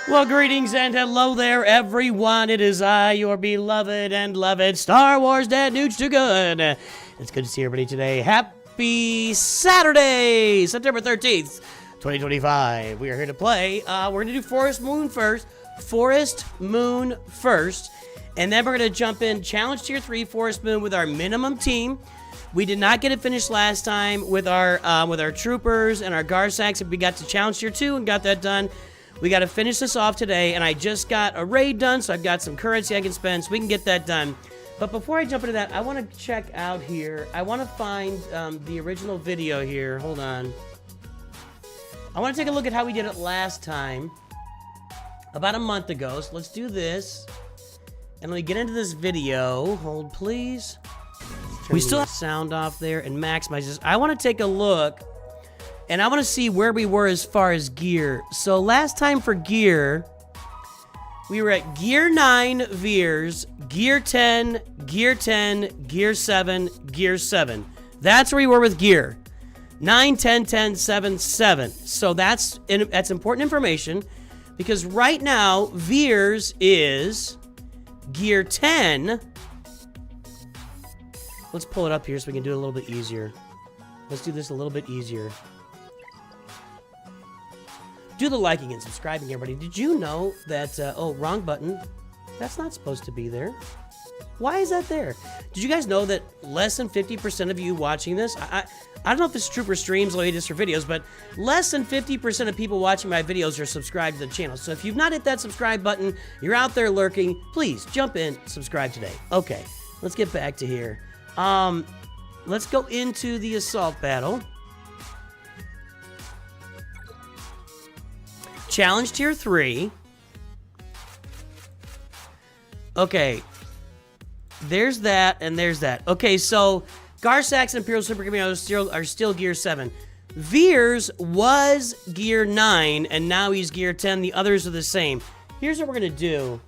Well, greetings and hello there, everyone. It is I, your beloved and loved Star Wars Dad, NOOCH2GUD. It's good to see everybody today. Happy Saturday, September 13th, 2025. We are here to play. We're going to do Forest Moon first. And then we're going to jump in Challenge Tier 3 Forest Moon with our minimum team. We did not get it finished last time with our troopers and our Garsaks. We got to Challenge Tier 2 and got that done. We got to finish this off today, and I just got a raid done, so I've got some currency I can spend, so we can get that done. But before I jump into that, I want to check out here. I want to find the original video here. Hold on. I want to take a look at how we did it last time, about a month ago. So let's do this, and let me get into this video. Hold, please. We still have sound off there and maximize this. I want to take a look. And I want to see where we were as far as gear. So last time for gear, we were at Gear 9 Veers, Gear 10, Gear 10, Gear 7, Gear 7. That's where we were with gear. 9, 10, 10, 7, 7. So that's important information because right now, Veers is Gear 10. Let's pull it up here so we can do it a little bit easier. Let's do this a little bit easier. Do the liking and subscribing, everybody. Did you know that, oh, wrong button. That's not supposed to be there. Why is that there? Did you guys know that less than 50% of you watching this, I don't know if it's Trooper streams or just for videos, but less than 50% of people watching my videos are subscribed to the channel. So if you've not hit that subscribe button, you're out there lurking, please jump in, subscribe today. Okay, let's get back to here. Let's go into the assault battle. Challenge Tier 3. Okay. There's that, and there's that. Okay, so Garsaks and Imperial Super Commandos are still Gear 7. Veers was Gear 9, and now he's Gear 10. The others are the same. Here's what we're going to do.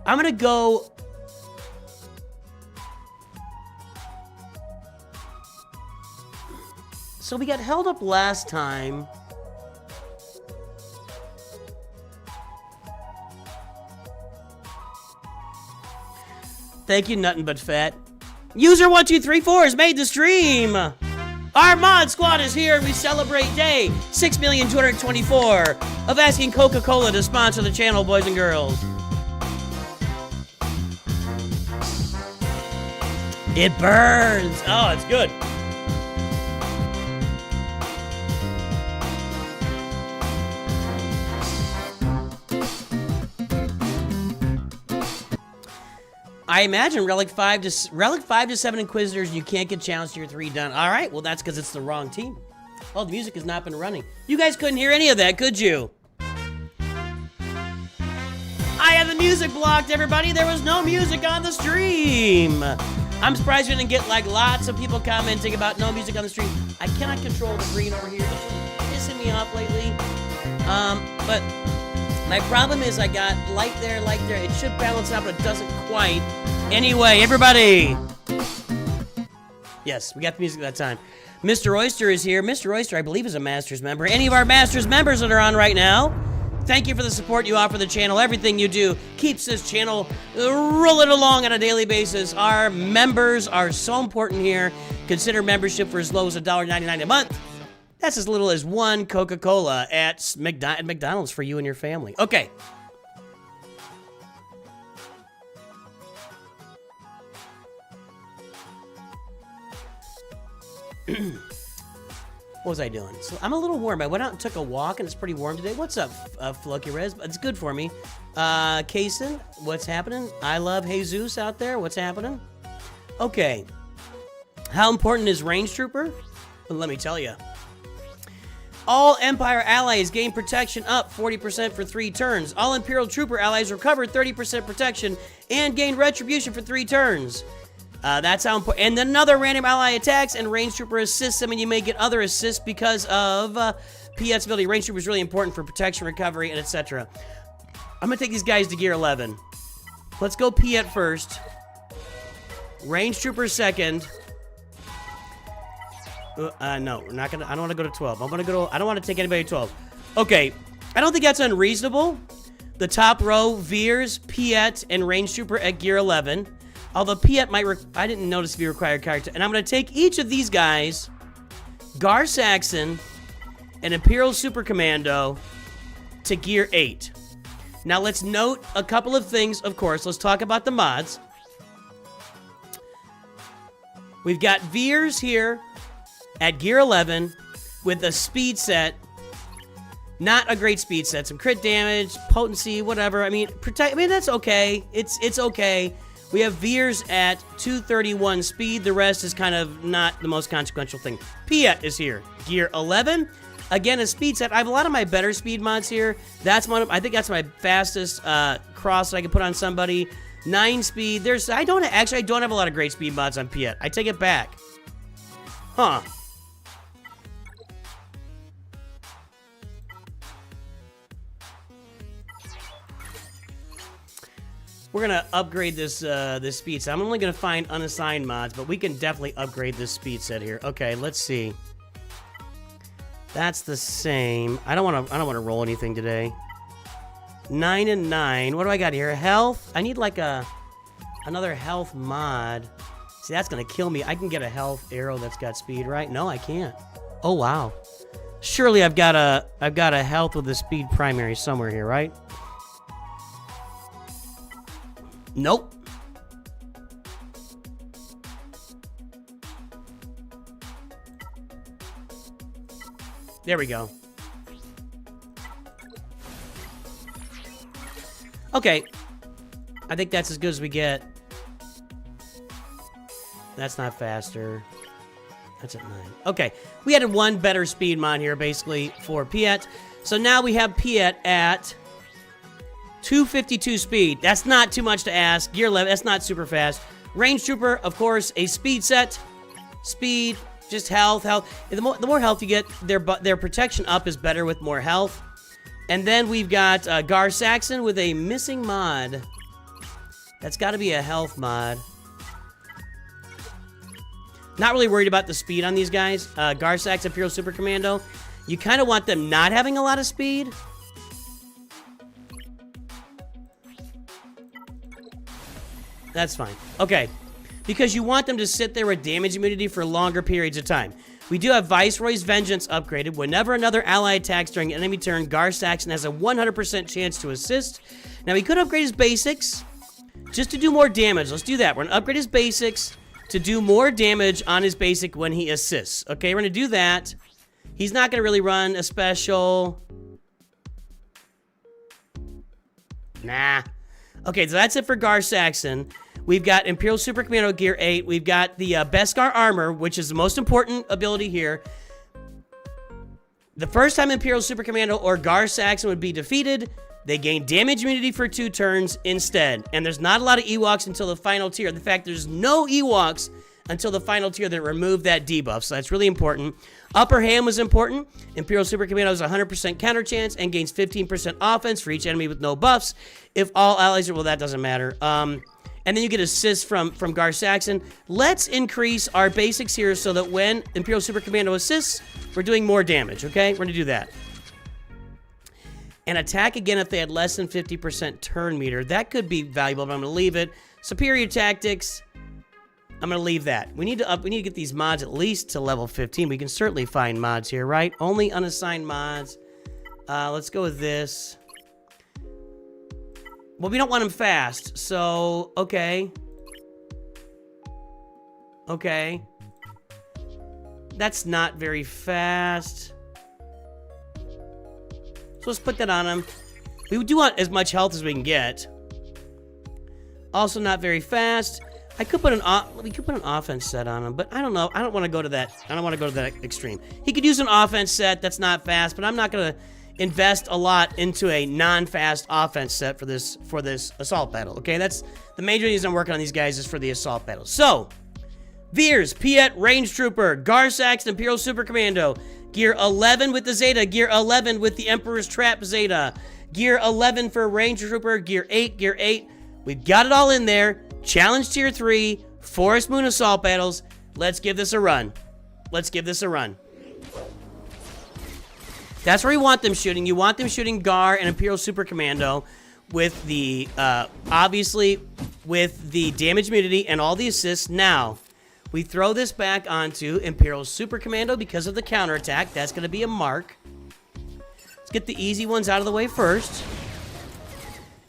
I'm going to go... So we got held up last time. Thank you, Nothing But Fat. User 1234 has made the stream. Our mod squad is here and we celebrate day 6,224,000 of asking Coca-Cola to sponsor the channel, boys and girls. It burns. Oh, it's good. I imagine Relic 5 to 7 Inquisitors, you can't get Challenge Tier 3 done. All right, well, that's because it's the wrong team. Oh, the music has not been running. You guys couldn't hear any of that, could you? I had the music blocked, everybody. There was no music on the stream. I'm surprised we didn't get, like, lots of people commenting about no music on the stream. I cannot control the green over here. It's pissing me off lately. But... my problem is I got light there. It should balance out, but it doesn't quite. Anyway, everybody. Yes, we got the music that time. Mr. Oyster is here. Mr. Oyster, I believe, is a Masters member. Any of our Masters members that are on right now, thank you for the support you offer the channel. Everything you do keeps this channel rolling along on a daily basis. Our members are so important here. Consider membership for as low as $1.99 a month. That's as little as one Coca-Cola at McDonald's for you and your family. Okay. What was I doing? So I'm a little warm. I went out and took a walk, and it's pretty warm today. What's up, Flucky Rez? It's good for me. Kaysen, what's happening? I love Jesus out there. What's happening? Okay. How important is Range Trooper? Well, let me tell you. All Empire allies gain protection up 40% for 3 turns. All Imperial Trooper allies recover 30% protection and gain retribution for 3 turns. That's how important. And then another random ally attacks and Range Trooper assists. I mean, you may get other assists because of Piet's ability. Range Trooper is really important for protection, recovery, and etc. I'm going to take these guys to Gear 11. Let's go Piet first. Range Trooper second. No, we're not gonna. I don't want to go to 12. I'm gonna go to. I don't want to take anybody to 12. Okay, I don't think that's unreasonable. The top row, Veers, Piet, and Range Trooper at gear 11. Although Piet might. I didn't notice if he required character. And I'm gonna take each of these guys, Gar Saxon, and Imperial Super Commando, to gear 8. Now let's note a couple of things. Of course, let's talk about the mods. We've got Veers here at gear 11 with a speed set. Not a great speed set. Some crit damage, potency, whatever. I mean, that's okay. It's okay. We have Veers at 231 speed. The rest is kind of not the most consequential thing. Piet is here, gear 11. Again, a speed set. I have a lot of my better speed mods here. That's one of, I think that's my fastest cross that I can put on somebody. 9 speed. I don't have a lot of great speed mods on Piet. I take it back. Huh. We're gonna upgrade this this speed set. I'm only gonna find unassigned mods, but we can definitely upgrade this speed set here. Okay, let's see. That's the same. I don't wanna roll anything today. 9 and 9. What do I got here? Health. I need like another health mod. See, that's gonna kill me. I can get a health arrow that's got speed, right? No, I can't. Oh wow. Surely I've got a health with a speed primary somewhere here, right? Nope. There we go. Okay. I think that's as good as we get. That's not faster. That's at 9. Okay. We added one better speed mod here, basically, for Piet. So now we have Piet at 252 speed. That's not too much to ask. Gear 11, that's not super fast. Range Trooper, of course, a speed set. Speed, just health. The more health you get, their protection up is better with more health. And then we've got Gar Saxon with a missing mod. That's got to be a health mod. Not really worried about the speed on these guys. Gar Saxon, Imperial Super Commando. You kind of want them not having a lot of speed. That's fine. Okay. Because you want them to sit there with damage immunity for longer periods of time. We do have Viceroy's Vengeance upgraded. Whenever another ally attacks during an enemy turn, Gar Saxon has a 100% chance to assist. Now, he could upgrade his basics just to do more damage. Let's do that. We're going to upgrade his basics to do more damage on his basic when he assists. Okay, we're going to do that. He's not going to really run a special. Nah. Okay, so that's it for Gar Saxon. We've got Imperial Super Commando Gear 8. We've got the Beskar Armor, which is the most important ability here. The first time Imperial Super Commando or Gar Saxon would be defeated, they gain damage immunity for 2 turns instead. And there's not a lot of Ewoks until the final tier. In fact, there's no Ewoks until the final tier that remove that debuff. So that's really important. Upper Hand was important. Imperial Super Commando has a 100% counter chance and gains 15% offense for each enemy with no buffs. If all allies are, well, that doesn't matter. And then you get assists from Gar Saxon. Let's increase our basics here so that when Imperial Super Commando assists, we're doing more damage, okay? We're going to do that. And attack again if they had less than 50% turn meter. That could be valuable, but I'm going to leave it. Superior Tactics, I'm going to leave that. We need to get these mods at least to level 15. We can certainly find mods here, right? Only unassigned mods. Let's go with this. Well, we don't want them fast, so, okay. Okay. That's not very fast. So let's put that on him. We do want as much health as we can get. Also not very fast. We could put an offense set on him, but I don't know. I don't want to go to that. I don't want to go to that extreme. He could use an offense set that's not fast, but I'm not going to invest a lot into a non-fast offense set for this assault battle. Okay, that's the major reason I'm working on these guys is for the assault battle. So, Veers, Piet, Range Trooper, Gar Saxon, Imperial Super Commando, Gear 11 with the Zeta, Gear 11 with the Emperor's Trap Zeta, Gear 11 for Range Trooper, Gear 8, Gear 8. We've got it all in there. Challenge Tier 3, Forest Moon Assault Battles. Let's give this a run. Let's give this a run. That's where you want them shooting. You want them shooting Gar and Imperial Super Commando with the, obviously, with the damage immunity and all the assists. Now, we throw this back onto Imperial Super Commando because of the counterattack. That's going to be a mark. Let's get the easy ones out of the way first.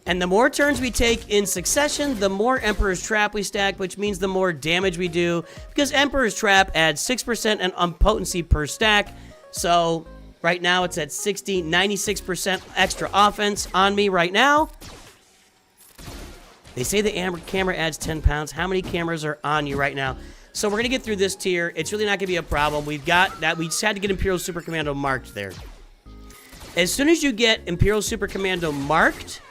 And the more turns we take in succession, the more Emperor's Trap we stack, which means the more damage we do, because Emperor's Trap adds 6% and potency per stack. So right now it's at 96% extra offense on me right now. They say the camera adds 10 pounds. How many cameras are on you right now? So we're going to get through this tier. It's really not going to be a problem. We've got that. We just had to get Imperial Super Commando marked there. As soon as you get Imperial Super Commando marked,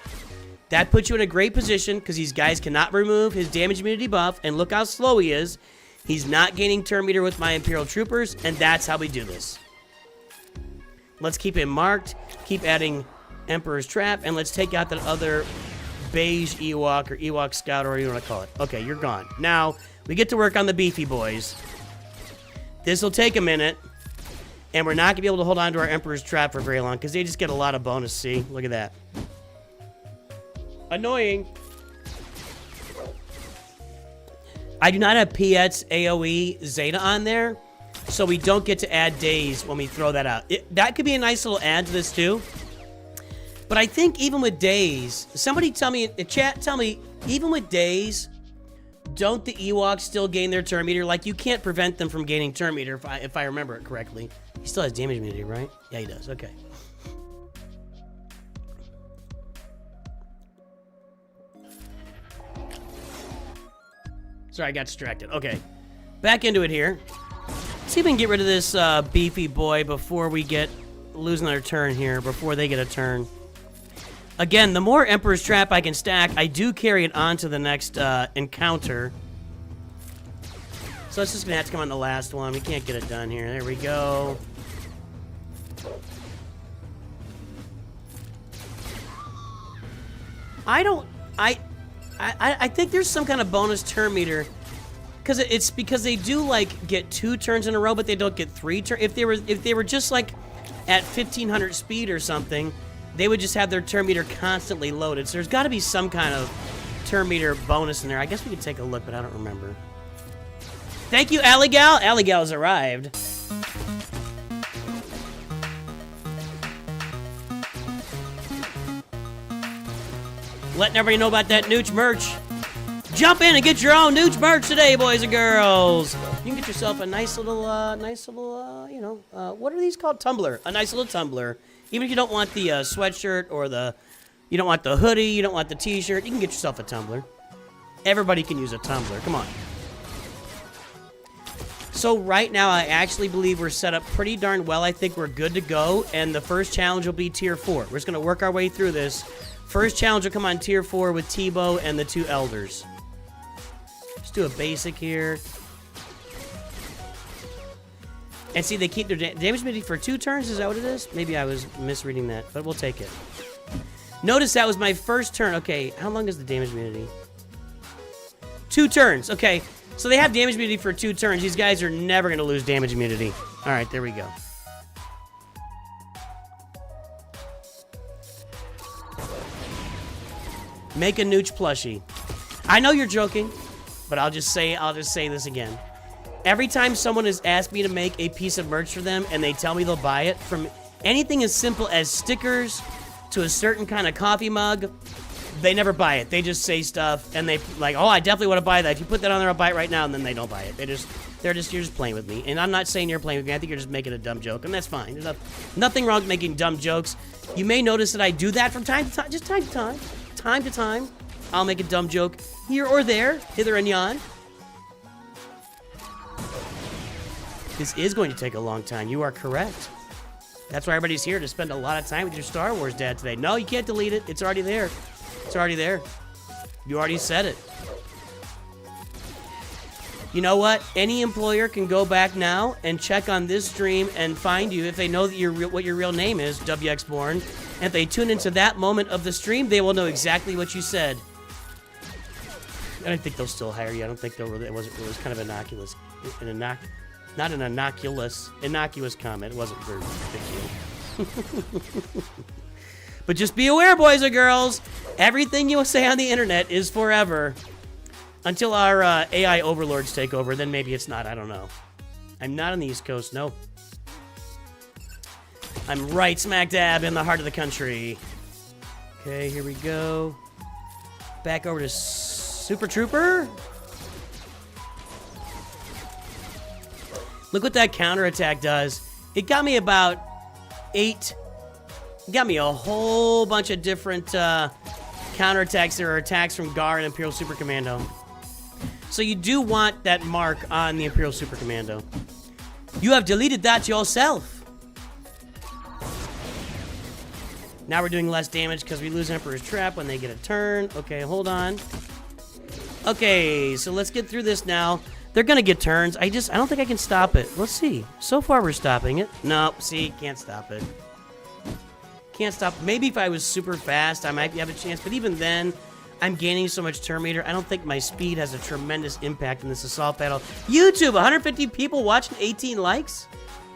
that puts you in a great position because these guys cannot remove his damage immunity buff. And look how slow he is. He's not gaining turn meter with my Imperial Troopers. And that's how we do this. Let's keep him marked. Keep adding Emperor's Trap. And let's take out that other beige Ewok or Ewok Scout or whatever you want to call it. Okay, you're gone. Now, we get to work on the beefy boys. This will take a minute. And we're not going to be able to hold on to our Emperor's Trap for very long because they just get a lot of bonus. See? Look at that. Annoying. I do not have Piet's AoE Zeta on there, so we don't get to add days when we throw that out. That could be a nice little add to this too. But I think even with days, somebody tell me in chat, tell me, even with days, don't the Ewoks still gain their turn meter? Like, you can't prevent them from gaining turn meter if I remember it correctly. He still has damage immunity, right? Yeah, he does. Okay. Sorry, I got distracted. Okay. Back into it here. See if we can get rid of this beefy boy before we lose another turn here, before they get a turn. Again, the more Emperor's Trap I can stack, I do carry it on to the next encounter. So it's just going to have to come on the last one. We can't get it done here. There we go. I think there's some kind of bonus turn meter, because it's because they do like get 2 turns in a row, but they don't get 3 turns. If they were just like at 1500 speed or something, they would just have their turn meter constantly loaded. So there's got to be some kind of turn meter bonus in there. I guess we could take a look, but I don't remember. Thank you, Alligal. Alligal's arrived. Letting everybody know about that Nooch merch. Jump in and get your own Nooch merch today, boys and girls. You can get yourself a nice little, you know, what are these called? Tumbler. A nice little tumbler. Even if you don't want the sweatshirt or you don't want the hoodie, you don't want the t-shirt, you can get yourself a tumbler. Everybody can use a tumbler. Come on. So right now, I actually believe we're set up pretty darn well. I think we're good to go. And the first challenge will be Tier 4. We're just going to work our way through this. First challenge will come on Tier 4 with Tebow and the 2 Elders. Let's do a basic here. And see, they keep their damage immunity for 2 turns? Is that what it is? Maybe I was misreading that, but we'll take it. Notice that was my first turn. Okay, how long is the damage immunity? 2 turns. Okay, so they have damage immunity for 2 turns. These guys are never going to lose damage immunity. All right, there we go. Make a Nooch plushie. I know you're joking, but I'll just say this again. Every time someone has asked me to make a piece of merch for them and they tell me they'll buy it, from anything as simple as stickers to a certain kind of coffee mug, they never buy it. They just say stuff and they like, oh, I definitely want to buy that. If you put that on there, I'll buy it right now, and then they don't buy it. You're just playing with me. And I'm not saying you're playing with me. I think you're just making a dumb joke, and that's fine. There's nothing wrong with making dumb jokes. You may notice that I do that from time to time, just time to time. Time to time, I'll make a dumb joke here or there, hither and yon. This is going to take a long time. You are correct. That's why everybody's here, to spend a lot of time with your Star Wars dad today. No, you can't delete it. It's already there. It's already there. You already said it. You know what? Any employer can go back now and check on this stream and find you if they know that what your real name is, WXBorn. And if they tune into that moment of the stream, they will know exactly what you said. I don't think they'll still hire you. I don't think they'll really. It was kind of innocuous. Not an innocuous comment. It wasn't very big deal. But just be aware, boys and girls, everything you say on the internet is forever. Until our AI overlords take over, then maybe it's not. I don't know. I'm not on the East Coast, no. I'm right smack dab in the heart of the country. Okay, here we go. Back over to Super Trooper. Look what that counterattack does. It got me about 8. It got me a whole bunch of different counterattacks. There are attacks from Gar and Imperial Super Commando. So you do want that mark on the Imperial Super Commando. You have deleted that yourself. Now we're doing less damage because we lose Emperor's Trap when they get a turn. Okay, hold on. Okay, so let's get through this now. They're gonna get turns. I don't think I can stop it. Let's see. So far we're stopping it. No, see, can't stop it. Can't stop. Maybe if I was super fast, I might have a chance. But even then, I'm gaining so much turn meter. I don't think my speed has a tremendous impact in this assault battle. YouTube, 150 people watching, 18 likes?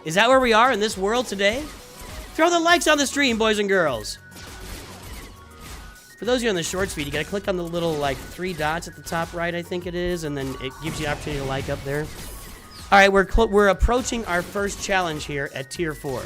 Is that where we are in this world today? Throw the likes on the stream, boys and girls. For those of you on the short speed, you gotta click on the little, like, 3 dots at the top right, I think it is, and then it gives you the opportunity to like up there. All right, we're approaching our first challenge here at Tier 4.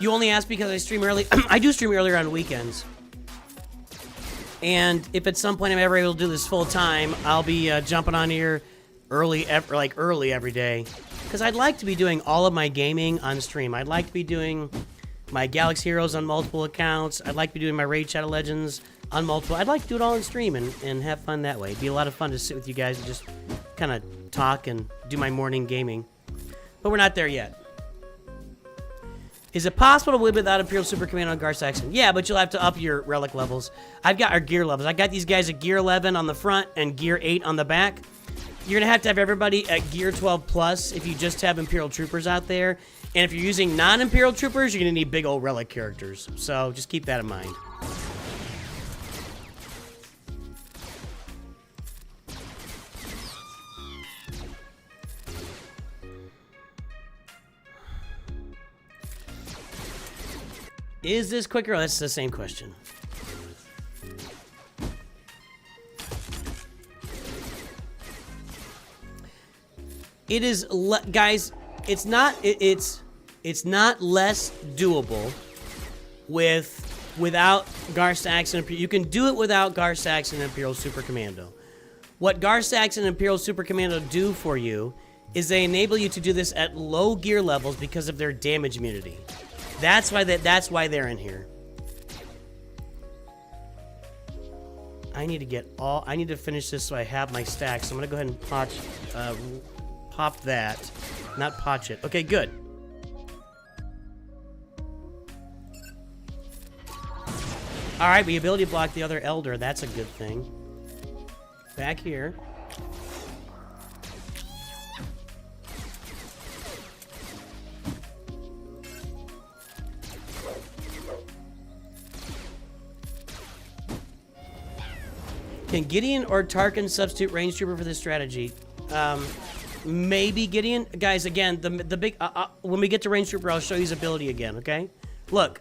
You only ask because I stream early. I do stream earlier on weekends. And if at some point I'm ever able to do this full time, I'll be jumping on here early every day. Because I'd like to be doing all of my gaming on stream. I'd like to be doing my Galaxy Heroes on multiple accounts. I'd like to be doing my Raid Shadow Legends on multiple. I'd like to do it all on stream and have fun that way. It'd be a lot of fun to sit with you guys and just kind of talk and do my morning gaming. But we're not there yet. Is it possible to win without Imperial Super Commando on Gar Saxon? Yeah, but you'll have to up your relic levels. I've got our gear levels. I got these guys at gear 11 on the front and gear 8 on the back. You're going to have everybody at gear 12 plus if you just have Imperial Troopers out there. And if you're using non-Imperial Troopers, you're going to need big old relic characters. So just keep that in mind. Is this quicker? That's the same question. It is, guys. It's not. It's not less doable without Gar Saxon. You can do it without Gar Saxon and Imperial Super Commando. What Gar Saxon and Imperial Super Commando do for you is they enable you to do this at low gear levels because of their damage immunity. That's why they're in here. I need to finish this so I have my stack. So I'm gonna go ahead and pop that. Not potch it. Okay, good. Alright, we ability block the other Elder. That's a good thing. Back here. Can Gideon or Tarkin substitute range trooper for this strategy? Maybe Gideon. Guys, again, the big when we get to range trooper, I'll show you his ability again. Okay, look.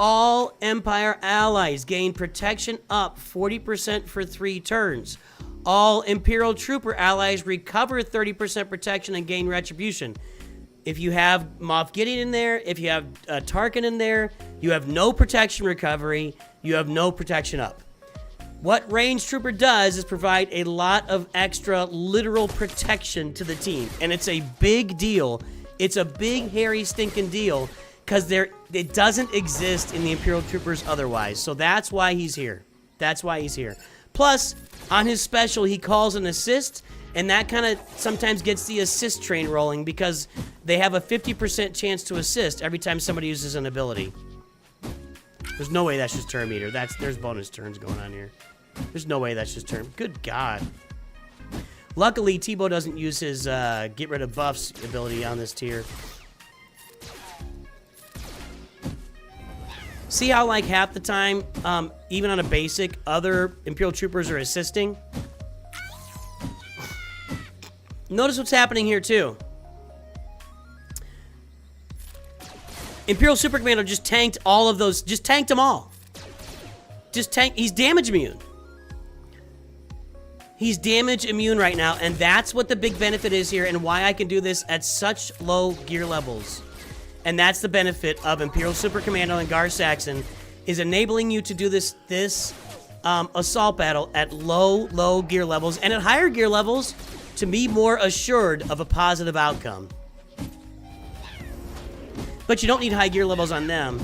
All Empire allies gain protection up 40% for 3 turns. All Imperial Trooper allies recover 30% protection and gain retribution. If you have Moff Gideon in there, if you have Tarkin in there, you have no protection recovery. You have no protection up. What Range Trooper does is provide a lot of extra literal protection to the team. And it's a big deal. It's a big, hairy, stinking deal because it doesn't exist in the Imperial Troopers otherwise. So that's why he's here. That's why he's here. Plus, on his special, he calls an assist, and that kind of sometimes gets the assist train rolling because they have a 50% chance to assist every time somebody uses an ability. There's no way that's just turn meter. There's bonus turns going on here. There's no way that's just turn. Good God. Luckily, T-Bow doesn't use his get rid of buffs ability on this tier. See how, like, half the time, even on a basic, other Imperial Troopers are assisting? Notice what's happening here, too. Imperial Super Commando just tanked all of those. Just tanked them all. He's damage immune. He's damage immune right now, and that's what the big benefit is here and why I can do this at such low gear levels. And that's the benefit of Imperial Super Commando and Gar Saxon, is enabling you to do this assault battle at low gear levels, and at higher gear levels to be more assured of a positive outcome. But you don't need high gear levels on them.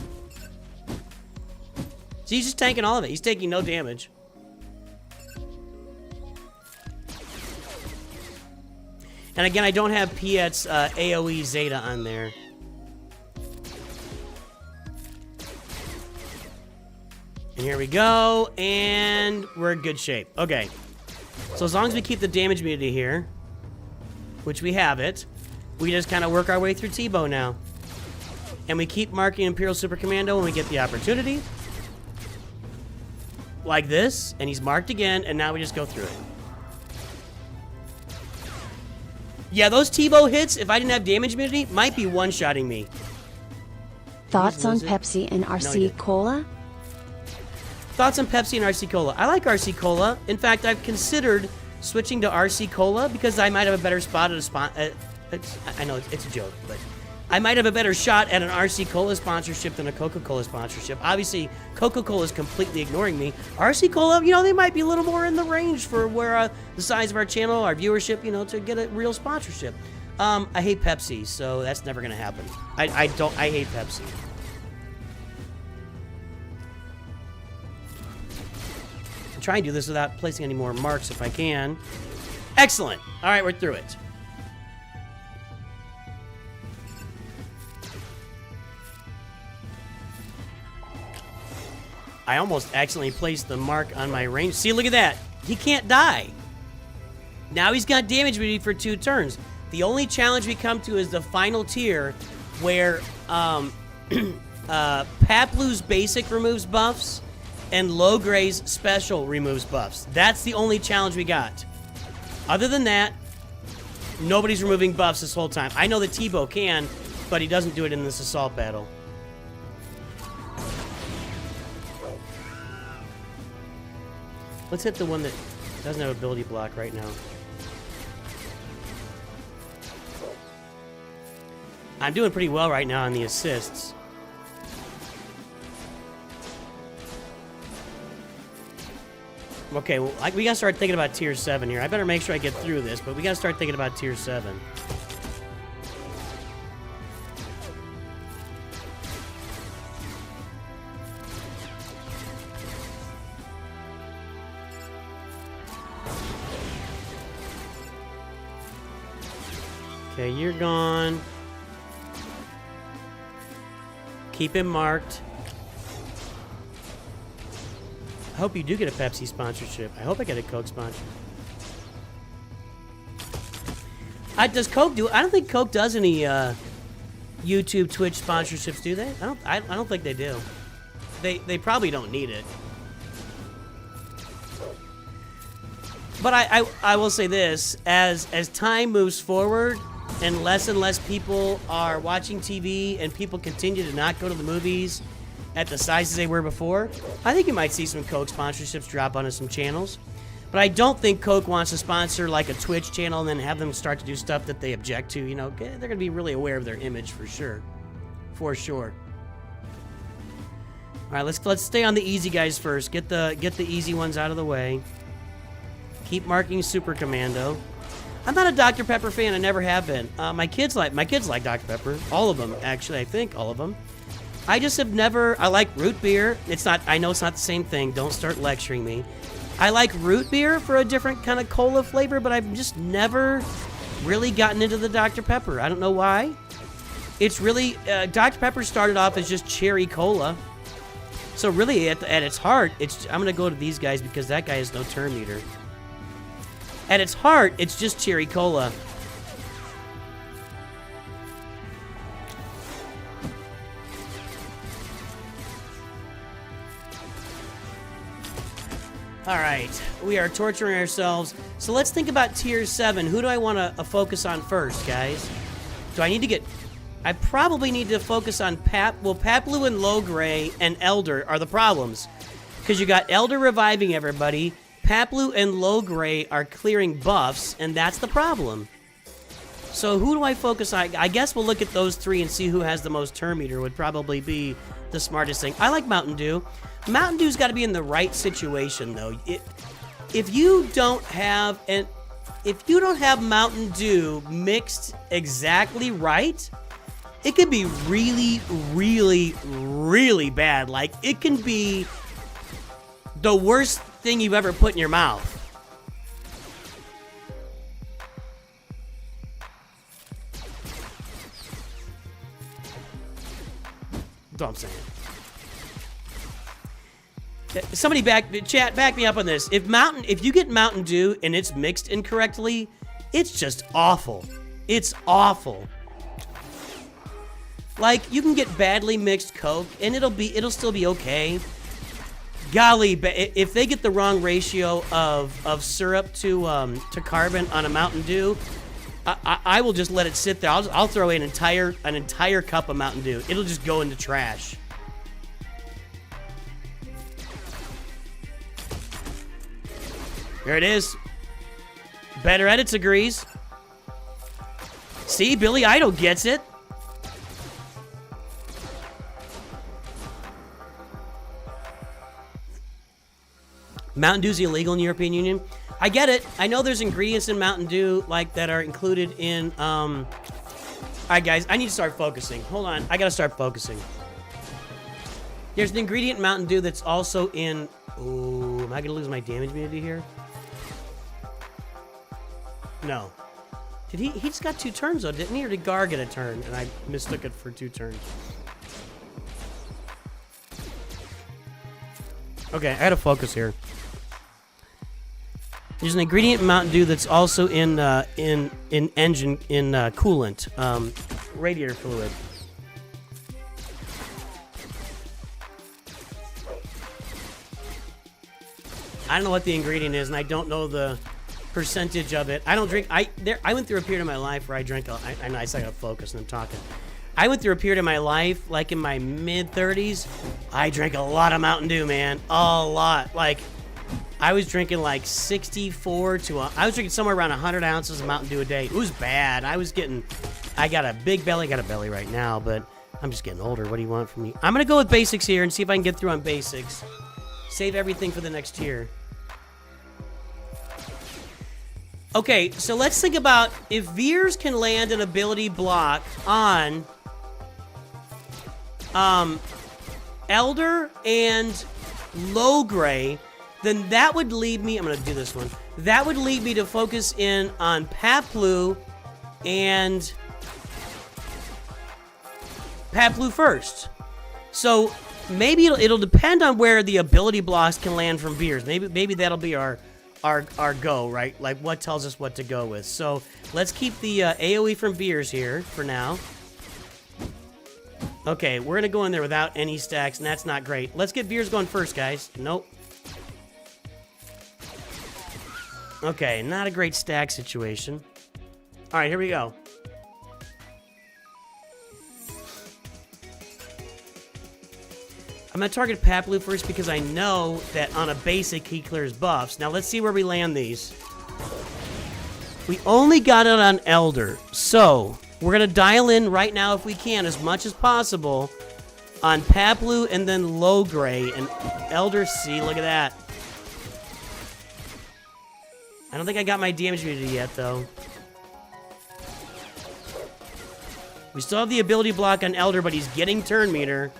So he's just tanking all of it. He's taking no damage. And again, I don't have Piet's AoE Zeta on there. And here we go, and we're in good shape. Okay. So as long as we keep the damage immunity here, which we have it, we just kind of work our way through T-Bow now. And we keep marking Imperial Super Commando when we get the opportunity. Like this, and he's marked again, and now we just go through it. Yeah, those T-Bow hits, if I didn't have damage immunity, might be one-shotting me. Thoughts on Pepsi and RC Cola? Thoughts on Pepsi and RC Cola? I like RC Cola. In fact, I've considered switching to RC Cola because I might have a better spot at a I know it's a joke, but I might have a better shot at an RC Cola sponsorship than a Coca-Cola sponsorship. Obviously, Coca-Cola is completely ignoring me. RC Cola, you know, they might be a little more in the range for where the size of our channel, our viewership, you know, to get a real sponsorship. I hate Pepsi, so that's never going to happen. I hate Pepsi. I'll try and do this without placing any more marks if I can. Excellent. All right, we're through it. I almost accidentally placed the mark on my range. See, look at that. He can't die. Now he's got damage immunity for 2 turns. The only challenge we come to is the final tier where Paplu's basic removes buffs and Logray's special removes buffs. That's the only challenge we got. Other than that, nobody's removing buffs this whole time. I know that T-Bow can, but he doesn't do it in this assault battle. Let's hit the one that doesn't have ability block right now. I'm doing pretty well right now on the assists. Okay, well, we gotta start thinking about tier 7 here. I better make sure I get through this, but we gotta start thinking about tier 7. Okay, you're gone. Keep him marked. I hope you do get a Pepsi sponsorship. I hope I get a Coke sponsor. Does Coke do? I don't think Coke does any YouTube, Twitch sponsorships, do they? I don't think they do. They probably don't need it. But I will say this: as time moves forward, and less people are watching TV, and people continue to not go to the movies at the sizes they were before, I think you might see some Coke sponsorships drop onto some channels. But I don't think Coke wants to sponsor like a Twitch channel and then have them start to do stuff that they object to. You know, they're going to be really aware of their image for sure. For sure. All right, let's stay on the easy guys first. Get the easy ones out of the way. Keep marking Super Commando. I'm not a Dr. Pepper fan. I never have been. My kids like Dr. Pepper. All of them, actually. I think all of them. I just have never. I like root beer. It's not. I know it's not the same thing. Don't start lecturing me. I like root beer for a different kind of cola flavor, but I've just never really gotten into the Dr. Pepper. I don't know why. It's really Dr. Pepper started off as just cherry cola. So really, at its heart, I'm gonna go to these guys because that guy has no turn meter. At its heart, it's just cherry cola. All right, we are torturing ourselves. So let's think about tier 7. Who do I want to focus on first, guys? Do I need to get... I probably need to focus on Paplu and Logray and Elder are the problems. Because you got Elder reviving everybody, Paplu and Logray are clearing buffs, and that's the problem. So who do I focus on? I guess we'll look at those 3 and see who has the most turn meter would probably be the smartest thing. I like Mountain Dew. Mountain Dew's got to be in the right situation, though. If you don't have Mountain Dew mixed exactly right, it could be really, really, really bad. Like, it can be the worst thing you've ever put in your mouth. That's all I'm saying. Somebody back me up on this. If you get Mountain Dew and it's mixed incorrectly, it's just awful. It's awful. Like, you can get badly mixed Coke and it'll still be okay. Golly, if they get the wrong ratio of syrup to carbon on a Mountain Dew, I will just let it sit there. I'll throw away an entire cup of Mountain Dew. It'll just go into trash. There it is. Better Edits agrees. See, Billy Idol gets it. Mountain Dew's illegal in the European Union. I get it. I know there's ingredients in Mountain Dew like that are included in. All right, guys, I need to start focusing. Hold on, I gotta start focusing. There's an ingredient in Mountain Dew that's also in. Ooh, am I gonna lose my damage immunity here? No. Did he just got 2 turns though, didn't he? Or did Gar get a turn and I mistook it for 2 turns? Okay, I gotta focus here. There's an ingredient in Mountain Dew that's also in coolant, radiator fluid. I don't know what the ingredient is, and I don't know the percentage of it. I don't drink. I went through a period of my life where I drank. I know I gotta focus, and I'm talking. I went through a period of my life, like in my mid-30s, I drank a lot of Mountain Dew, man. A lot. Like, I was drinking like 64 to... I was drinking somewhere around 100 ounces of Mountain Dew a day. It was bad. I got a big belly. I got a belly right now, but I'm just getting older. What do you want from me? I'm going to go with basics here and see if I can get through on basics. Save everything for the next tier. Okay, so let's think about if Veers can land an ability block on... Elder and Logray, then that would lead me... I'm going to do this one. That would lead me to focus in on Paplu and... Paplu first. So, maybe it'll depend on where the ability blocks can land from Veers. Maybe that'll be our go, right? Like, what tells us what to go with. So, let's keep the AoE from Veers here for now. Okay, we're going to go in there without any stacks, and that's not great. Let's get Veers going first, guys. Nope. Okay, not a great stack situation. All right, here we go. I'm going to target Paplu first because I know that on a basic he clears buffs. Now, let's see where we land these. We only got it on Elder, so... we're going to dial in right now, if we can, as much as possible on Paplu and then Logray and Elder C. Look at that. I don't think I got my damage immunity yet, though. We still have the ability block on Elder, but he's getting turn meter.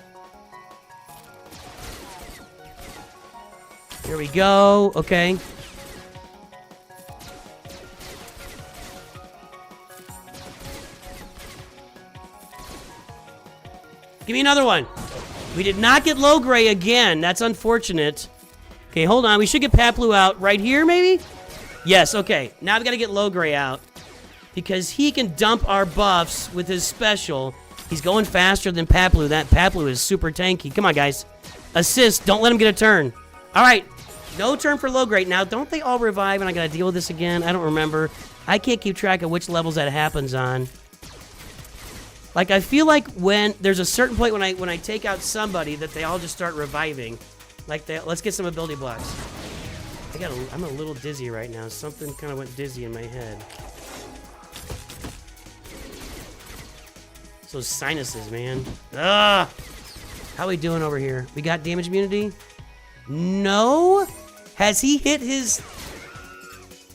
Here we go. Okay. Give me another one. We did not get Logray again. That's unfortunate. Okay, hold on. We should get Paplu out right here, maybe? Yes, okay. Now we gotta get Logray out. Because he can dump our buffs with his special. He's going faster than Paplu. That Paplu is super tanky. Come on, guys. Assist. Don't let him get a turn. All right. No turn for Logray. Now, don't they all revive and I gotta deal with this again? I don't remember. I can't keep track of which levels that happens on. Like, I feel like when there's a certain point when I take out somebody that they all just start reviving. Like, let's get some ability blocks. I'm a little dizzy right now. Something kind of went dizzy in my head. Those sinuses, man. Ugh! How we doing over here? We got damage immunity? No? Has he hit his...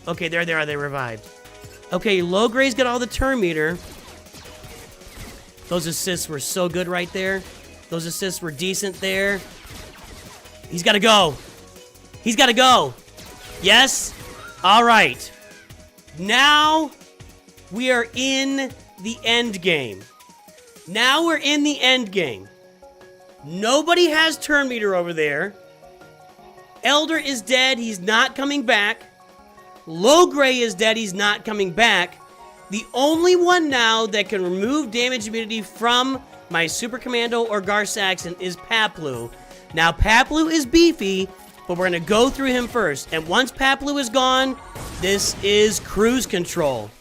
Okay, there they are. They revived. Okay, Logray's got all the turn meter. Those assists were so good right there. Those assists were decent there. He's got to go. He's got to go. Yes? All right. Now we are in the end game. Now we're in the end game. Nobody has turn meter over there. Elder is dead. He's not coming back. Logray is dead. He's not coming back. The only one now that can remove damage immunity from my Super Commando or Gar Saxon is Paplu. Now, Paplu is beefy, but we're going to go through him first. And once Paplu is gone, this is cruise control.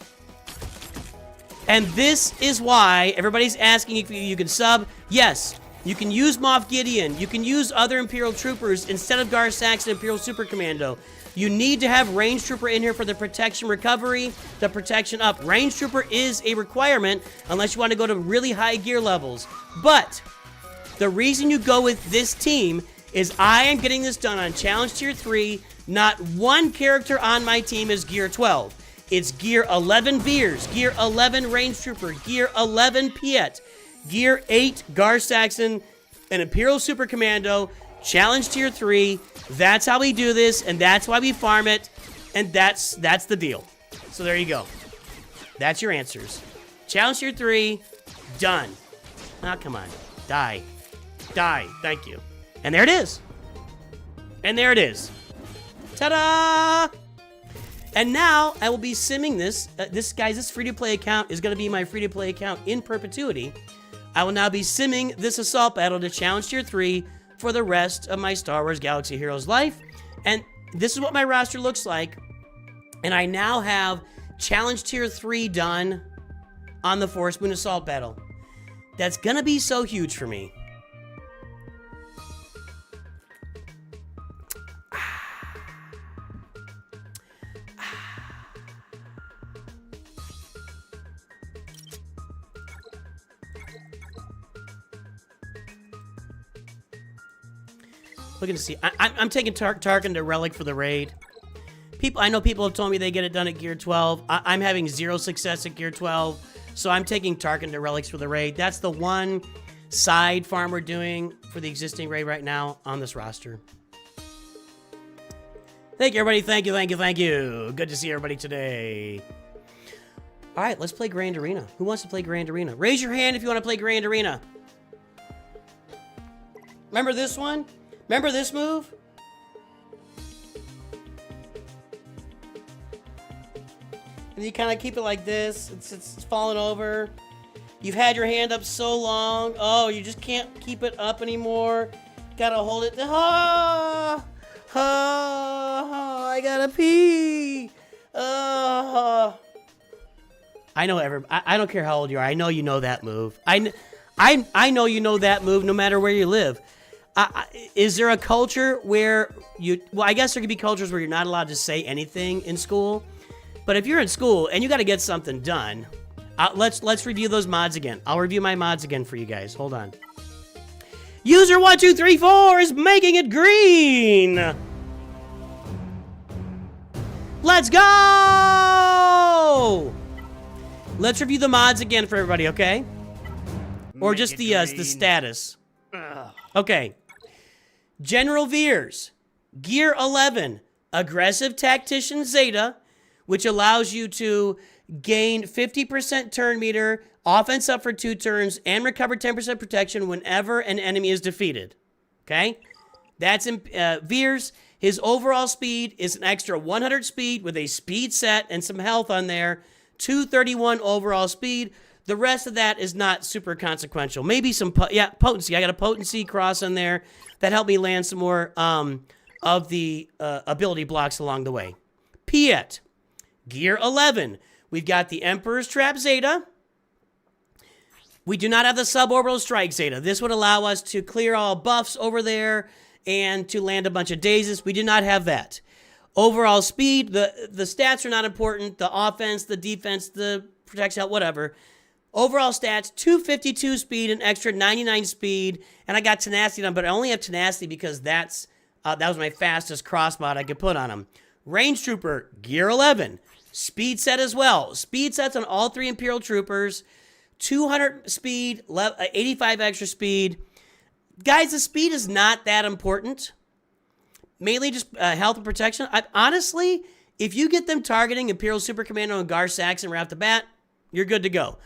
And this is why everybody's asking if you can sub. Yes, you can use Moff Gideon. You can use other Imperial Troopers instead of Gar Saxon Imperial Super Commando. You need to have Range Trooper in here for the protection recovery, the protection up. Range Trooper is a requirement unless you want to go to really high gear levels. But the reason you go with this team is I am getting this done on Challenge Tier 3. Not one character on my team is Gear 12. It's Gear 11 Veers, Gear 11 Range Trooper, Gear 11 Piet, Gear 8 Gar Saxon, and Imperial Super Commando, Challenge Tier 3. That's how we do this, and that's why we farm it, and that's the deal. So there you go. That's your answers. Challenge Tier 3, done. Oh, come on. Die. Die. Thank you. And there it is. And there it is. Ta-da! And now, I will be simming this. This free-to-play account is going to be my free-to-play account in perpetuity. I will now be simming this assault battle to Challenge Tier 3 for the rest of my Star Wars Galaxy Heroes life. And this is what my roster looks like. And I now have Challenge Tier 3 done on the Forest Moon Assault Battle. That's going to be so huge for me. Looking to see. I'm taking Tarkin to Relic for the raid. I know people have told me they get it done at Gear 12. I'm having 0 success at Gear 12, so I'm taking Tarkin to Relics for the raid. That's the one side farm we're doing for the existing raid right now on this roster. Thank you, everybody. Thank you, thank you, thank you. Good to see everybody today. All right, let's play Grand Arena. Who wants to play Grand Arena? Raise your hand if you want to play Grand Arena. Remember this one? Remember this move? And you kind of keep it like this. It's falling over. You've had your hand up so long. Oh, you just can't keep it up anymore. Gotta hold it. I gotta pee. I know I don't care how old you are. I know you know that move. I know you know that move no matter where you live. Is there a culture where well, I guess there could be cultures where you're not allowed to say anything in school. But if you're in school and you got to get something done, let's review those mods again. I'll review my mods again for you guys. Hold on. User 1234 is making it green. Let's go! Let's review the mods again for everybody, okay? Or just the status. Okay. General Veers, Gear 11, Aggressive Tactician Zeta, which allows you to gain 50% turn meter, offense up for 2 turns, and recover 10% protection whenever an enemy is defeated. Okay? That's in Veers. His overall speed is an extra 100 speed with a speed set and some health on there. 231 overall speed. The rest of that is not super consequential. Maybe some, potency. I got a potency cross on there that helped me land some more of the ability blocks along the way. Piet, gear 11. We've got the Emperor's Trap Zeta. We do not have the Suborbital Strike Zeta. This would allow us to clear all buffs over there and to land a bunch of dazes. We do not have that. Overall speed, the stats are not important. The offense, the defense, the protection health, whatever. Overall stats, 252 speed, an extra 99 speed, and I got tenacity done, but I only have tenacity because that was my fastest cross mod I could put on him. Range Trooper, gear 11. Speed set as well. Speed sets on all 3 Imperial Troopers. 200 speed, 85 extra speed. Guys, the speed is not that important. Mainly just health and protection. Honestly, if you get them targeting Imperial Super Commando and Gar Saxon right off the bat, you're good to go.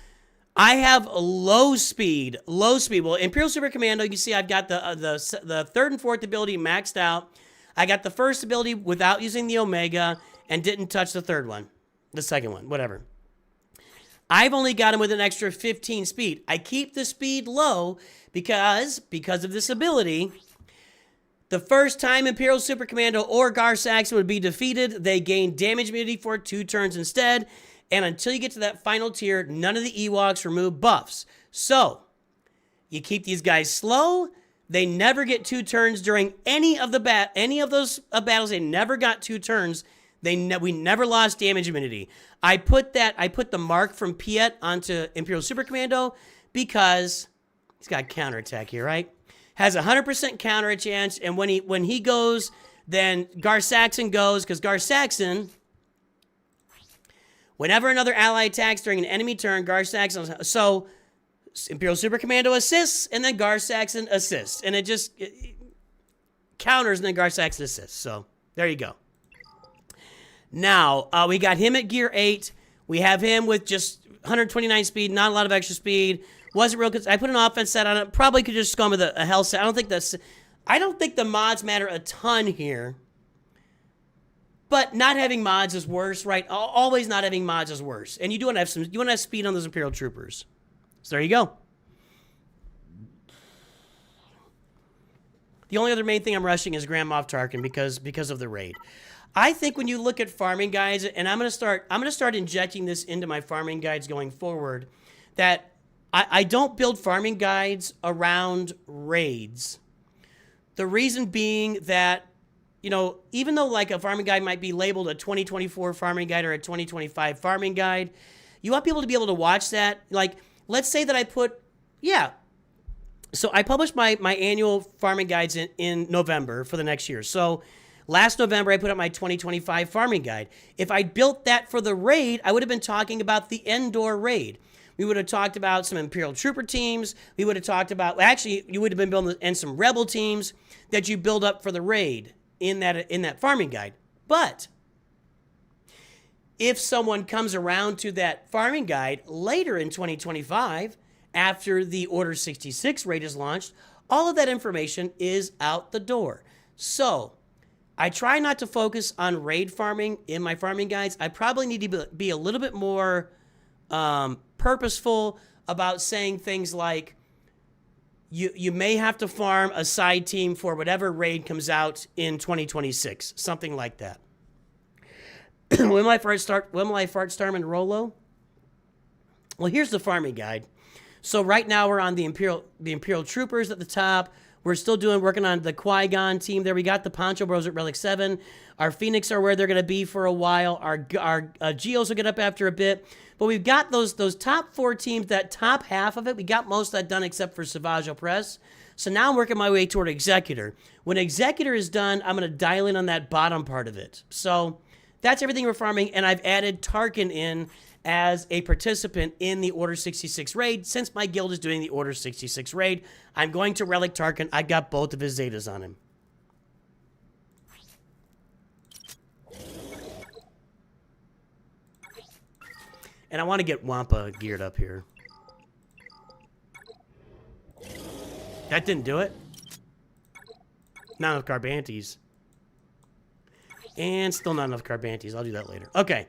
I have low speed. Well, Imperial Super Commando, you can see I've got the third and fourth ability maxed out. I got the first ability without using the Omega and didn't touch the third one. The second one, whatever. I've only got him with an extra 15 speed. I keep the speed low because of this ability. The first time Imperial Super Commando or Gar Saxon would be defeated, they gain damage immunity for 2 turns instead. And until you get to that final tier, none of the Ewoks remove buffs. So, you keep these guys slow. They never get 2 turns during any of those battles. They never got 2 turns. We never lost damage immunity. I put the mark from Piet onto Imperial Super Commando because he's got counterattack here, right? Has 100% counter chance, and when he goes, then Gar Saxon goes, because Gar Saxon, whenever another ally attacks during an enemy turn, Gar Saxon, so Imperial Super Commando assists, and then Gar Saxon assists, and it counters, and then Gar Saxon assists. So there you go. Now, we got him at gear 8. We have him with just 129 speed, not a lot of extra speed. Wasn't real, because I put an offense set on it. Probably could just go with a health set. I don't think the mods matter a ton here. But not having mods is worse, right? Always not having mods is worse. And you want to have speed on those Imperial Troopers. So there you go. The only other main thing I'm rushing is Grand Moff Tarkin because of the raid. I think when you look at farming guides, and I'm gonna start injecting this into my farming guides going forward, that I don't build farming guides around raids. The reason being that, you know, even though like a farming guide might be labeled a 2024 farming guide or a 2025 farming guide, you want people to be able to watch that. Like, let's say that so I published my annual farming guides in November for the next year. So last November, I put up my 2025 farming guide. If I built that for the raid, I would have been talking about the Endor raid. We would have talked about some Imperial Trooper teams. We would have talked about, actually, you would have been building and some Rebel teams that you build up for the raid in that farming guide. But if someone comes around to that farming guide later in 2025, after the Order 66 raid is launched, all of that information is out the door. So I try not to focus on raid farming in my farming guides. I probably need to be a little bit more purposeful about saying things like, you may have to farm a side team for whatever raid comes out in 2026, something like that. When will I start starting Rolo? Well, here's the farming guide. So right now we're on the Imperial Troopers at the top. We're still working on the Qui-Gon team there. We got the Poncho Bros at Relic 7. Our Phoenix are where they're going to be for a while. Our Geos will get up after a bit. But we've got those top 4 teams, that top half of it. We got most of that done except for Savage Press. So now I'm working my way toward Executor. When Executor is done, I'm going to dial in on that bottom part of it. So that's everything we're farming. And I've added Tarkin in as a participant in the Order 66 raid. Since my guild is doing the Order 66 raid, I'm going to Relic Tarkin. I got both of his Zetas on him. And I want to get Wampa geared up here. That didn't do it. Not with Garbantes. And still not enough Carbantes. I'll do that later. Okay.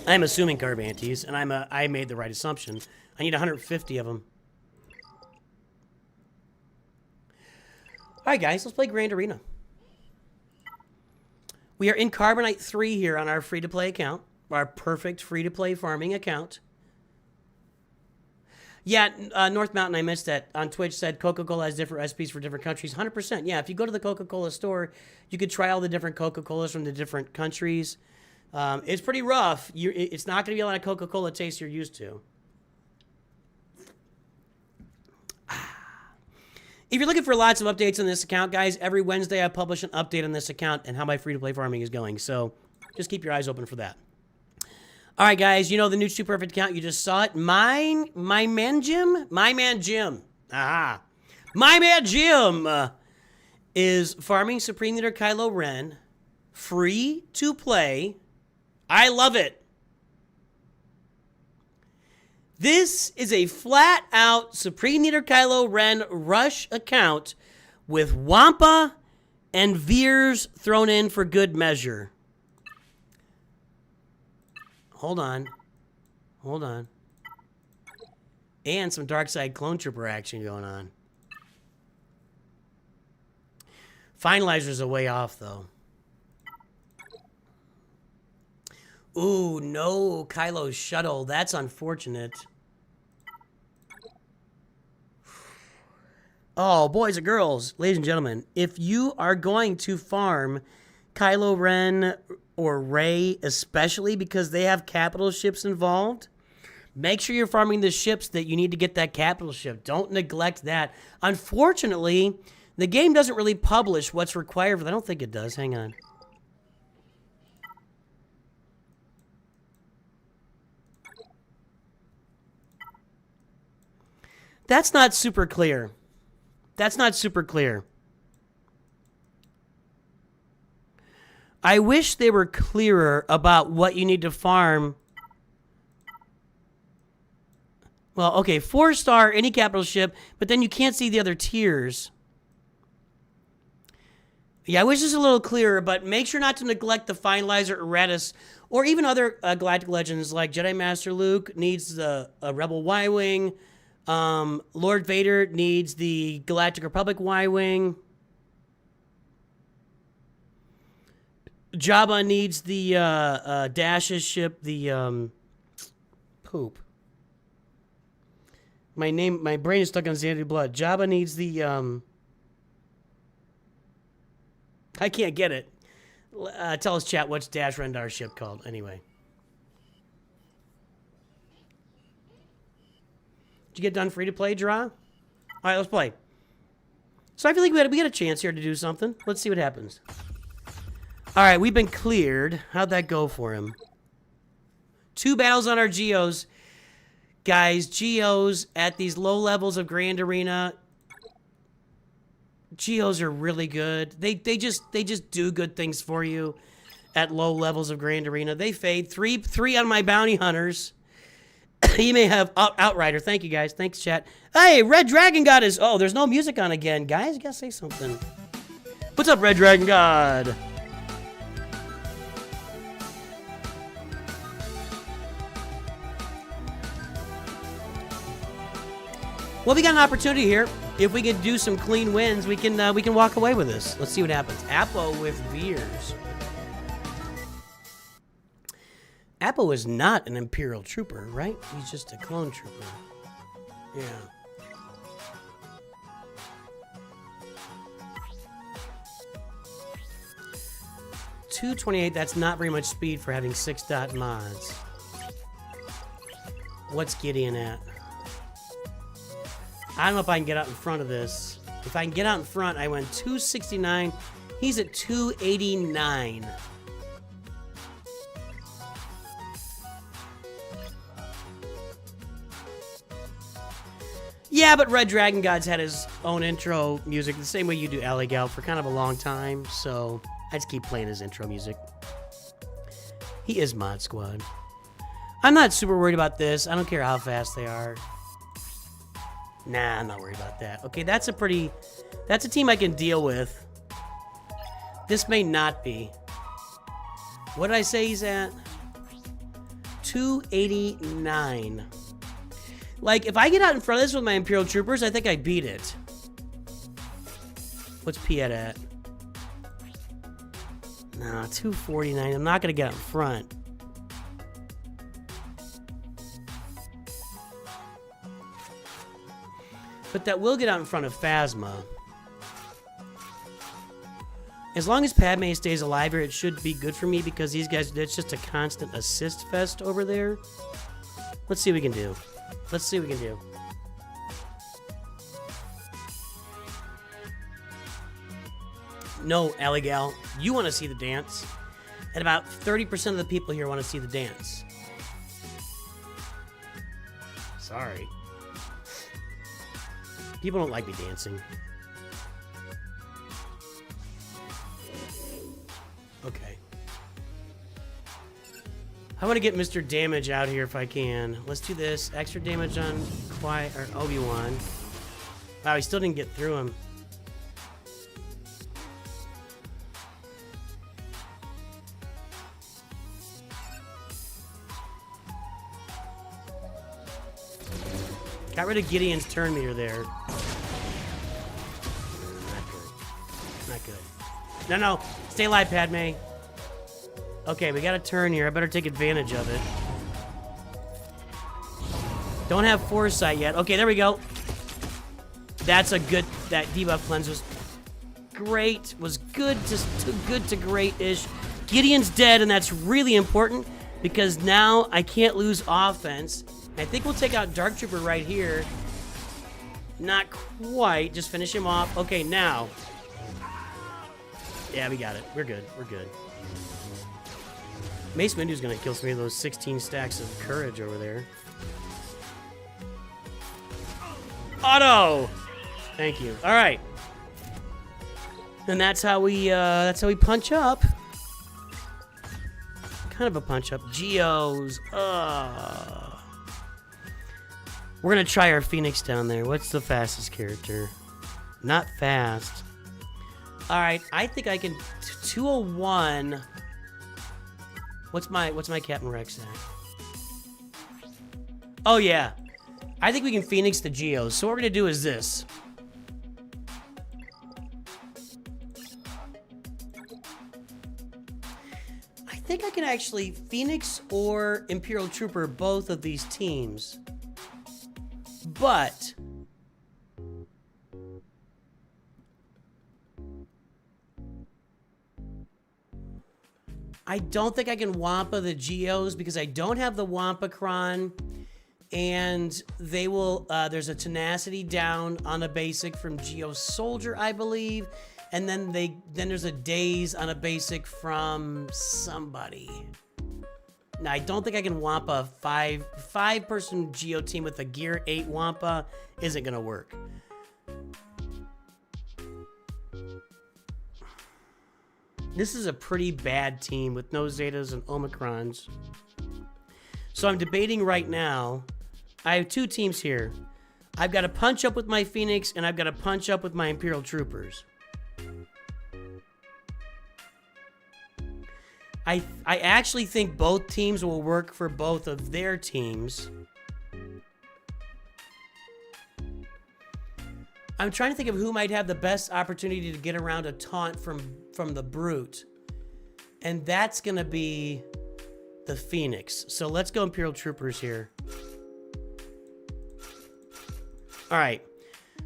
I'm assuming Carbantes, and I made the right assumption. I need 150 of them. All right, guys, let's play Grand Arena. We are in Carbonite 3 here on our free-to-play account, our perfect free-to-play farming account. Yeah, North Mountain, I missed that. On Twitch said Coca-Cola has different recipes for different countries. 100%. Yeah, if you go to the Coca-Cola store, you could try all the different Coca-Colas from the different countries. It's pretty rough. It's not going to be a lot of Coca-Cola taste you're used to. If you're looking for lots of updates on this account, guys, every Wednesday I publish an update on this account and how my free-to-play farming is going. So just keep your eyes open for that. All right, guys, you know the NOOCH2 Perfect account. You just saw it. My man Jim. Aha. My man Jim is farming Supreme Leader Kylo Ren. Free to play. I love it. This is a flat-out Supreme Leader Kylo Ren rush account with Wampa and Veers thrown in for good measure. Hold on. And some Darkside Clone Trooper action going on. Finalizer's a way off, though. Ooh, no Kylo's shuttle. That's unfortunate. Oh, boys and girls, ladies and gentlemen, if you are going to farm Kylo Ren or Rey, especially because they have capital ships involved, make sure you're farming the ships that you need to get that capital ship. Don't neglect that. Unfortunately, the game doesn't really publish what's required for that. I don't think it does. Hang on. That's not super clear. I wish they were clearer about what you need to farm. Well, okay, 4-star, any capital ship, but then you can't see the other tiers. Yeah, I wish this was a little clearer, but make sure not to neglect the Finalizer Erratus, or even other Galactic Legends like Jedi Master Luke needs a Rebel Y-Wing. Lord Vader needs the Galactic Republic Y-Wing. Jabba needs the Dash's ship, the poop. My brain is stuck on Xanadu Blood. Jabba needs the I can't get it. Tell us, chat, what's Dash Rendar's ship called? Anyway. Did you get done free to play, Draw? All right, let's play. So I feel like we had a chance here to do something. Let's see what happens. All right, we've been cleared. How'd that go for him? 2 battles on our Geos. Guys, Geos at these low levels of Grand Arena. Geos are really good. They just do good things for you at low levels of Grand Arena. They fade. Three on my bounty hunters. You may have Outrider. Thank you, guys. Thanks, chat. Hey, Red Dragon God is... Oh, there's no music on again. Guys, you gotta say something. What's up, Red Dragon God? Well, we got an opportunity here. If we can do some clean wins, we can walk away with this. Let's see what happens. Apo with Veers. Apo is not an Imperial Trooper, right? He's just a clone trooper. Yeah. .228, that's not very much speed for having 6-dot mods. What's Gideon at? I don't know if I can get out in front of this. If I can get out in front, I went 269. He's at 289. Yeah, but Red Dragon God's had his own intro music the same way you do Alley Gal for kind of a long time, so I just keep playing his intro music. He is Mod Squad. I'm not super worried about this. I don't care how fast they are. Nah, I'm not worried about that. Okay, that's a team I can deal with. This may not be. What did I say he's at? 289. Like, if I get out in front of this with my Imperial Troopers, I think I beat it. What's Piet at? Nah, 249. I'm not going to get out in front. But that will get out in front of Phasma. As long as Padme stays alive here, it should be good for me because these guys, it's just a constant assist fest over there. Let's see what we can do. Let's see what we can do. No, Alligal, you want to see the dance. And about 30% of the people here want to see the dance. Sorry. People don't like me dancing. Okay. I want to get Mr. Damage out here if I can. Let's do this. Extra damage on Obi-Wan. Wow, he still didn't get through him. Got rid of Gideon's turn meter there. Not good. Not good. No, no. Stay alive, Padme. Okay, we got a turn here. I better take advantage of it. Don't have foresight yet. Okay, there we go. That's a good... That debuff cleanse was great. Was good to great-ish. Gideon's dead, and that's really important because now I can't lose offense. I think we'll take out Dark Trooper right here. Not quite. Just finish him off. Okay, now. Yeah, we got it. We're good. We're good. Mace Windu's gonna kill some of those 16 stacks of courage over there. Auto! Thank you. All right. And that's how we punch up. Kind of a punch up. Geos. We're gonna try our Phoenix down there. What's the fastest character? Not fast. All right, I think I can 201. What's my Captain Rex at? Oh yeah, I think we can Phoenix the Geos. So what we're gonna do is this. I think I can actually Phoenix or Imperial Trooper both of these teams. But I don't think I can Wampa the Geos because I don't have the Wampacron, and they will. There's a tenacity down on a basic from Geo Soldier, I believe, and then there's a daze on a basic from somebody. Now, I don't think I can Wampa a five-person Geo team with a Gear 8 Wampa. Isn't gonna work. This is a pretty bad team with no Zetas and Omicrons. So I'm debating right now. I have two teams here. I've got to punch up with my Phoenix, and I've got to punch up with my Imperial Troopers. I actually think both teams will work for both of their teams. I'm trying to think of who might have the best opportunity to get around a taunt from the Brute. And that's going to be the Phoenix. So let's go Imperial Troopers here. All right.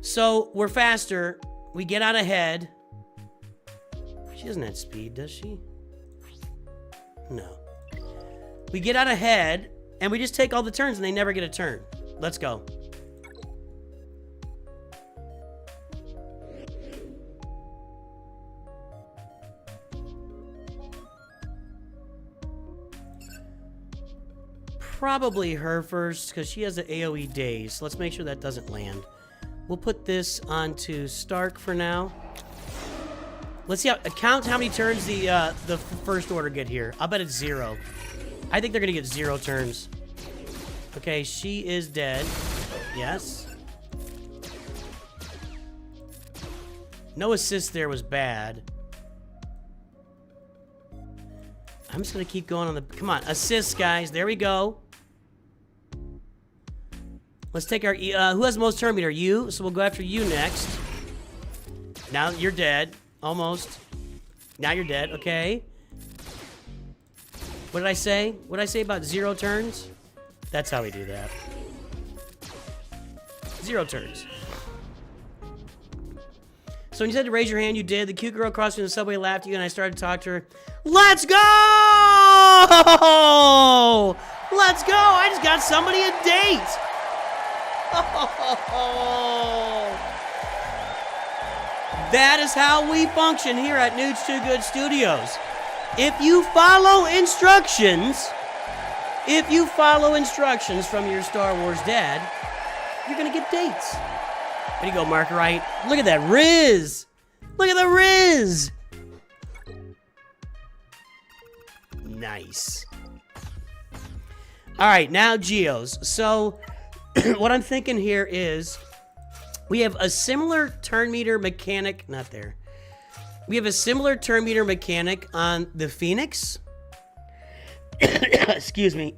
So we're faster. We get out ahead. She doesn't have speed, does she? No. We get out ahead, and we just take all the turns, and they never get a turn. Let's go. Probably her first, because she has an AoE daze. So let's make sure that doesn't land. We'll put this onto Stark for now. Let's see count how many turns the First Order get here. I'll bet it's 0. I think they're gonna get 0 turns. Okay, she is dead. Yes. No assist there was bad. I'm just gonna keep going on the... Come on, assists, guys. There we go. Let's take our... who has the most turn meter? You. So we'll go after you next. Now you're dead. Almost. Now you're dead. Okay. What did I say? What did I say about 0 turns? That's how we do that. 0 turns. So when you said to raise your hand, you did. The cute girl across me in the subway laughed at you, and I started to talk to her. Let's go! Let's go! I just got somebody a date! That is how we function here at NOOCH2GUD Studios. If you follow instructions from your Star Wars dad, you're gonna get dates. There you go, Mark Wright. Look at that Riz! Look at the Riz! Nice. Alright, now Geos. So, what I'm thinking here is, we have a similar turn meter mechanic, not there. We have a similar turn meter mechanic on the Phoenix. Excuse me.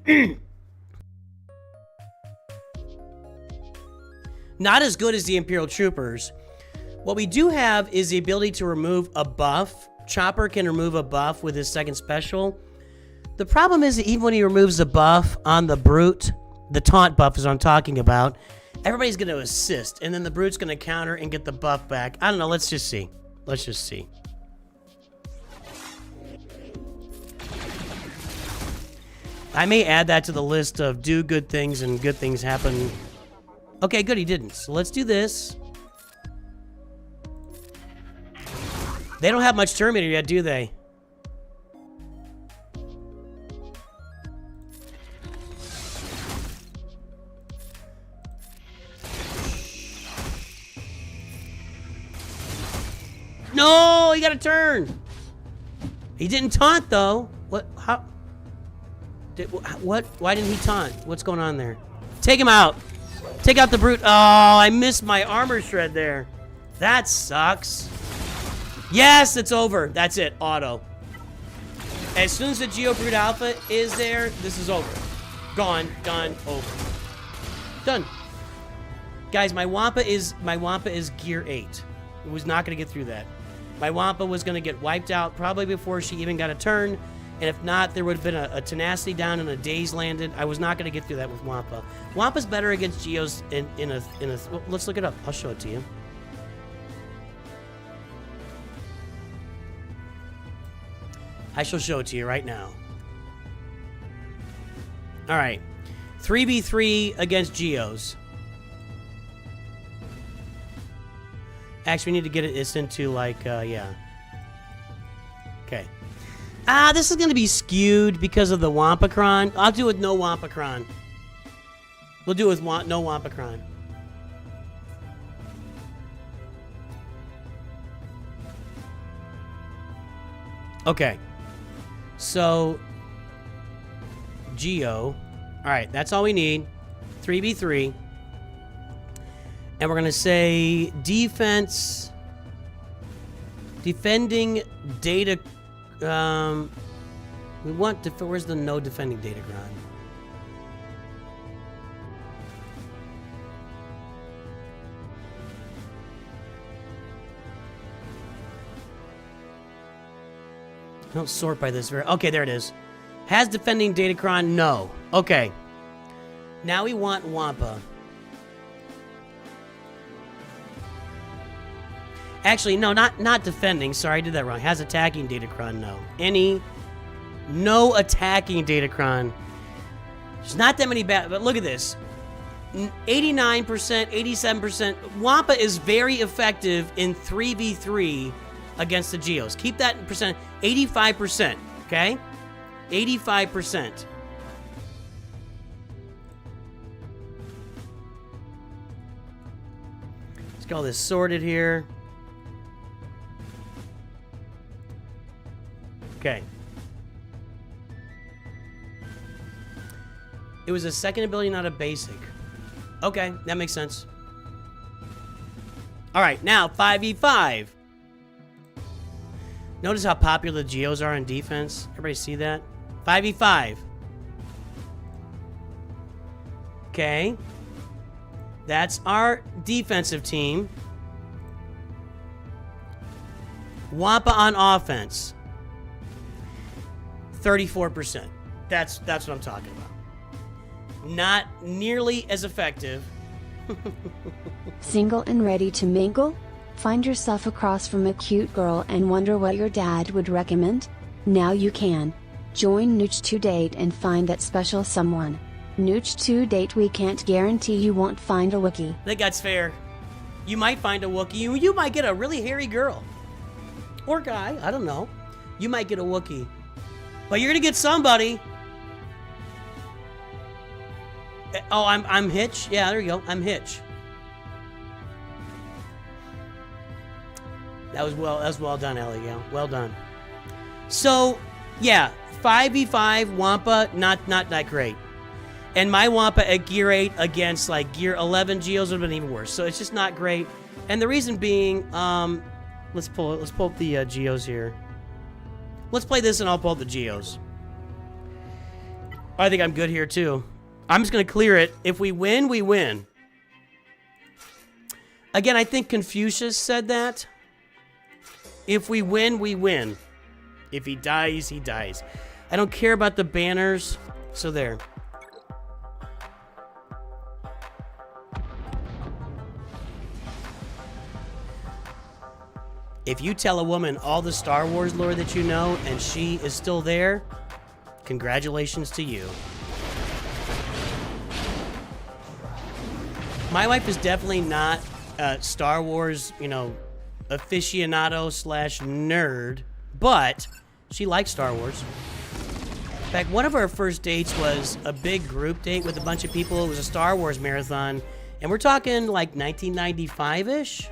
Not as good as the Imperial Troopers. What we do have is the ability to remove a buff. Chopper can remove a buff with his second special. The problem is that even when he removes a buff on the Brute, the taunt buff is what I'm talking about, everybody's going to assist, and then the Brute's going to counter and get the buff back. I don't know, let's just see. Let's just see. I may add that to the list of do good things and good things happen. Okay, good, he didn't. So let's do this. They don't have much turn meter yet, do they? No, he got a turn. He didn't taunt though. What? How? What? Why didn't he taunt? What's going on there? Take him out. Take out the Brute. Oh, I missed my armor shred there. That sucks. Yes, it's over. That's it. Auto. As soon as the Geo Brute Alpha is there, this is over. Gone. Gone. Over. Done. Guys, my Wampa is gear 8. It was not going to get through that. My Wampa was going to get wiped out probably before she even got a turn. And if not, there would have been a tenacity down and a daze landed. I was not going to get through that with Wampa. Wampa's better against Geos in a well, let's look it up. I'll show it to you. I shall show it to you right now. All right. 3v3 against Geos. Actually, we need to get this into, like, yeah. Okay. This is going to be skewed because of the Wampacron. I'll do it with no Wampacron. We'll do it with no Wampacron. Okay. So, Geo. Alright, that's all we need. 3v3. And we're going to say defense. Defending data. We want where's the no defending Datagron? Don't sort by this very. Okay, there it is. Has defending Datacron? No. Okay. Now we want Wampa. Actually, no, not defending. Sorry, I did that wrong. Has attacking Datacron? No. No attacking Datacron. There's not that many bad, but look at this. 89%, 87%. Wampa is very effective in 3v3 against the Geos. Keep that in percent. 85%, okay? 85%. Let's get all this sorted here. Okay. It was a second ability, not a basic. Okay, that makes sense. All right, now 5v5. Notice how popular the Geos are on defense. Everybody see that? 5v5. Okay. That's our defensive team. Wampa on offense. 34%. That's what I'm talking about. Not nearly as effective. Single and ready to mingle? Find yourself across from a cute girl and wonder what your dad would recommend? Now you can. Join NOOCH2GUD and find that special someone. NOOCH2GUD, we can't guarantee you won't find a Wookiee. I think that's fair. You might find a Wookiee. You might get a really hairy girl. Or guy, I don't know. You might get a Wookiee. But you're gonna get somebody. Oh, I'm Hitch? Yeah, there you go. I'm Hitch. That was well done, Ellie. Well done. So, yeah, 5v5 Wampa, not that great. And my Wampa at Gear 8 against like Gear 11 Geos would have been even worse. So it's just not great. And the reason being, let's pull up the Geos here. Let's play this and I'll pull up the Geos. I think I'm good here too. I'm just gonna clear it. If we win, we win. Again, I think Confucius said that. If we win, we win. If he dies, he dies. I don't care about the banners. So there. If you tell a woman all the Star Wars lore that you know and she is still there, congratulations to you. My wife is definitely not a Star Wars, aficionado / nerd, but she likes Star Wars. In fact, one of our first dates was a big group date with a bunch of people. It was a Star Wars marathon, and we're talking like 1995-ish.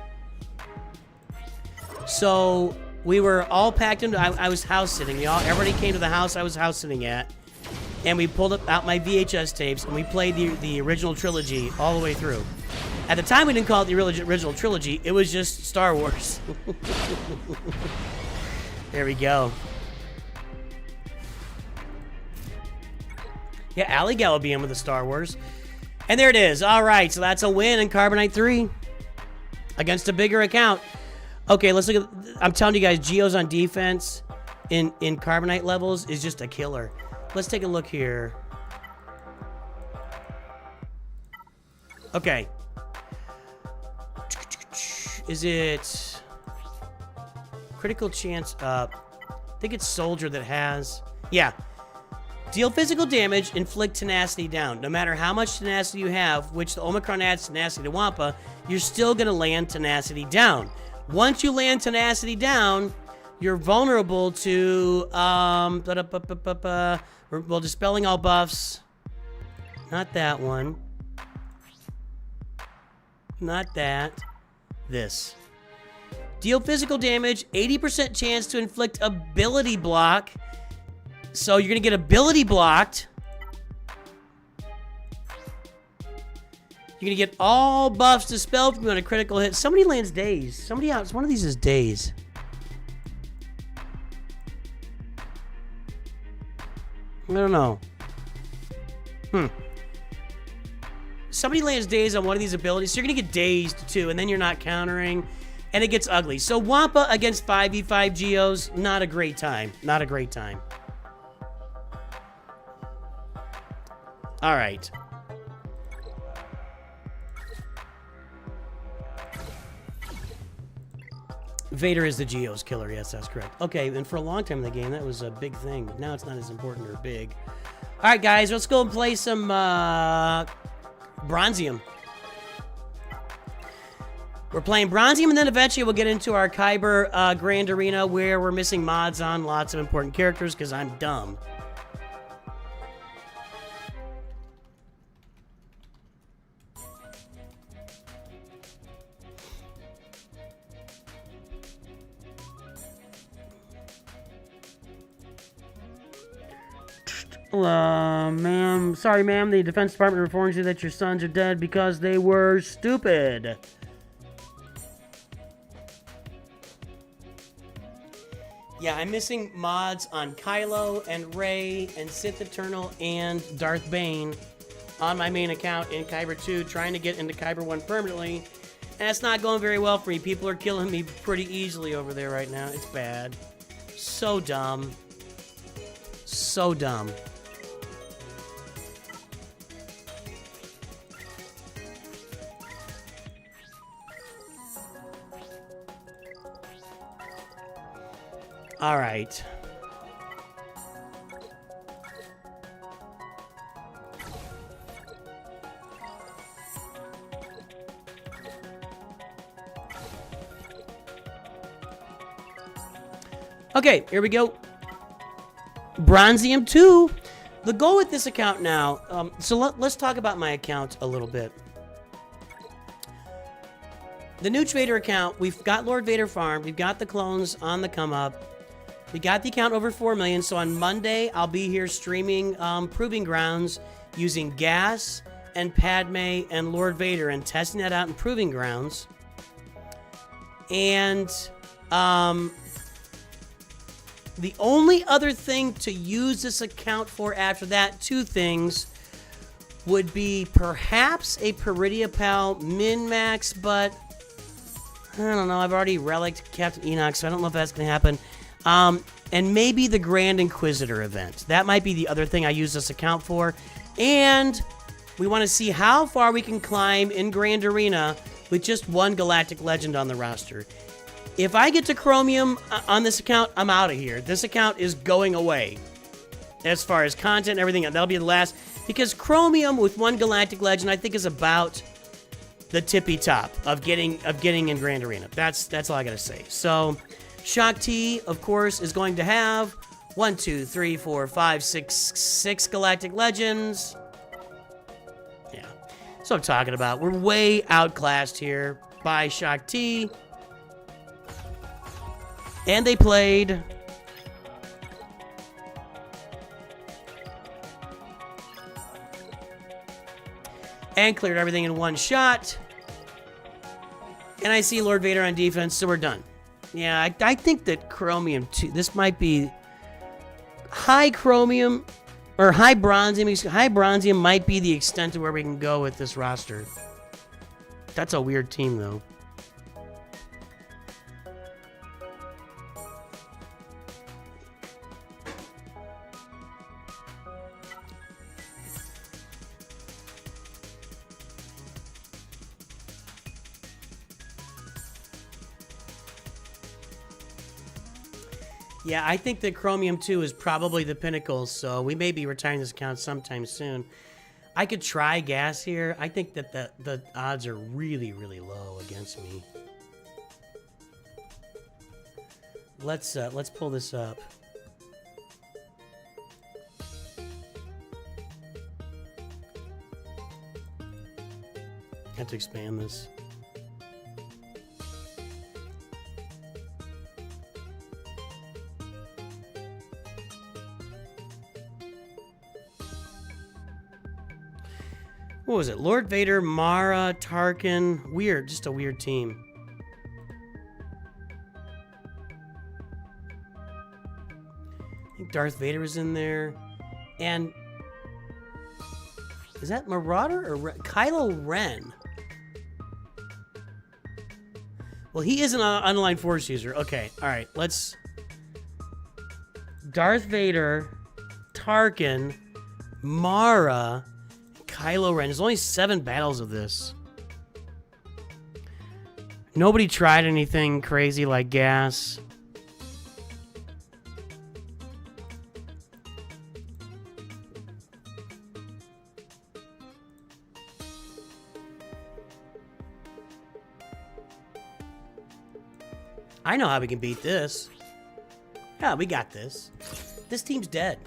So we were all packed into. I was house sitting, y'all. Everybody came to the house I was house sitting at, and we pulled out my VHS tapes and we played the original trilogy all the way through. At the time, we didn't call it the original trilogy. It was just Star Wars. There we go. Yeah, Alley Gal will be in with the Star Wars. And there it is. All right, so that's a win in Carbonite 3 against a bigger account. Okay, let's look at... I'm telling you guys, Geos on defense in Carbonite levels is just a killer. Let's take a look here. Okay. Is it... Critical chance up. I think it's Soldier that has... Yeah. Deal physical damage, inflict tenacity down. No matter how much tenacity you have, which the Omicron adds tenacity to Wampa, you're still going to land tenacity down. Once you land tenacity down, you're vulnerable to, well, dispelling all buffs. Not that one. Not that. This. Deal physical damage, 80% chance to inflict ability block. So you're going to get ability blocked. You're going to get all buffs dispelled from you on a critical hit. Somebody lands daze. Somebody else. One of these is daze. I don't know. Somebody lands daze on one of these abilities. So you're going to get dazed too. And then you're not countering. And it gets ugly. So Wampa against 5v5 Geos. Not a great time. Not a great time. All right. Vader is the Geo's killer. Yes, that's correct. Okay, and for a long time in the game, that was a big thing. But now it's not as important or big. All right, guys, let's go and play some Bronzium. We're playing Bronzium, and then eventually we'll get into our Kyber Grand Arena, where we're missing mods on lots of important characters because I'm dumb. Ma'am, sorry, ma'am. The Defense Department informs you that your sons are dead because they were stupid. Yeah, I'm missing mods on Kylo and Rey and Sith Eternal and Darth Bane on my main account in Kyber 2, trying to get into Kyber 1 permanently. And it's not going very well for me. People are killing me pretty easily over there right now. It's bad. So dumb. So dumb. All right. Okay, here we go. Bronzium 2. The goal with this account now, so let's talk about my account a little bit. The Nooch Vader account, we've got Lord Vader farmed, we've got the clones on the come up, we got the account over 4 million, so on Monday I'll be here streaming Proving Grounds using Gas and Padme and Lord Vader and testing that out in Proving Grounds. And the only other thing to use this account for after that, 2 things, would be perhaps a Peridia Pal min-max, but I don't know. I've already relicked Captain Enoch, so I don't know if that's going to happen. And maybe the Grand Inquisitor event. That might be the other thing I use this account for. And we want to see how far we can climb in Grand Arena with just 1 Galactic Legend on the roster. If I get to Chromium on this account, I'm out of here. This account is going away. As far as content and everything, that'll be the last. Because Chromium with 1 Galactic Legend, I think, is about the tippy top of getting in Grand Arena. That's all I gotta say. So, Shock T, of course, is going to have 1, 2, 3, 4, 5, 6 Galactic Legends. Yeah, that's what I'm talking about. We're way outclassed here by Shock T. And they played and cleared everything in 1 shot. And I see Lord Vader on defense, so we're done. Yeah, I think that Chromium 2, this might be high Chromium, or high Bronzium. High Bronzium might be the extent of where we can go with this roster. That's a weird team, though. Yeah, I think that Chromium 2 is probably the pinnacle, so we may be retiring this account sometime soon. I could try Gas here. I think that the odds are really, really low against me. Let's pull this up. Have to expand this. What was it? Lord Vader, Mara, Tarkin. Weird. Just a weird team. I think Darth Vader was in there. And is that Marauder or Kylo Ren? Well, he is an unaligned Force user. Okay. All right. Let's... Darth Vader, Tarkin, Mara... Kylo Ren. There's only 7 battles of this. Nobody tried anything crazy like Gas. I know how we can beat this. Yeah, we got this. This team's dead.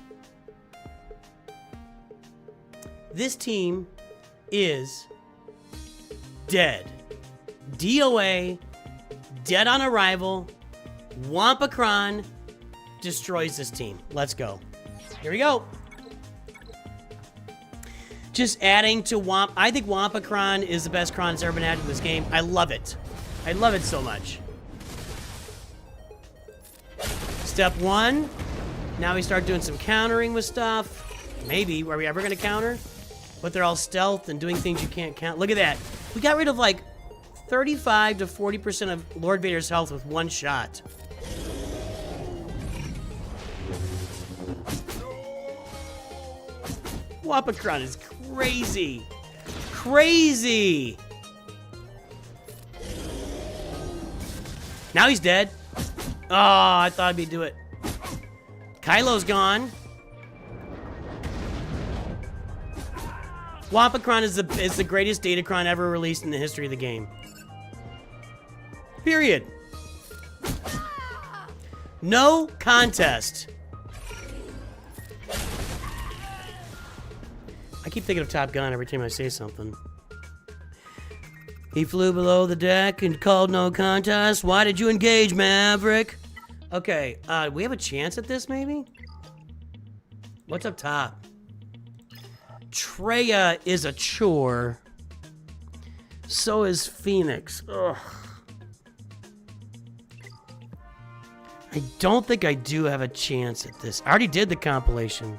This team is dead. DOA, dead on arrival. Wampakron destroys this team. Let's go. Here we go. Just adding to Wamp. I think Wampakron is the best Kron that's ever been added to this game. I love it. I love it so much. Step 1. Now we start doing some countering with stuff. Maybe. Are we ever going to counter? But they're all stealth and doing things you can't count. Look at that. We got rid of like 35 to 40% of Lord Vader's health with one shot. Wapakron is crazy. Crazy. Now he's dead. Oh, I thought he'd do it. Kylo's gone. Wapakron is the greatest Datacron ever released in the history of the game. Period. No contest. I keep thinking of Top Gun every time I say something. He flew below the deck and called no contest. Why did you engage, Maverick? Okay, we have a chance at this, maybe? What's up top? Traya is a chore. So is Phoenix. Ugh. I don't think I do have a chance at this. I already did the compilation.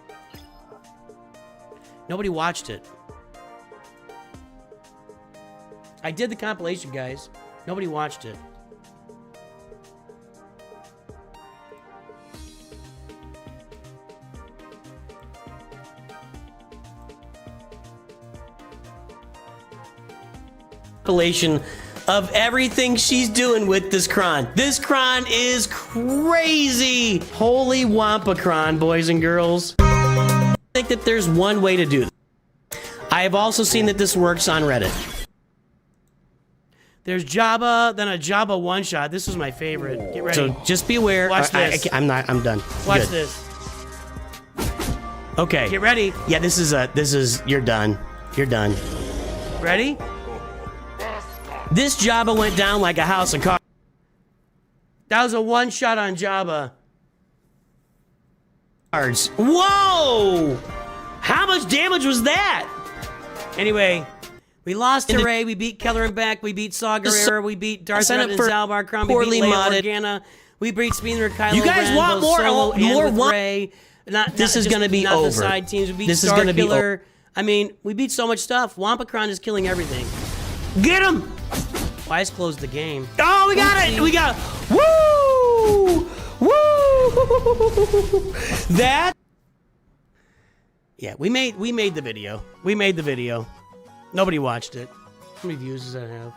Nobody watched it. I did the compilation, guys. Nobody watched it. Compilation of everything she's doing with this Kron. This Kron is crazy. Holy Wampakron, boys and girls. I think that there's one way to do this. I have also seen that this works on Reddit. There's Jabba, then a Jabba one-shot. This was my favorite. Get ready. So just be aware. Watch this. I'm done. Watch Good. this. Okay. Get ready. Yeah, you're done. You're done. Ready? This Jabba went down like a house of cards. That was a one-shot on Jabba. Whoa! How much damage was that? Anyway, we lost to Rey, we beat Kelleran Beck, we beat Saw Gerrera, we beat Darth Revan and Zalbar Kron, we beat Leia Organa, we beat Speeder, Kylo You guys Ren, want both Solo more and with Rey. This is going to be over. The side teams. We beat this is going to be over. I mean, we beat so much stuff. Wampakron is killing everything. Get him! Wise closed the game. Oh, we got it! We got it! Woo! Woo! That... Yeah, we made the video. We made the video. Nobody watched it. How many views does that have?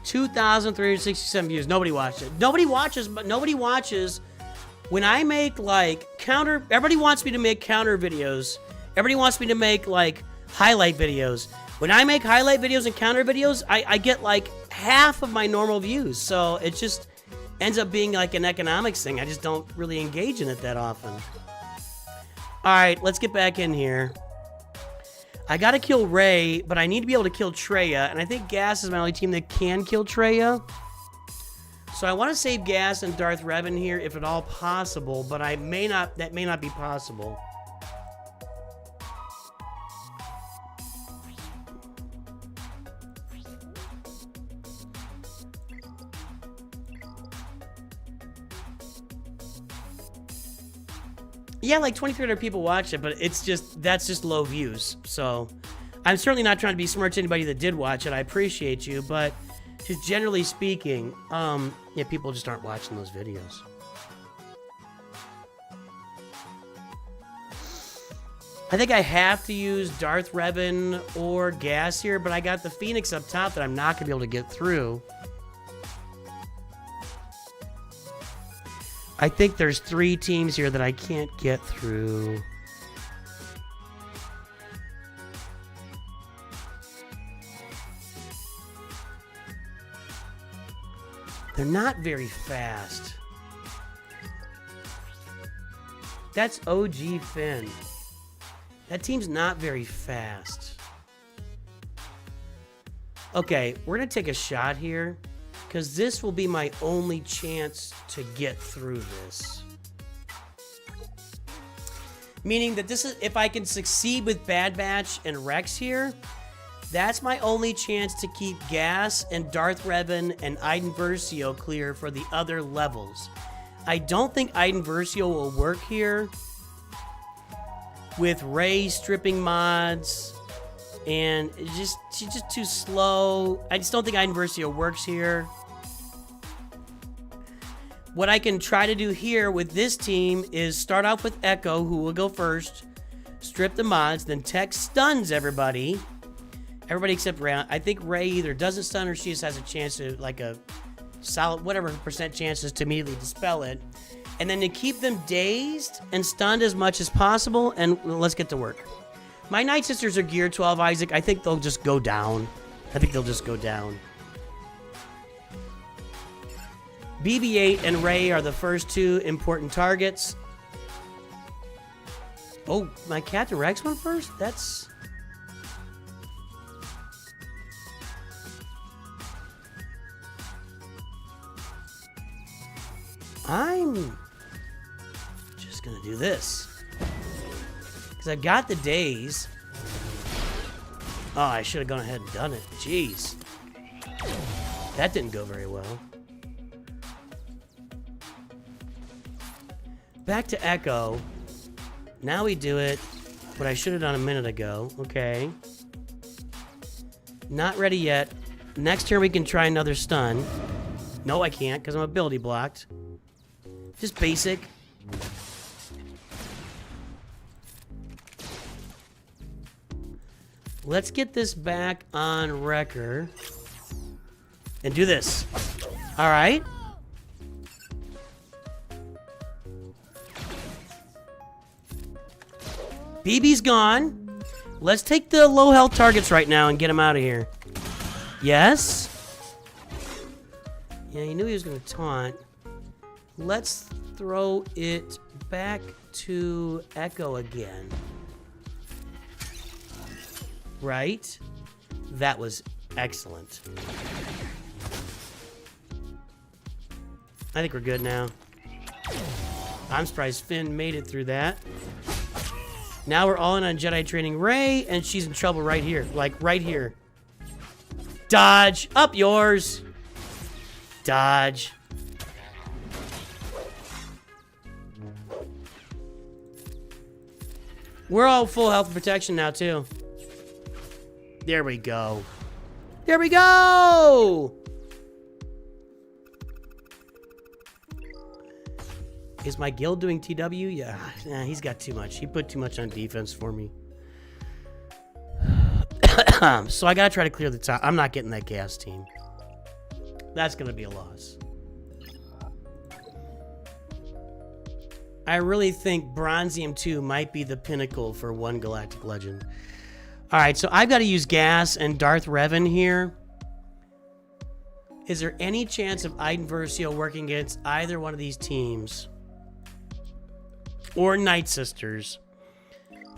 $2,367 views. Nobody watched it. Nobody watches when I make like counter. Everybody wants me to make counter videos. Everybody wants me to make like highlight videos. When I make highlight videos and counter videos, I get like half of my normal views. So it just ends up being like an economics thing. I just don't really engage in it that often. All right, let's get back in here. I gotta kill Rey, but I need to be able to kill Traya, and I think Gas is my only team that can kill Traya. So I want to save Gas and Darth Revan here if at all possible, but that may not be possible. Yeah, like 2,300 people watched it, but that's just low views. So I'm certainly not trying to be smart to anybody that did watch it. I appreciate you, but just generally speaking, yeah, people just aren't watching those videos. I think I have to use Darth Revan or Gas here, but I got the Phoenix up top that I'm not going to be able to get through. I think there's 3 teams here that I can't get through. They're not very fast. That's OG Finn. That team's not very fast. Okay, we're gonna take a shot here, because this will be my only chance to get through this. Meaning that this is, if I can succeed with Bad Batch and Rex here, that's my only chance to keep Gas and Darth Revan and Iden Versio clear for the other levels. I don't think Iden Versio will work here with Rey stripping mods, and she's just too slow. I just don't think Iden Versio works here. What I can try to do here with this team is start off with Echo, who will go first, strip the mods, then tech stuns everybody. Everybody except Rey. I think Rey either doesn't stun or she just has a chance to, like a solid, whatever percent chances to immediately dispel it. And then to keep them dazed and stunned as much as possible, and let's get to work. My Night Sisters are geared 12 Isaac. I think they'll just go down. BB-8 and Rey are the first two important targets. Oh, my Captain Rex went first? That's... I'm just gonna do this. Because I've got the days. Oh, I should have gone ahead and done it. Jeez. That didn't go very well. Back to Echo. Now we do it what I should have done a minute ago. Okay. Not ready yet. Next turn we can try another stun. No, I can't because I'm ability blocked. Just basic. Let's get this back on Wrecker. And do this. Alright. BB's gone. Let's take the low health targets right now and get him out of here. Yes. Yeah, he knew he was going to taunt. Let's throw it back to Echo again. Right? That was excellent. I think we're good now. I'm surprised Finn made it through that. Now we're all in on Jedi training Rey, and she's in trouble right here. Like, right here. Dodge. Up yours. Dodge. We're all full health and protection now, too. There we go. There we go! Is my guild doing TW? Yeah, he's got too much. He put too much on defense for me. So I gotta try to clear the top. I'm not getting that gas team. That's gonna be a loss. I really think Bronzium 2 might be the pinnacle for one Galactic Legend. Alright, so I've got to use Gas and Darth Revan here. Is there any chance of Iden Versio working against either one of these teams? Or Night Sisters?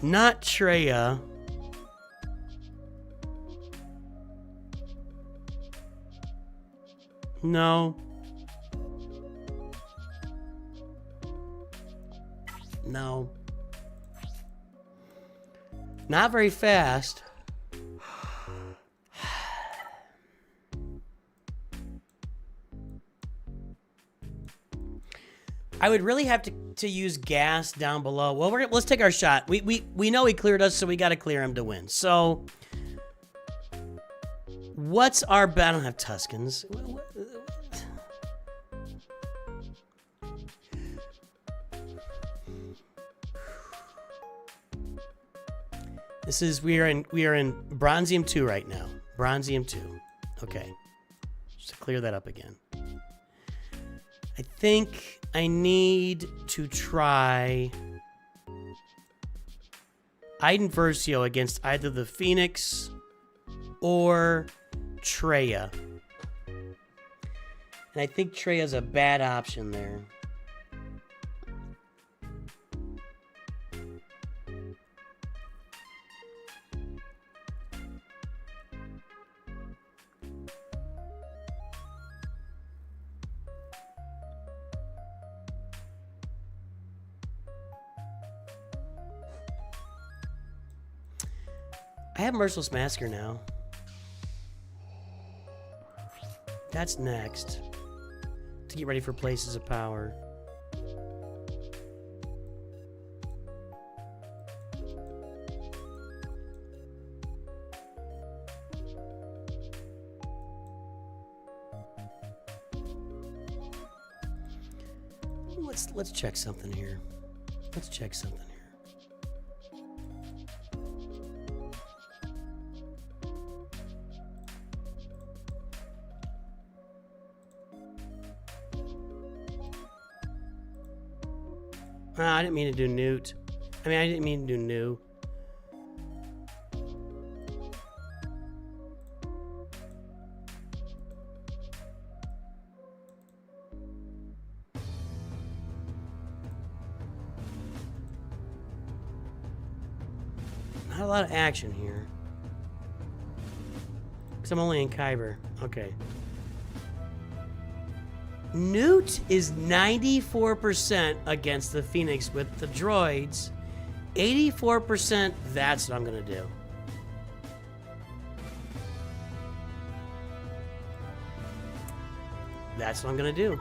Not Traya. No. No. Not very fast. I would really have to use Gas down below. Well, let's take our shot. We know he cleared us, so we got to clear him to win. So, what's our bet? I don't have Tuskens. This is we are in Bronzium 2 right now. Bronzium 2. Okay. Just to clear that up again. I think I need to try Iden Versio against either the Phoenix or Traya. And I think Treya's a bad option there. I have Merciless Massacre now. That's next. To get ready for Places of Power. Let's check something here. Let's check something here. I didn't mean to do Newt. I didn't mean to do new. Not a lot of action here. Because I'm only in Kyber. Okay. Newt is 94% against the Phoenix with the droids. 84%, that's what I'm going to do. That's what I'm going to do.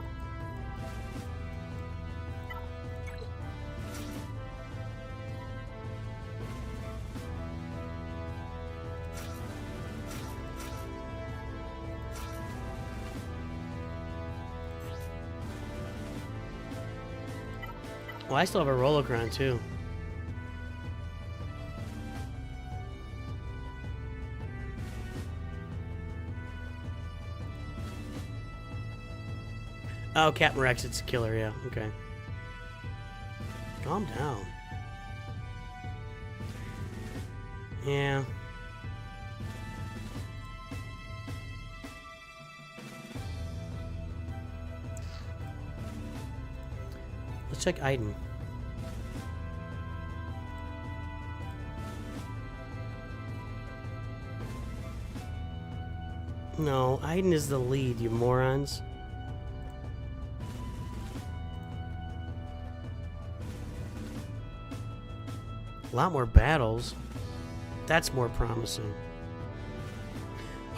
Well, I still have a Rolocron too. Oh, Captain Rex, it's a killer, yeah, okay. Calm down. Yeah. Let's check Iden. No, Iden is the lead, you morons. A lot more battles. That's more promising.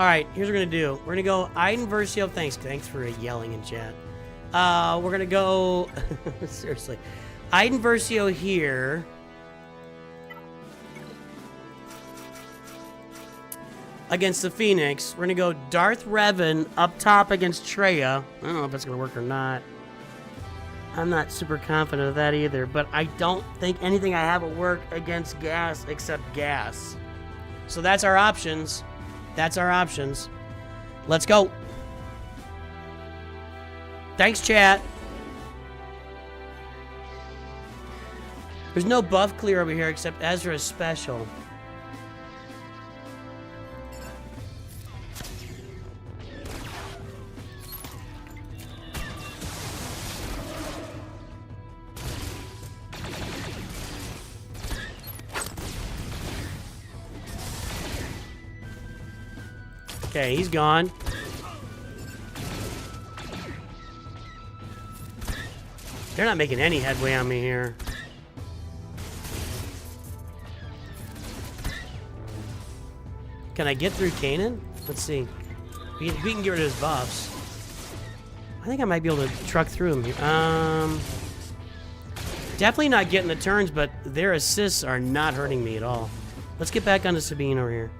Alright, here's what we're gonna do. We're gonna go Iden Versio. Thanks for yelling in chat. We're gonna go seriously. Iden Versio here. Against the Phoenix. We're gonna go Darth Revan up top against Traya. I don't know if that's gonna work or not. I'm not super confident of that either, but I don't think anything I have will work against gas except gas. So that's our options. That's our options. Let's go. Thanks, chat. There's no buff clear over here except Ezra's special. Okay, he's gone. They're not making any headway on me here. Can I get through Kanan? Let's see. We can get rid of his buffs. I think I might be able to truck through him here. Definitely not getting the turns, but their assists are not hurting me at all. Let's get back onto Sabine over here.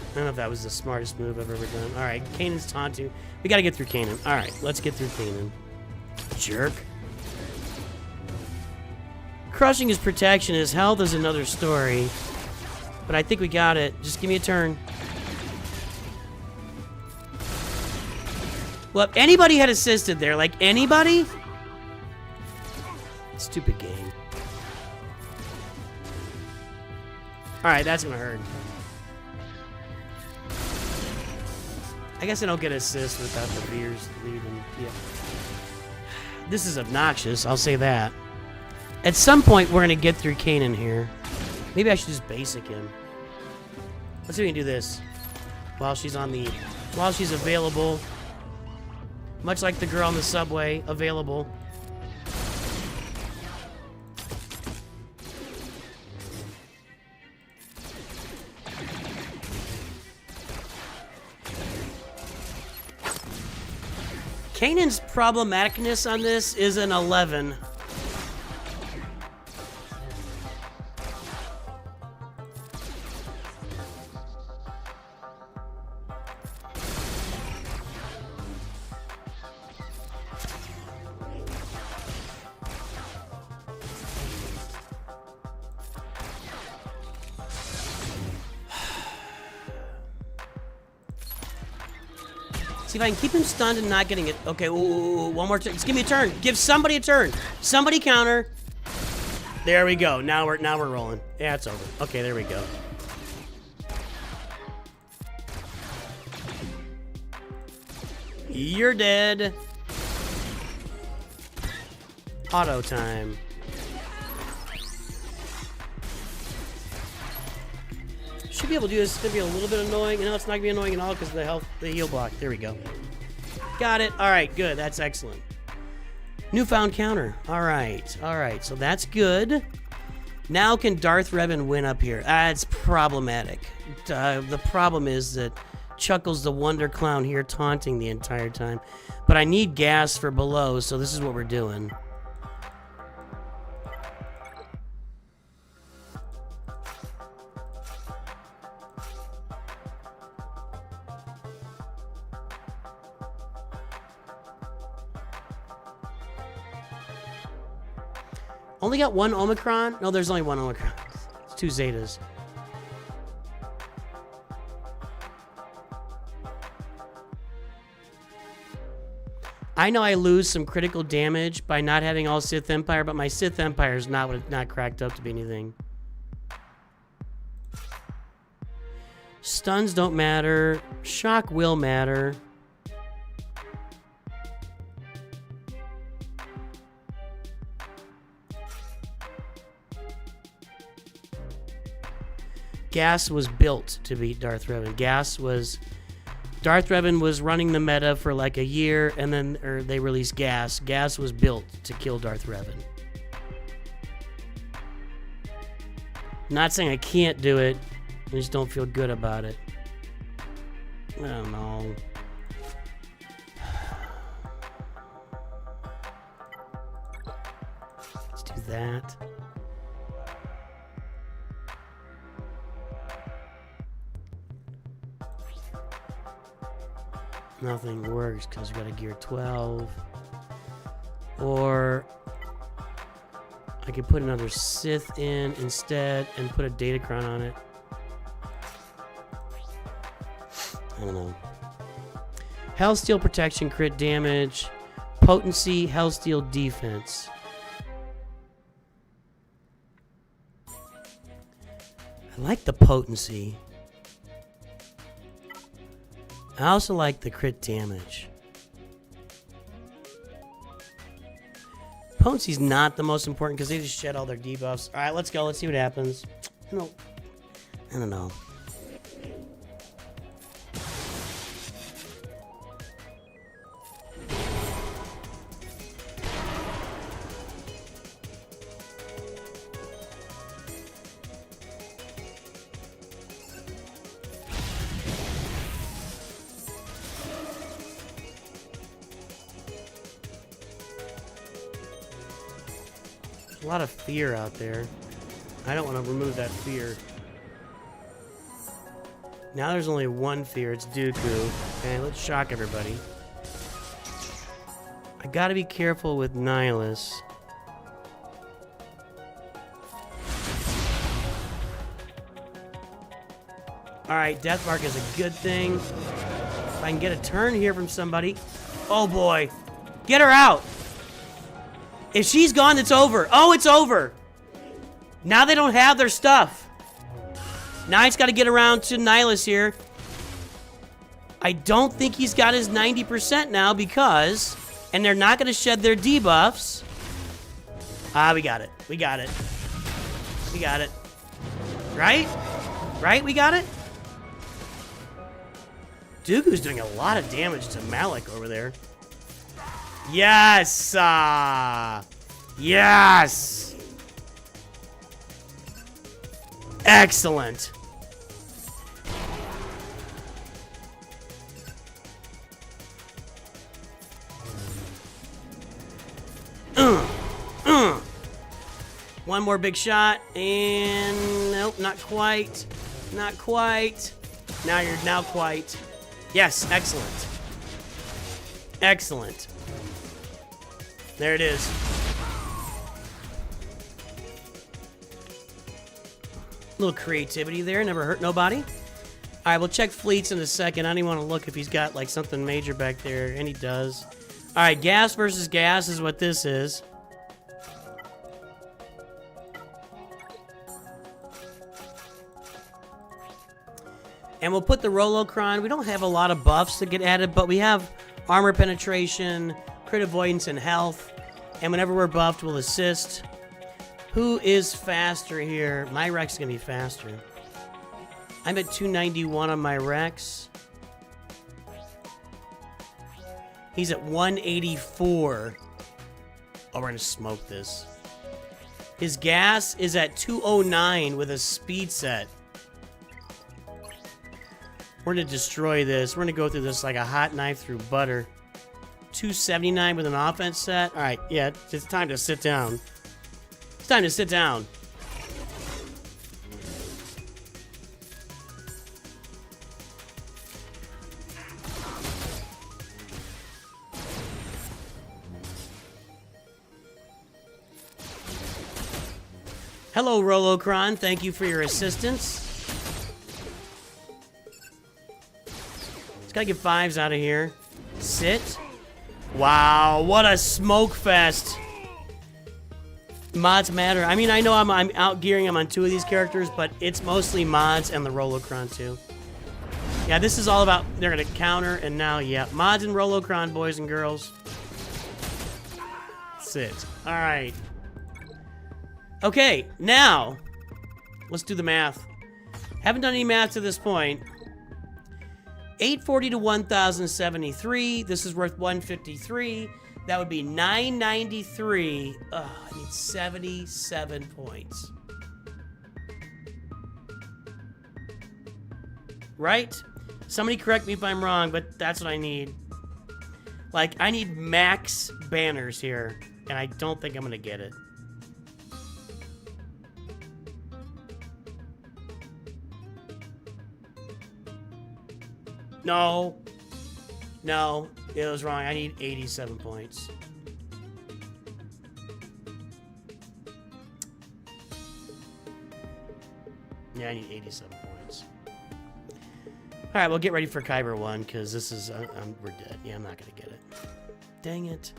I don't know if that was the smartest move I've ever done. Alright, Kanan's taunting. We gotta get through Kanan. Alright, let's get through Kanan. Jerk. Crushing his protection, his health is another story. But I think we got it. Just give me a turn. Well, if anybody had assisted there, like anybody? Stupid game. Alright, that's gonna hurt. I guess I don't get assist without the Veers leaving. Yeah. This is obnoxious, I'll say that. At some point, we're gonna get through Kanan here. Maybe I should just basic him. Let's see if we can do this while she's available. Much like the girl on the subway, available. Kanan's problematicness on this is an 11. See if I can keep him stunned and not getting it. Okay, ooh, one more turn. Just give me a turn. Give somebody a turn. Somebody counter. There we go. Now we're rolling. Yeah, it's over. Okay, there we go. You're dead. Auto time. Should be able to do this. It's gonna be a little bit annoying. You know, it's not gonna be annoying at all because of the heal block. There we go. Got it. All right, good. That's excellent. Newfound counter. All right. So that's good. Now can Darth Revan win up here? It's problematic. The problem is that Chuckle's the Wonder Clown here taunting the entire time. But I need gas for below, so this is what we're doing. Only got one Omicron? No, there's only one Omicron. It's 2 Zetas. I know I lose some critical damage by not having all Sith Empire, but my Sith Empire is not cracked up to be anything. Stuns don't matter. Shock will matter. Gas was built to beat Darth Revan. Darth Revan was running the meta for like a year, and then they released Gas. Gas was built to kill Darth Revan. Not saying I can't do it, I just don't feel good about it. I don't know. Let's do that. Nothing works because we got a gear 12. Or I could put another Sith in instead and put a Datacron on it. I don't know. Hellsteel protection, crit damage, potency, Hellsteel defense. I like the potency. I also like the crit damage. Potency's not the most important because they just shed all their debuffs. All right, let's go. Let's see what happens. I don't know. A lot of fear out there. I don't want to remove that fear. Now there's only one fear. It's Dooku. Okay, let's shock everybody. I gotta be careful with Nihilus. Alright, Deathmark is a good thing. If I can get a turn here from somebody. Oh boy. Get her out! If she's gone, it's over. Oh, it's over. Now they don't have their stuff. Now I just got to get around to Nihilus here. I don't think he's got his 90% now because... And they're not going to shed their debuffs. Ah, we got it. We got it. We got it. Right? Right? We got it? Dooku's doing a lot of damage to Malik over there. Yes! Yes! Excellent. One more big shot, and nope, not quite. Not quite. Now quite. Yes, excellent. Excellent. There it is. A little creativity there, never hurt nobody. All right, we'll check fleets in a second. I don't even want to look if he's got like something major back there, and he does. All right, gas versus gas is what this is. And we'll put the Rolocron. We don't have a lot of buffs that get added, but we have armor penetration, crit avoidance, and health. And whenever we're buffed, we'll assist. Who is faster here? My Rex is going to be faster. I'm at 291 on my Rex. He's at 184. Oh, we're going to smoke this. His gas is at 209 with a speed set. We're going to destroy this. We're going to go through this like a hot knife through butter. 279 with an offense set. All right, yeah, it's time to sit down. It's time to sit down. Hello, Rolocron. Thank you for your assistance. Gotta get fives out of here. Sit. Wow, what a smoke fest. Mods matter. I mean, I know I'm out-gearing him on two of these characters, but it's mostly mods and the Rolocron too. Yeah, this is all about, they're gonna counter, and now, yeah, mods and Rolocron, boys and girls. Sit. All right. Okay, now, let's do the math. Haven't done any math to this point. 840 to 1,073. This is worth 153. That would be 993. Ugh, I need 77 points. Right? Somebody correct me if I'm wrong, but that's what I need. Like, I need max banners here, and I don't think I'm gonna get it. No. No, it was wrong. I need 87 points. Yeah, I need 87 points. Alright, well, get ready for Kyber 1, because this is... we're dead. Yeah, I'm not going to get it. Dang it.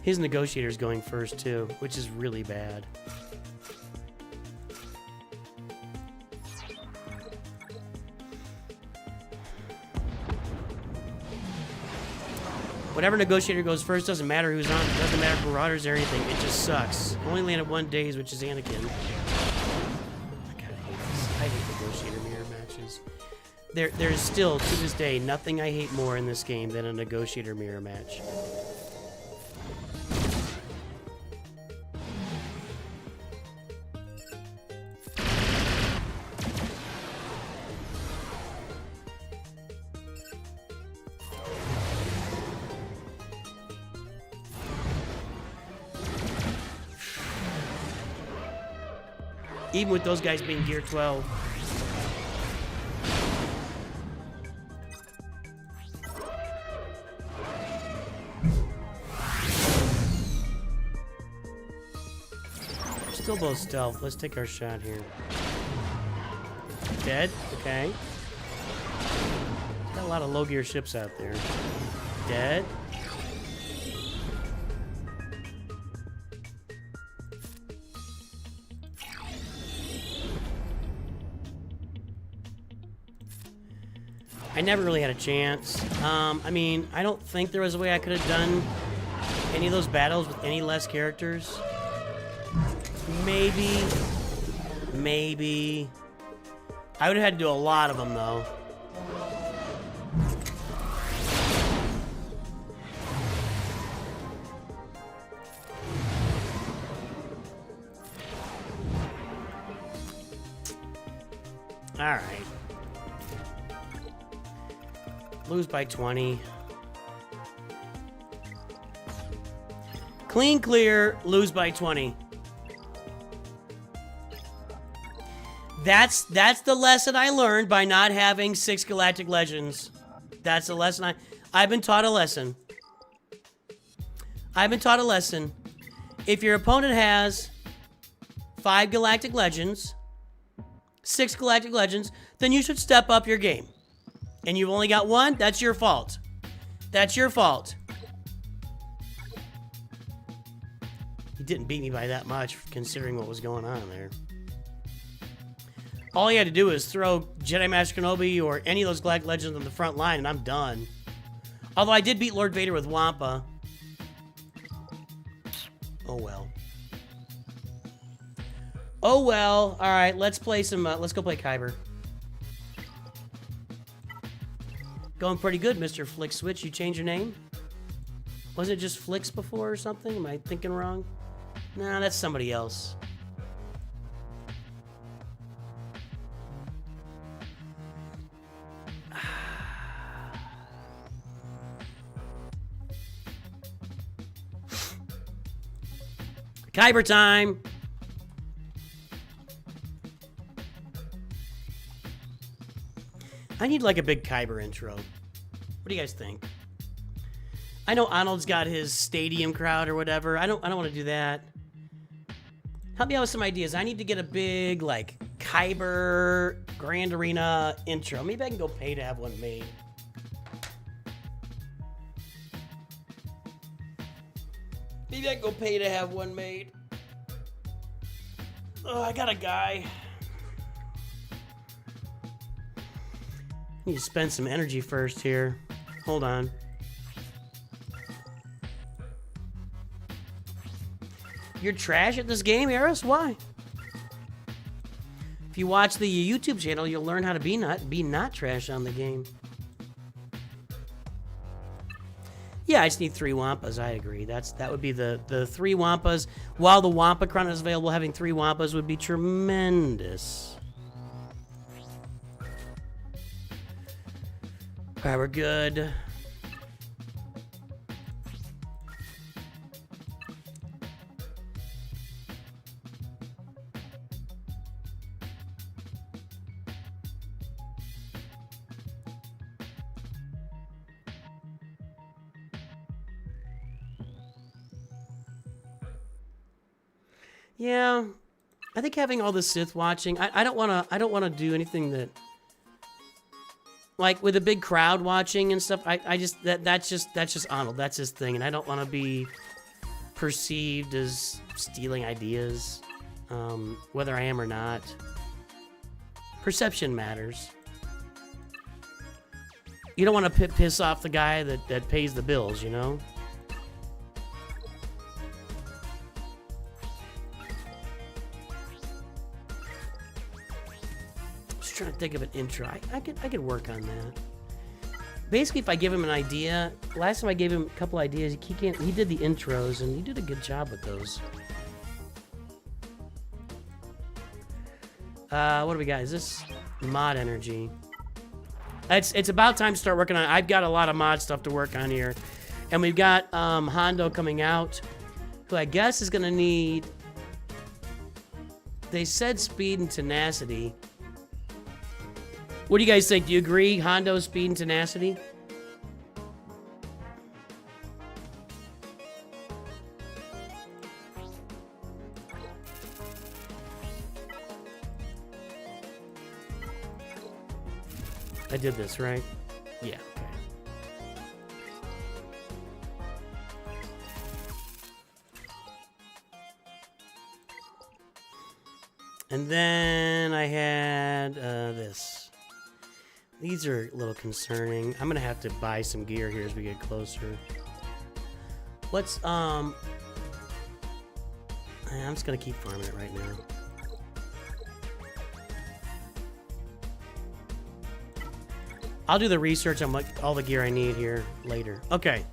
His negotiator's going first, too, which is really bad. Whatever negotiator goes first doesn't matter who's on. It doesn't matter if Marauders or anything. It just sucks. Only landed one days, which is Anakin. I kinda hate this. I hate negotiator mirror matches. There's still, to this day, nothing I hate more in this game than a negotiator mirror match. Even with those guys being gear 12. Still both stealth. Let's take our shot here. Dead. Okay. Got a lot of low gear ships out there. Dead. I never really had a chance. I mean, I don't think there was a way I could have done any of those battles with any less characters. Maybe. I would have had to do a lot of them, though. All right. Lose by 20. Clean clear, lose by 20. That's the lesson I learned by not having 6 Galactic Legends. That's the lesson I've been taught a lesson. I've been taught a lesson. If your opponent has 5 Galactic Legends, 6 Galactic Legends, then you should step up your game. And you've only got 1, that's your fault. That's your fault. He didn't beat me by that much, considering what was going on there. All he had to do was throw Jedi Master Kenobi or any of those Galactic Legends on the front line, and I'm done. Although I did beat Lord Vader with Wampa. Oh well. Oh well. All right, let's play some. Let's go play Kyber. Going pretty good, Mr. Flick Switch. You changed your name? Wasn't it just Flicks before or something? Am I thinking wrong? Nah, that's somebody else. Kyber time! I need like a big Kyber intro. What do you guys think? I know Arnold's got his stadium crowd or whatever. I don't want to do that. Help me out with some ideas. I need to get a big like Kyber Grand Arena intro. Maybe I can go pay to have one made. Maybe I can go pay to have one made. Oh, I got a guy. Need to spend some energy first here. Hold on. You're trash at this game, Eris? Why? If you watch the YouTube channel, you'll learn how to be not trash on the game. Yeah, I just need 3 Wampas. I agree. That would be the 3 Wampas. While the Wampa Crown is available, having 3 Wampas would be tremendous. All right, we're good. Yeah, I think having all the Sith watching, I don't wanna do anything that, like with a big crowd watching and stuff. I just that's just Arnold. That's his thing, and I don't want to be perceived as stealing ideas, whether I am or not. Perception matters. You don't want to piss off the guy that pays the bills, you know. Trying to think of an intro. I could work on that. Basically, if I give him an idea, last time I gave him a couple ideas, he did the intros and he did a good job with those. What do we got? Is this mod energy? It's about time to start working on it. I've got a lot of mod stuff to work on here, and we've got Hondo coming out, who I guess is gonna need. They said speed and tenacity. What do you guys think? Do you agree? Hondo, speed, and tenacity? I did this, right? Yeah, okay. And then I had this. These are a little concerning. I'm gonna have to buy some gear here as we get closer. Let's I'm just gonna keep farming it right now. I'll do the research on what, all the gear I need here later. Okay.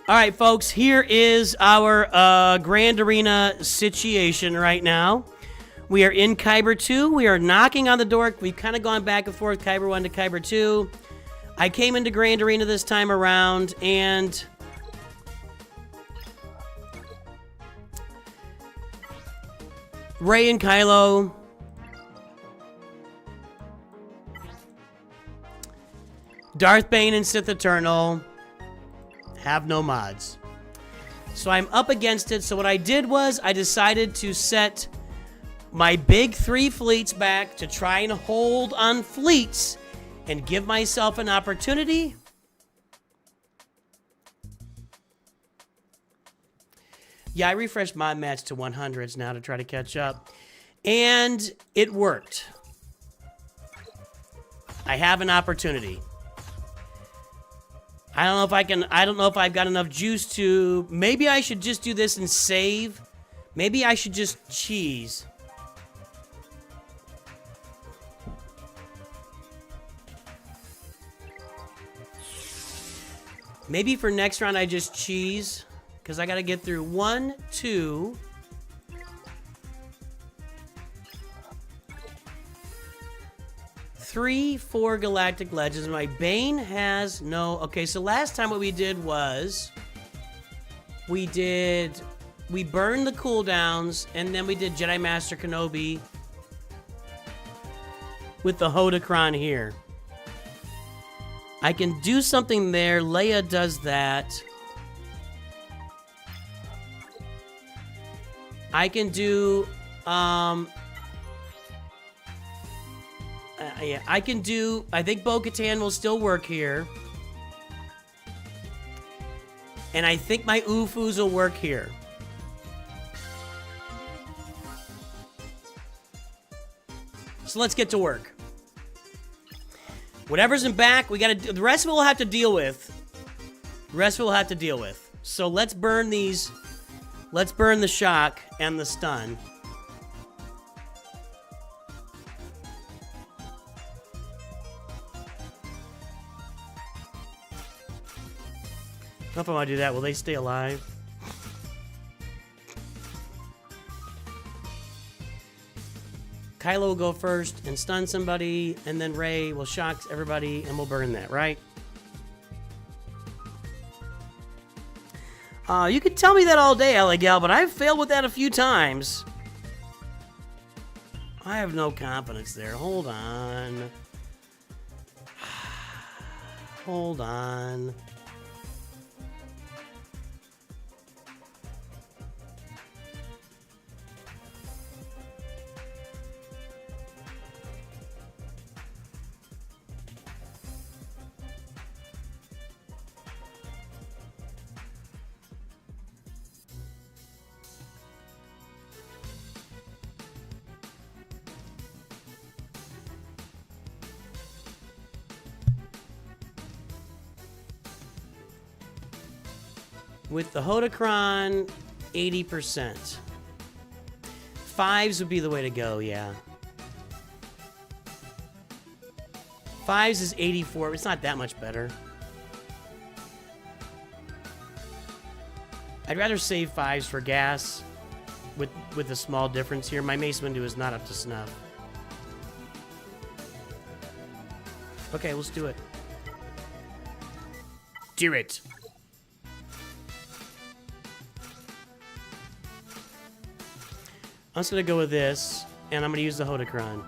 All right, folks, here is our Grand Arena situation right now. We are in Kyber 2. We are knocking on the door. We've kind of gone back and forth, Kyber 1 to Kyber 2. I came into Grand Arena this time around, and Ray and Kylo Darth Bane and Sith Eternal have no mods. So I'm up against it. So what I did was I decided to set my big 3 fleets back to try and hold on fleets and give myself an opportunity. Yeah, I refreshed my match to 100s now to try to catch up. And it worked. I have an opportunity. I don't know if I can, I don't know if I've got enough juice to, maybe I should just do this and save. Maybe I should just cheese. Maybe for next round I just cheese, because I got to get through 1, 2, 3, 4 Galactic Legends. My Bane has no... Okay, so last time what we did was... We burned the cooldowns, and then we did Jedi Master Kenobi with the Hodocron here. I can do something there. Leia does that. I can do... yeah, I can do... I think Bo-Katan will still work here. And I think my Ufus will work here. So let's get to work. Whatever's in back, we gotta... The rest of it we'll have to deal with. The rest of it we'll have to deal with. So let's burn these... Let's burn the shock and the stun. I don't know if I want to do that. Will they stay alive? Kylo will go first and stun somebody, and then Rey will shock everybody, and we'll burn that, right? You could tell me that all day, Gal, but I've failed with that a few times. I have no confidence there. Hold on. Hold on. With the Hodocron, 80%. 5s would be the way to go, yeah. 5s is 84. It's not that much better. I'd rather save 5s for gas with a small difference here. My Mace Windu is not up to snuff. Okay, let's do it. Do it. I'm just going to go with this, and I'm going to use the Hodocron.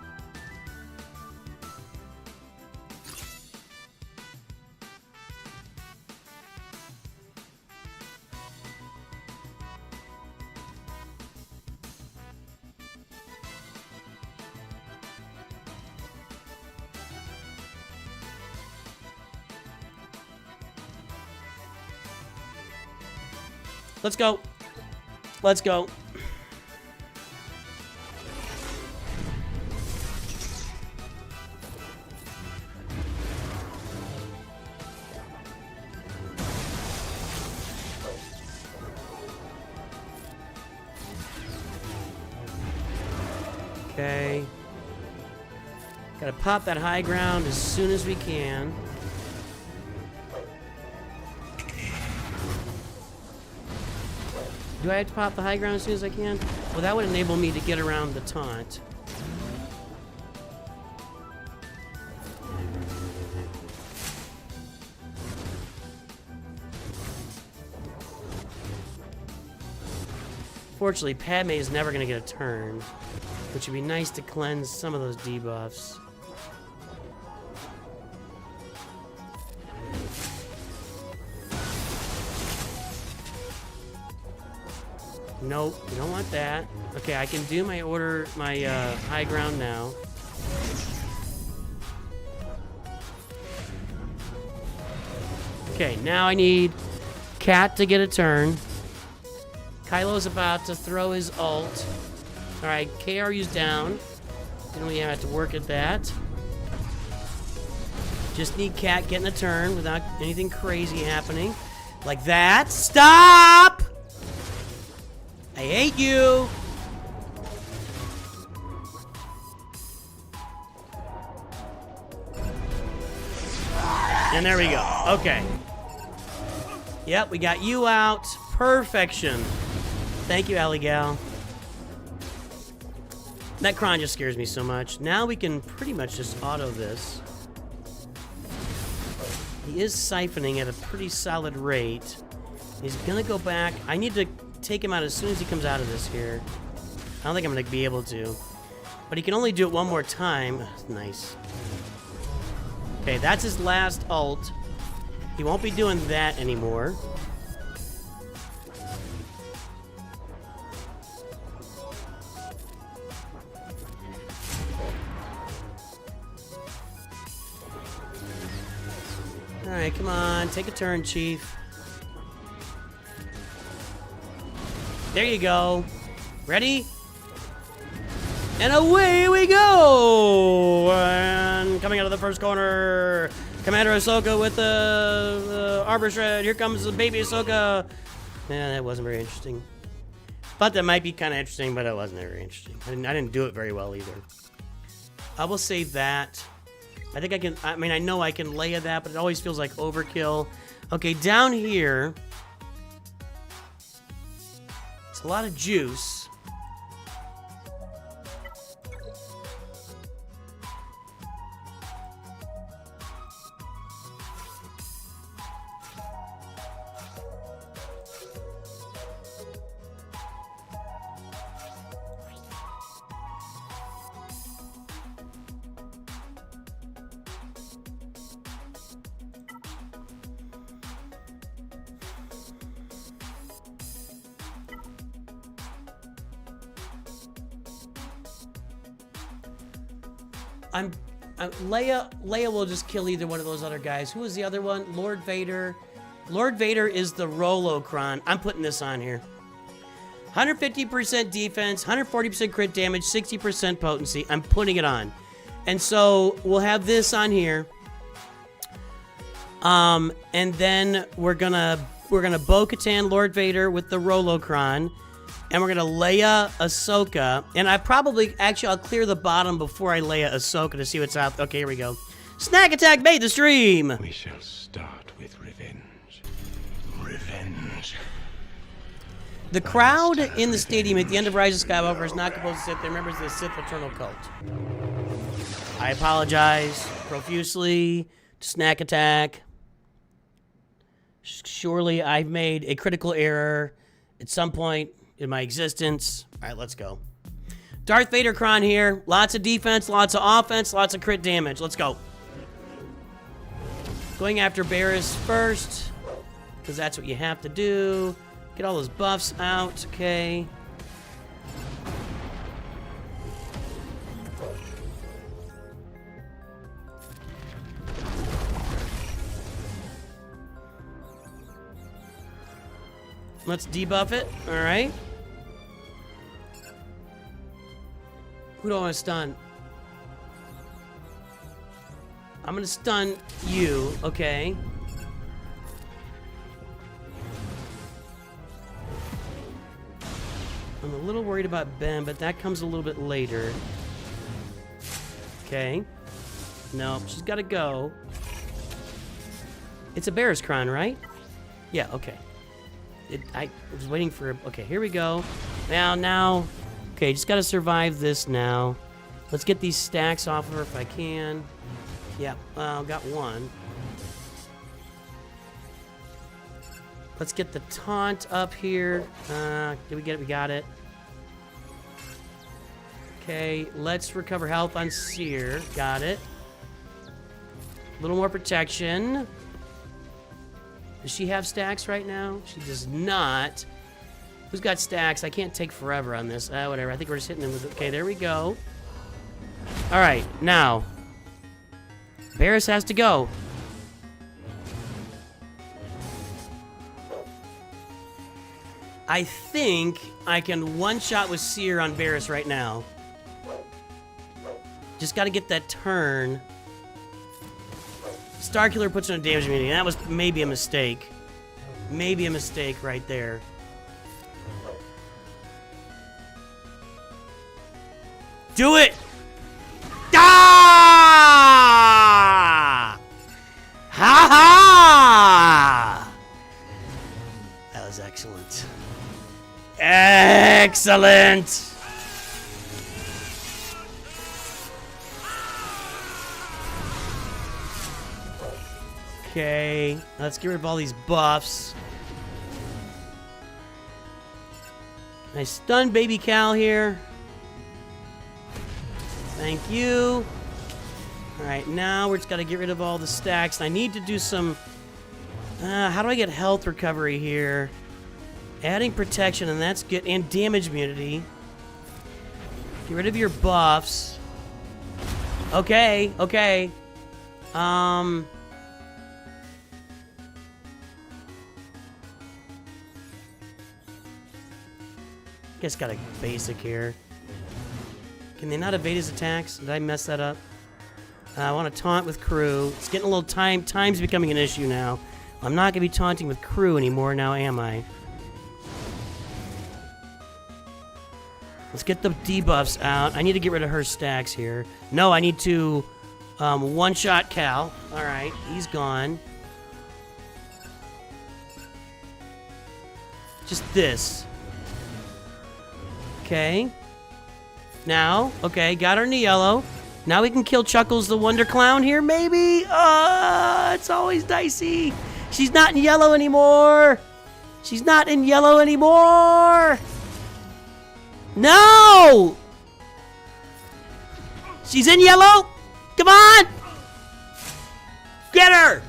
Let's go. Let's go. Okay. Gotta pop that high ground as soon as we can. Do I have to pop the high ground as soon as I can? Well, that would enable me to get around the taunt. Fortunately, Padme is never going to get a turn, which would be nice to cleanse some of those debuffs. Nope, you don't want that. Okay, I can do my high ground now. Okay, now I need Cat to get a turn. Kylo's about to throw his ult. Alright, KRU's down. Didn't really have to work at that. Just need Cat getting a turn without anything crazy happening. Like that. Stop! I hate you! And there we go. Okay. Yep, we got you out. Perfection. Thank you, Alley Gal. That Kron just scares me so much. Now we can pretty much just auto this. He is siphoning at a pretty solid rate. He's gonna go back. I need to take him out as soon as he comes out of this here. I don't think I'm gonna be able to. But he can only do it one more time. Nice. Okay, that's his last ult. He won't be doing that anymore. Alright, come on. Take a turn, Chief. There you go. Ready? And away we go! And coming out of the first corner, Commander Ahsoka with the Arbor Shred. Here comes the baby Ahsoka. Yeah, that wasn't very interesting. But that might be kind of interesting, but it wasn't very interesting. I didn't do it very well either. I will save that. I think I can, I mean, I know I can Leia that, but it always feels like overkill. Okay, down here, it's a lot of juice. Leia will just kill either one of those other guys. Who was the other one? Lord Vader. Lord Vader is the Rolocron. I'm putting this on here. 150% defense, 140% crit damage, 60% potency. I'm putting it on. And so we'll have this on here. And then we're gonna Bo-Katan Lord Vader with the Rolocron. And we're gonna Leia Ahsoka. And I'll clear the bottom before I Leia Ahsoka to see what's out. Okay, here we go. Snack Attack made the stream! We shall start with revenge. Revenge. The crowd in the stadium at the end of Rise of Skywalker is not supposed to sit there. Members of the Sith Eternal Cult. I apologize profusely to Snack Attack. Surely I've made a critical error at some point in my existence. All right, let's go. Darth Vader Kron here. Lots of defense, lots of offense, lots of crit damage. Let's go. Going after Barriss first, because that's what you have to do. Get all those buffs out, okay. Let's debuff it, all right. Who do I want to stun? I'm gonna stun you, okay. I'm a little worried about Ben, but that comes a little bit later. Okay. Nope, she's got to go. It's a Bear's Crown, right? Yeah, okay. I was waiting for... Okay, here we go. Now... Okay, just got to survive this now. Let's get these stacks off of her if I can. Yeah, got one. Let's get the taunt up here. Did we get it? We got it. Okay, let's recover health on Seer. Got it. A little more protection. Does she have stacks right now? She does not. Who's got stacks? I can't take forever on this. Whatever. I think we're just hitting them with... Okay, there we go. All right, now. Varys has to go. I think I can one-shot with Seer on Varys right now. Just got to get that turn. Starkiller puts in a damage immunity. That was maybe a mistake. Maybe a mistake right there. Do it! Ah! Ha ha! That was excellent. Excellent! Okay, let's get rid of all these buffs. I stun Baby Cal here. Thank you. Alright, now we're just got to get rid of all the stacks. I need to do some... how do I get health recovery here? Adding protection, and that's good. And damage immunity. Get rid of your buffs. Okay, okay. Guess got a basic here. Can they not evade his attacks? Did I mess that up? I want to taunt with crew. It's getting a little time. Time's becoming an issue now. I'm not going to be taunting with crew anymore now, am I? Let's get the debuffs out. I need to get rid of her stacks here. No, I need to one-shot Cal. All right, he's gone. Just this. Okay. Now, okay, got her in the yellow. Now we can kill Chuckles the Wonder Clown here, maybe? It's always dicey. She's not in yellow anymore. She's not in yellow anymore. No! She's in yellow? Come on! Get her!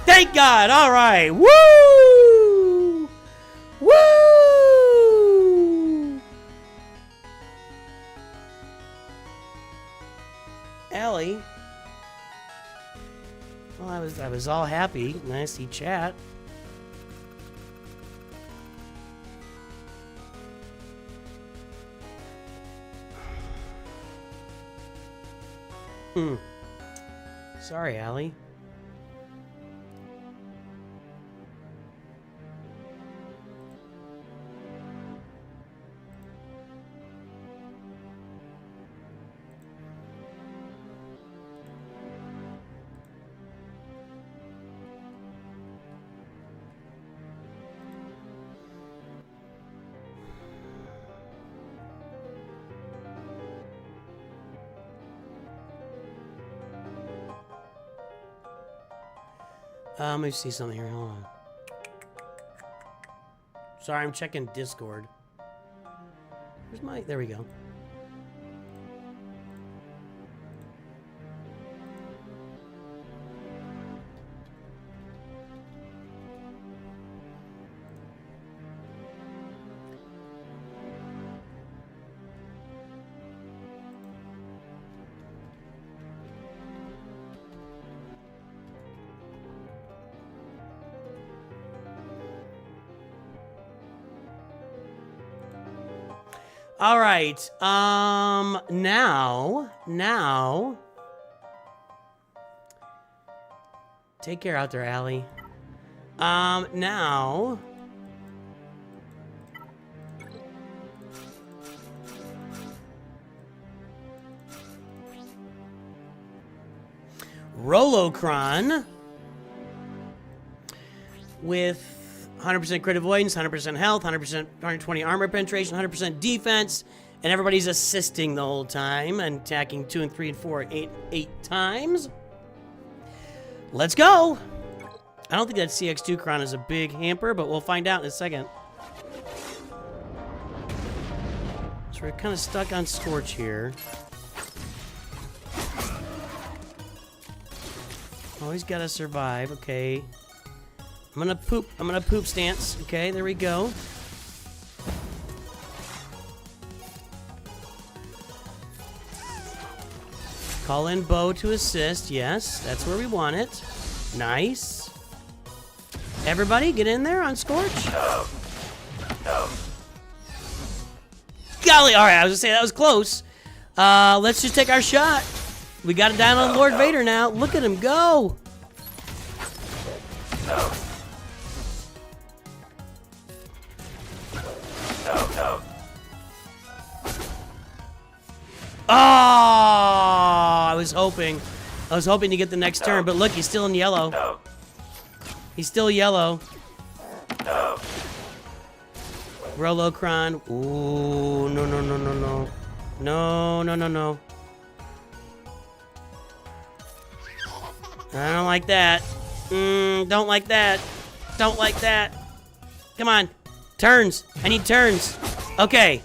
Thank God, all right. Woo! Woo! Ellie. Well, I was all happy. Nice to see chat. Sorry, Allie. Let me see something here. Hold on. Sorry, I'm checking Discord. Where's my... There we go. All right. Now. Take care out there, Allie. Now. Rolocron with 100% crit avoidance, 100% health, 100%, 120 armor penetration, 100% defense, and everybody's assisting the whole time and attacking 2 and 3 and 4, 8 times. Let's go. I don't think that CX2 Cron is a big hamper, but we'll find out in a second. So we're kind of stuck on Scorch here. Always gotta survive. Okay. I'm gonna poop stance. Okay, there we go. Call in Bo to assist. Yes, that's where we want it. Nice. Everybody, get in there on Scorch. Golly, all right, I was gonna say that was close. Let's just take our shot. We got it down on Lord Vader now. Look at him go. Oh, I was hoping to get the next turn, but look, he's still in yellow. He's still yellow. Rolocron. Ooh, no, no, no, no, no. No, no, no, no. I don't like that. Don't like that. Don't like that. Come on. Turns. I need turns. Okay.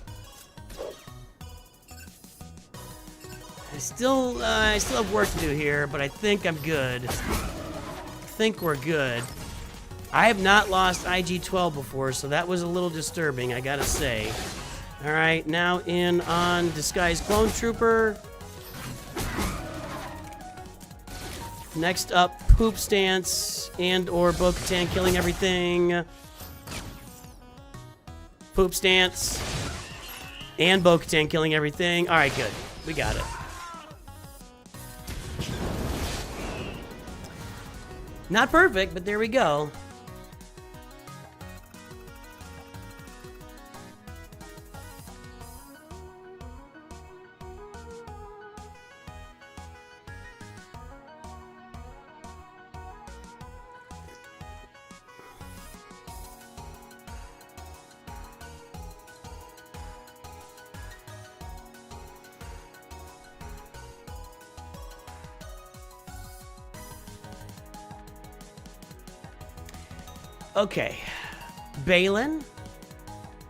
I still have work to do here, but I think I'm good. I think we're good. I have not lost IG-12 before, so that was a little disturbing, I gotta say. Alright, now in on Disguised Clone Trooper. Next up, Poop Stance and or Bo-Katan killing everything. Poop Stance and Bo-Katan killing everything. Alright, good. We got it. Not perfect, but there we go. Okay, Balin,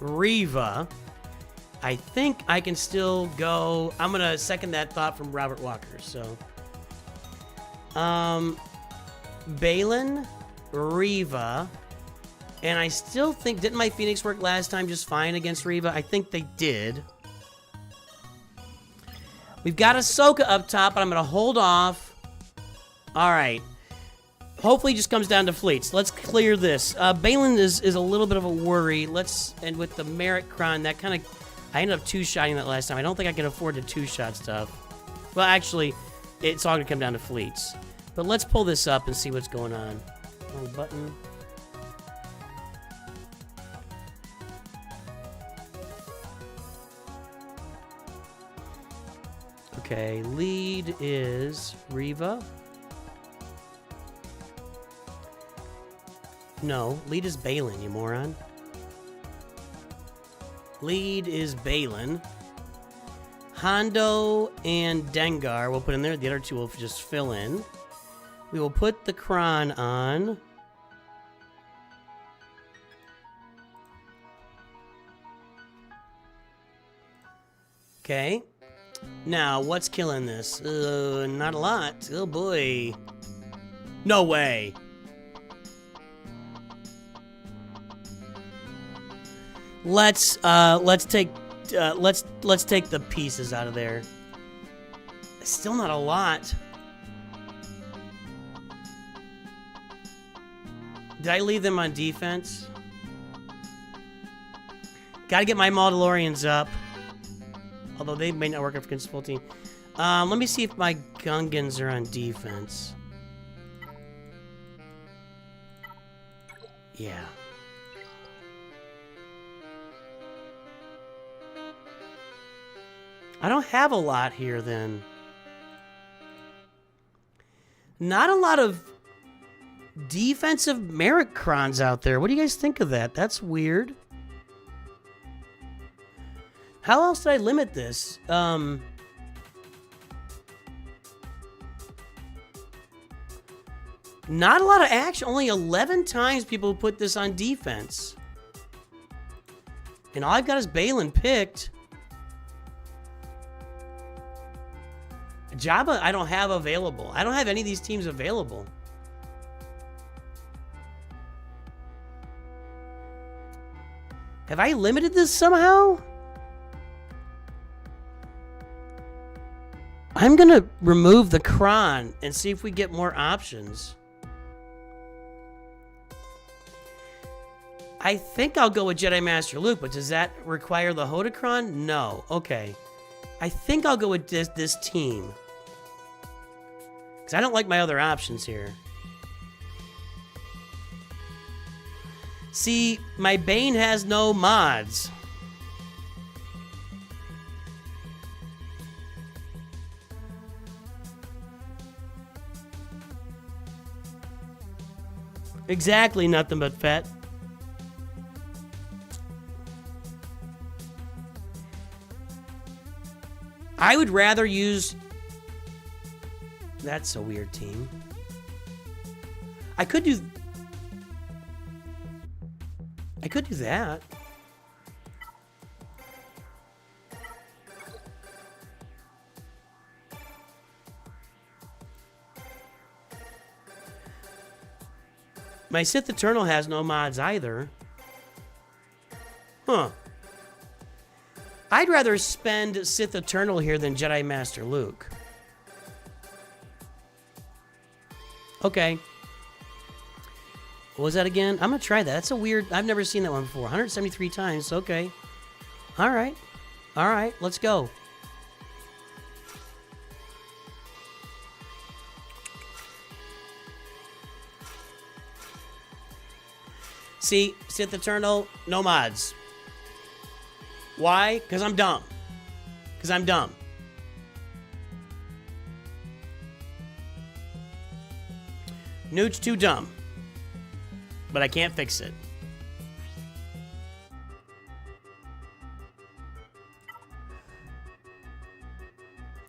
Reva. I think I can still go. I'm gonna second that thought from Robert Walker. So, Balin, Reva, and I still think, didn't my Phoenix work last time just fine against Reva? I think they did. We've got Ahsoka up top, but I'm gonna hold off. All right. Hopefully it just comes down to fleets. Let's clear this. Balin is a little bit of a worry. And with the Merit Cron, that kind of... I ended up two-shotting that last time. I don't think I can afford to two-shot stuff. Well, actually, it's all going to come down to fleets. But let's pull this up and see what's going on. Oh, button. Okay, lead is Reva. No, lead is Balin, you moron. Lead is Balin. Hondo and Dengar we'll put in there. The other two will just fill in. We will put the Kron on. Okay. Now, what's killing this? Not a lot. Oh boy. No way. Let's take the pieces out of there. Still not a lot. Did I leave them on defense? Gotta get my Mandalorians up. Although they may not work against full team. Let me see if my Gungans are on defense. Yeah. I don't have a lot here, then. Not a lot of defensive Mericrons out there. What do you guys think of that? That's weird. How else did I limit this? Not a lot of action. Only 11 times people put this on defense. And all I've got is Balin picked. Jabba, I don't have available. I don't have any of these teams available. Have I limited this somehow? I'm going to remove the Kron and see if we get more options. I think I'll go with Jedi Master Luke, but does that require the Hodocron? No. Okay. I think I'll go with this team. Because I don't like my other options here. See, my Bane has no mods. Exactly, nothing but fat. I would rather use... That's a weird team. I could do that. My Sith Eternal has no mods either. Huh. I'd rather spend Sith Eternal here than Jedi Master Luke. Okay. What was that again? I'm going to try that. That's a weird... I've never seen that one before. 173 times. Okay. All right. All right. Let's go. See, Sith Eternal, no mods. Why? Because I'm dumb. Because I'm dumb. Nooch too dumb. But I can't fix it.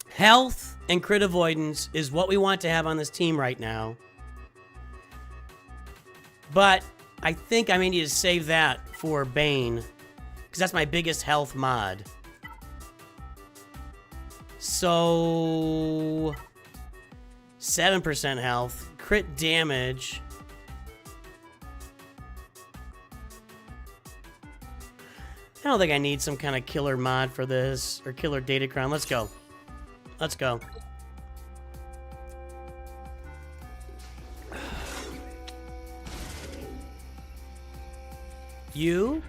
Health and crit avoidance is what we want to have on this team right now. But I think I may need to save that for Bane. Because that's my biggest health mod. So... 7% health. Crit damage. I don't think I need some kind of killer mod for this. Or killer datacron. Let's go. Let's go. You.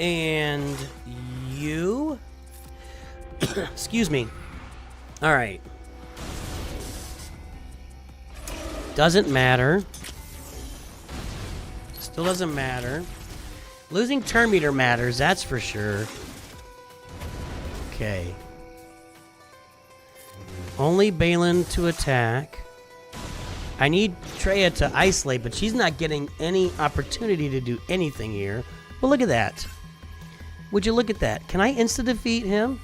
And you. Excuse me. All right. Doesn't matter. Still doesn't matter. Losing turn meter matters, that's for sure. Okay. Only Balin to attack. I need Traya to isolate, but she's not getting any opportunity to do anything here. Well, look at that. Would you look at that? Can I insta-defeat him?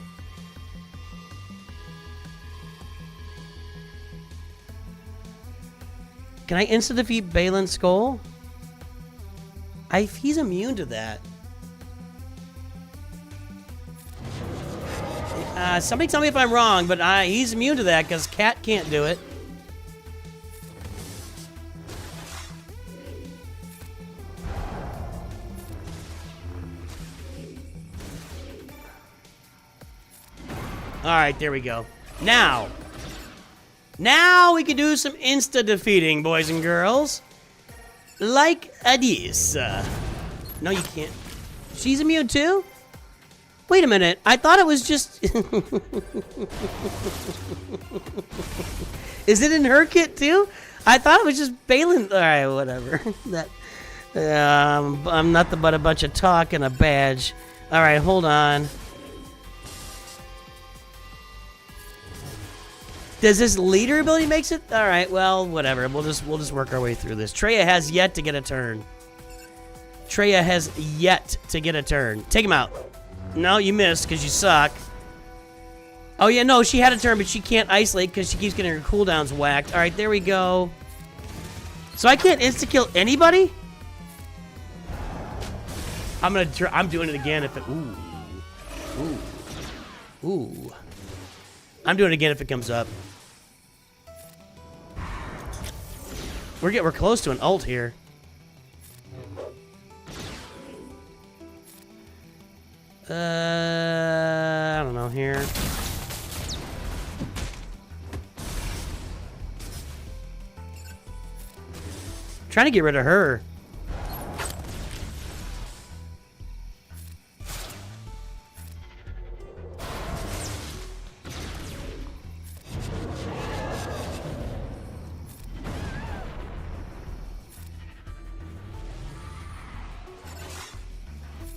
Can I insta-defeat Balin's Skull? He's immune to that. Somebody tell me if I'm wrong, but he's immune to that because Cat can't do it. Alright, there we go. Now we can do some insta-defeating, boys and girls. Like this. No, you can't. She's immune too? Wait a minute. I thought it was just... Is it in her kit too? I thought it was just Balin. Alright, whatever. I'm nothing but a bunch of talk and a badge. Alright, hold on. Does this leader ability makes it? All right, well, whatever. We'll just work our way through this. Treya has yet to get a turn. Treya has yet to get a turn. Take him out. No, you missed because you suck. Oh, yeah, no, she had a turn, but she can't isolate because she keeps getting her cooldowns whacked. All right, there we go. So I can't insta-kill anybody? I'm doing it again if it... Ooh. Ooh. Ooh. I'm doing it again if it comes up. We're close to an ult here. I don't know here. Trying to get rid of her.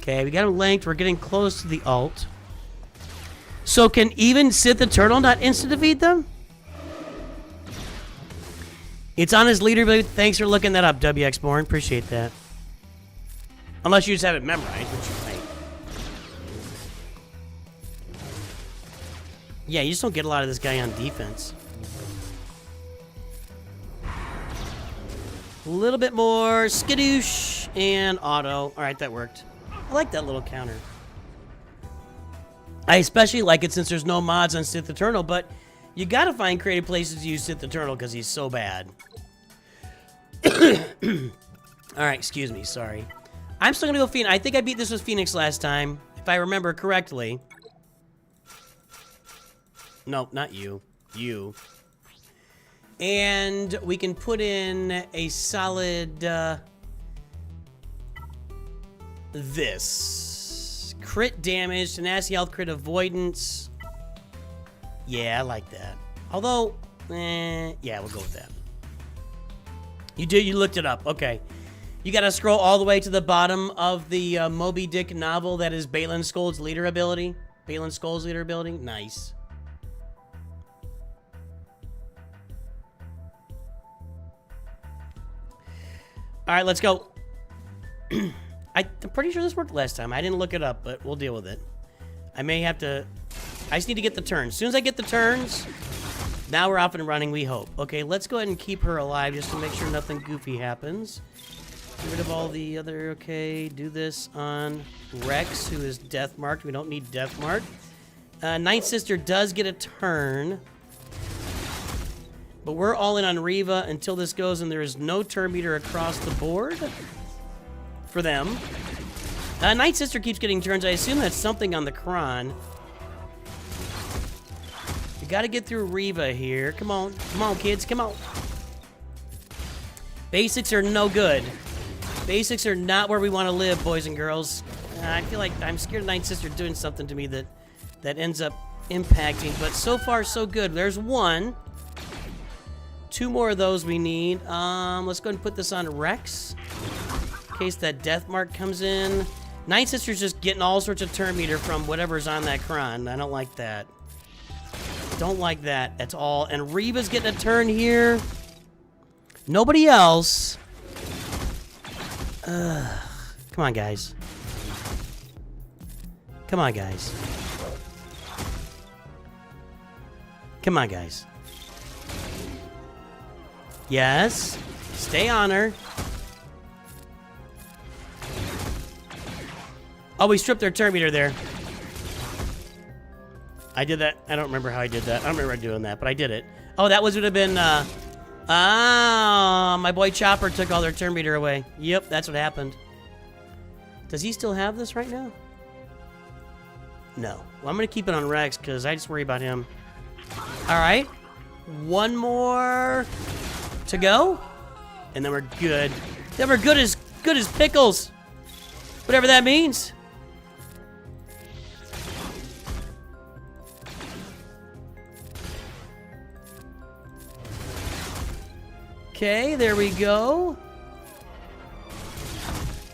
Okay, we got him linked. We're getting close to the ult. So can even Sith Eternal not instant-defeat them? It's on his leader, but thanks for looking that up, WX Born. Appreciate that. Unless you just have it memorized, which you might. Yeah, you just don't get a lot of this guy on defense. A little bit more skadoosh and auto. All right, that worked. I like that little counter. I especially like it since there's no mods on Sith Eternal, but you gotta find creative places to use Sith Eternal because he's so bad. Alright, excuse me, sorry. I'm still gonna go Phoenix. I think I beat this with Phoenix last time, if I remember correctly. Nope, not you. You. And we can put in a solid... this. Crit damage, tenacity health, crit avoidance. Yeah, I like that. Although, yeah, we'll go with that. You looked it up. Okay. You gotta scroll all the way to the bottom of the Moby Dick novel that is Balin Skoll's leader ability. Balin Skoll's leader ability. Nice. Alright, let's go. I'm pretty sure this worked last time. I didn't look it up, but we'll deal with it. I may have to... I just need to get the turns. As soon as I get the turns, now we're off and running, we hope. Okay, let's go ahead and keep her alive just to make sure nothing goofy happens. Get rid of all the other... Okay, do this on Rex, who is death marked. We don't need death marked. Ninth Sister does get a turn. But we're all in on Reva until this goes, and there is no turn meter across the board for them. Night Sister keeps getting turns. I assume that's something on the Kron. We gotta get through Reva here. Come on. Come on, kids. Come on. Basics are no good. Basics are not where we want to live, boys and girls. I feel like I'm scared of Night Sister doing something to me that ends up impacting. But so far, so good. There's one. Two more of those we need. Let's go ahead and put this on Rex. In case that death mark comes in. Night Sister's just getting all sorts of turn meter from whatever's on that Kron. I don't like that. Don't like that at all. And Reva's getting a turn here. Nobody else. Come on, guys. Come on, guys. Come on, guys. Yes. Stay on her. Oh, we stripped their turn meter there. I did that. I don't remember how I did that. I don't remember doing that, but I did it. Oh, that would have been, my boy Chopper took all their turn meter away. Yep, that's what happened. Does he still have this right now? No. Well, I'm going to keep it on Rex because I just worry about him. All right. One more to go. And then we're good. Then we're good as pickles. Whatever that means. Okay, there we go.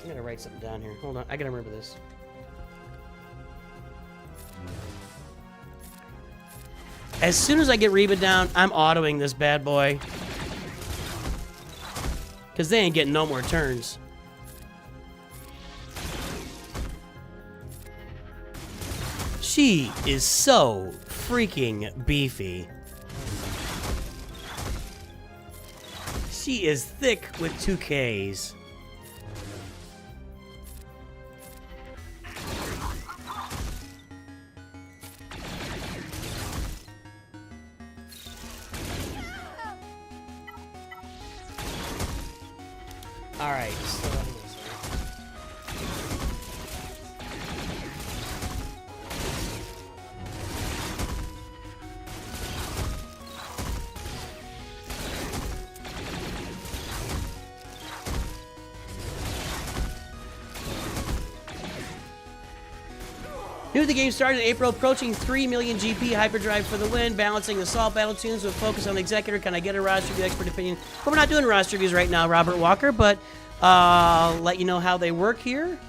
I'm gonna write something down here. Hold on, I gotta remember this. As soon as I get Reba down, I'm autoing this bad boy. Because they ain't getting no more turns. She is so freaking beefy. She is thick with 2Ks. All right. New to the game started in April, approaching 3 million GP, hyperdrive for the win, balancing assault battle tunes with focus on the executor. Can I get a roster review expert opinion? Well, we're not doing roster reviews right now, Robert Walker, but let you know how they work here.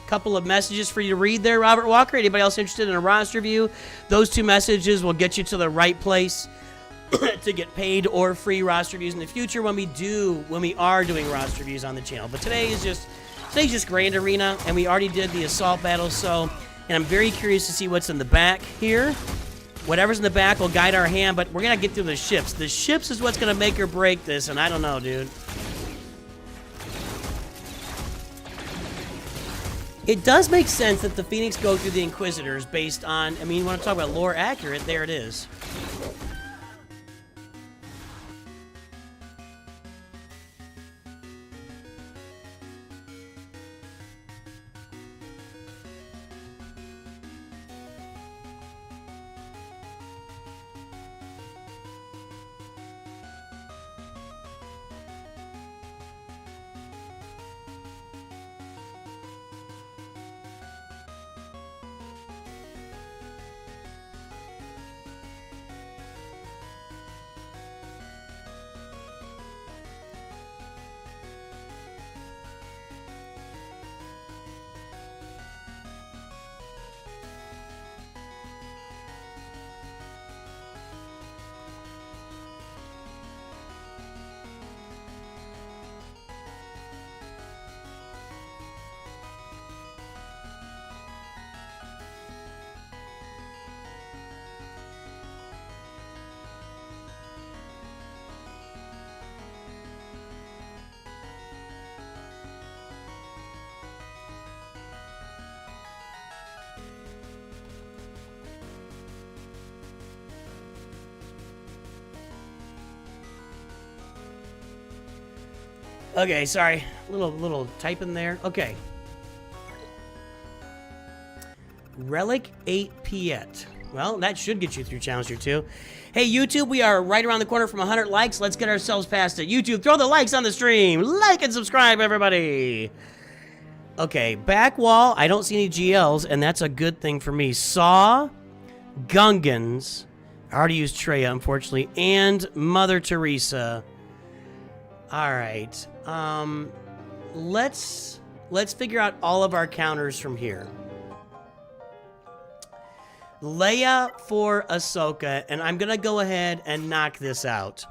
Couple of messages for you to read there, Robert Walker. Anybody else interested in a roster review? Those 2 messages will get you to the right place to get paid or free roster reviews in the future when we are doing roster reviews on the channel. But today's just Grand Arena, and we already did the assault battle, and I'm very curious to see what's in the back here. Whatever's in the back will guide our hand, but we're gonna get through the ships. The ships is what's gonna make or break this, and I don't know, dude. It does make sense that the Phoenix go through the Inquisitors based on, I mean, you want to talk about lore accurate, there it is. Okay, sorry. Little typing there. Okay. Relic 8 Piet. Well, that should get you through Challenge Tier 2. Hey, YouTube, we are right around the corner from 100 likes. Let's get ourselves past it. YouTube, throw the likes on the stream. Like and subscribe, everybody. Okay, back wall. I don't see any GLs, and that's a good thing for me. Saw, Gungans. I already used Treya, unfortunately, and Mother Teresa. All right. Let's figure out all of our counters from here. Leia for Ahsoka, and I'm gonna go ahead and knock this out.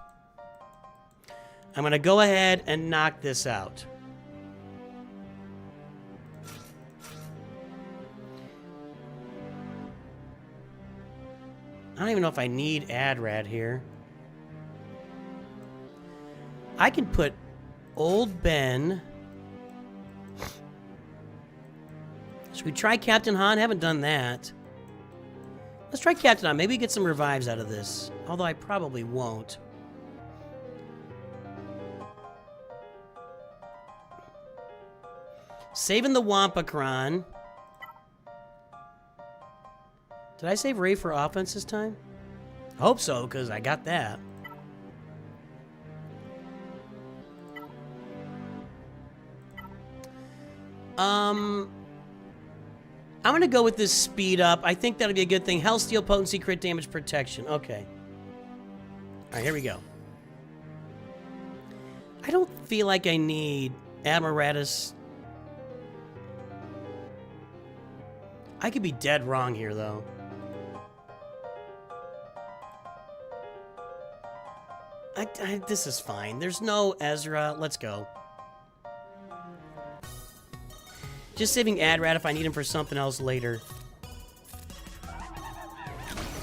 I'm gonna go ahead and knock this out. I don't even know if I need Adrad here. I can put Old Ben. Should we try Captain Han? Haven't done that. Let's try Captain Han. Maybe get some revives out of this. Although I probably won't. Saving the Wampakron. Did I save Ray for offense this time? I hope so, because I got that. I'm gonna go with this speed up. I think that'll be a good thing. Hellsteel, potency, crit damage, protection. Okay. Alright, here we go. I don't feel like I need Admiratus. I could be dead wrong here, though. This is fine. There's no Ezra. Let's go. Just saving Adrat if I need him for something else later.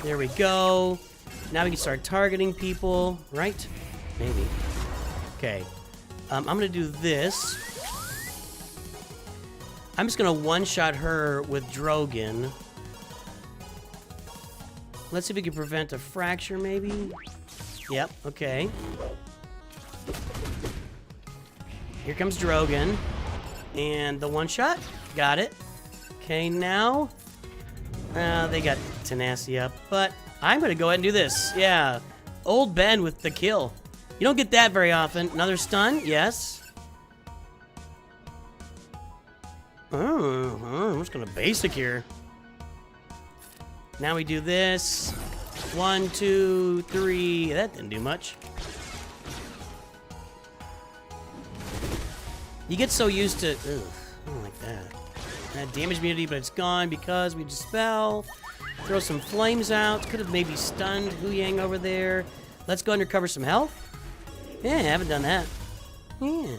There we go. Now we can start targeting people, right? Maybe. Okay. I'm going to do this. I'm just going to one-shot her with Drogon. Let's see if we can prevent a fracture, maybe. Yep, okay. Here comes Drogon. And the one-shot. Got it. Okay, now... they got tenacity up, but I'm going to go ahead and do this. Yeah. Old Ben with the kill. You don't get that very often. Another stun? Yes. I'm just going to basic here. Now we do this. 1, 2, 3. That didn't do much. You get so used to... Ugh, I don't like that. That damage immunity, but it's gone because we dispel. Throw some flames out. Could have maybe stunned Hu Yang over there. Let's go and recover some health. Yeah, I haven't done that. Yeah.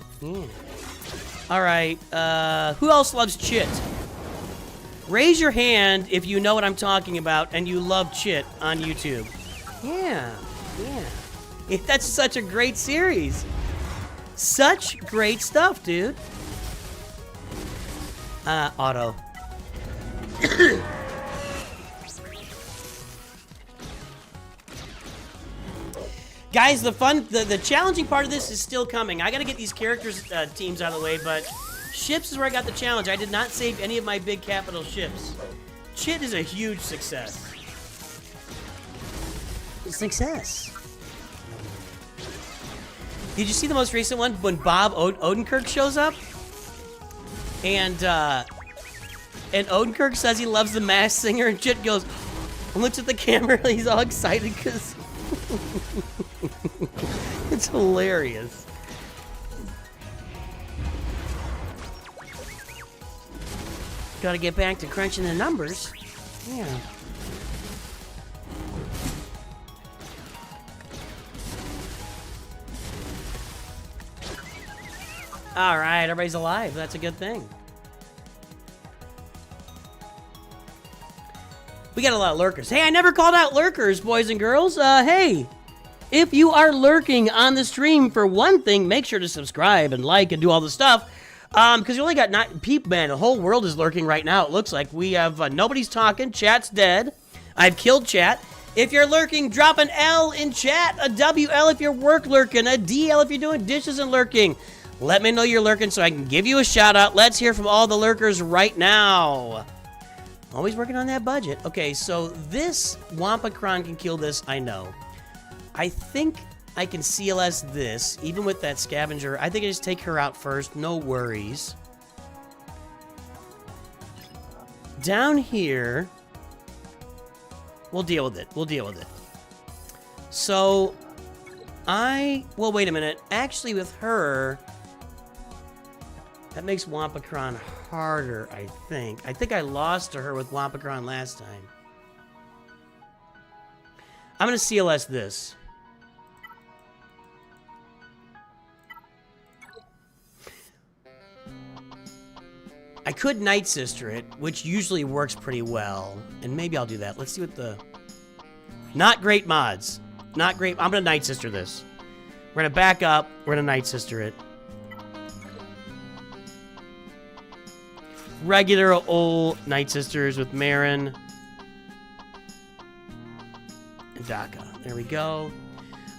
Alright, who else loves Chit? Raise your hand if you know what I'm talking about and you love Chit on YouTube. Yeah. That's such a great series. Such great stuff, dude. Auto. Guys, the challenging part of this is still coming. I gotta get these characters teams out of the way, but ships is where I got the challenge. I did not save any of my big capital ships. Chit is a huge success. Success. Did you see the most recent one when Bob Odenkirk shows up? And Odenkirk says he loves the Masked Singer, and Chit goes and looks at the camera and he's all excited because it's hilarious. Gotta get back to crunching the numbers. Yeah. All right, everybody's alive. That's a good thing. We got a lot of lurkers. Hey, I never called out lurkers, boys and girls. Hey, if you are lurking on the stream, for one thing, make sure to subscribe and like and do all the stuff. Because you only got 9 people, man. The whole world is lurking right now. It looks like we have nobody's talking. Chat's dead. I've killed chat. If you're lurking, drop an L in chat. A WL if you're work lurking. A DL if you're doing dishes and lurking. Let me know you're lurking so I can give you a shout out. Let's hear from all the lurkers right now. Always working on that budget. Okay, so this Wampakron can kill this, I know. I think I can CLS this, even with that scavenger. I think I just take her out first, no worries. Down here, we'll deal with it. So, well, wait a minute. Actually, with her, that makes Wampakron harder, I think. I think I lost to her with Wampakron last time. I'm going to CLS this. I could Night Sister it, which usually works pretty well. And maybe I'll do that. Let's see what the... Not great mods. Not great... I'm going to Night Sister this. We're going to back up. We're going to Night Sister it. Regular old Night Sisters with Marin and Daka. There we go.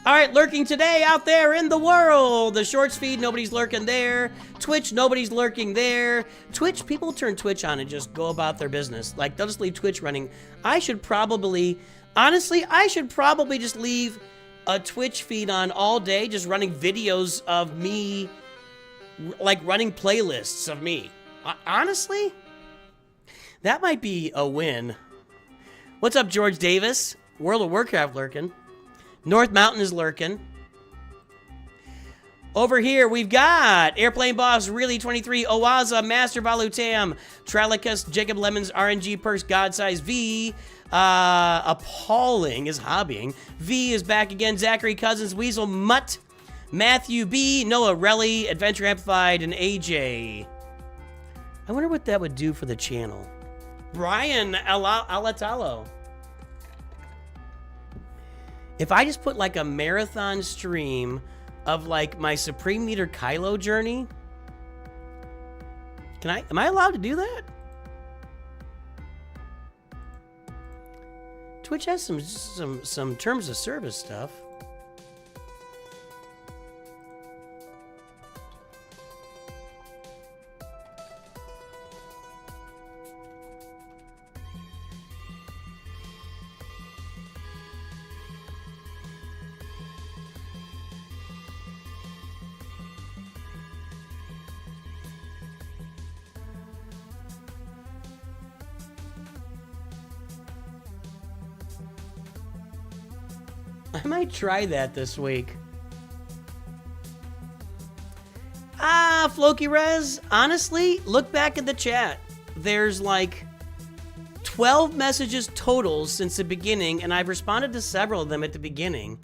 All right, lurking today out there in the world. The shorts feed, nobody's lurking there. Twitch, nobody's lurking there. Twitch, people turn Twitch on and just go about their business. Like, they'll just leave Twitch running. I should probably, honestly, just leave a Twitch feed on all day, just running videos of me, like running playlists of me. Honestly, that might be a win. What's up, George Davis? World of Warcraft lurking. North Mountain is lurking. Over here, we've got Airplane Boss, Really 23, Owaza, Master Valutam, Tralicus, Jacob Lemons, RNG Perks, God Size V, Appalling is hobbying. V is back again, Zachary Cousins, Weasel Mutt, Matthew B, Noah Relly, Adventure Amplified, and AJ. I wonder what that would do for the channel. Brian Alatalo. If I just put like a marathon stream of like my Supreme Leader Kylo journey, am I allowed to do that? Twitch has some terms of service stuff. I might try that this week. Floki Rez, honestly, look back at the chat. There's like 12 messages total since the beginning, and I've responded to several of them at the beginning.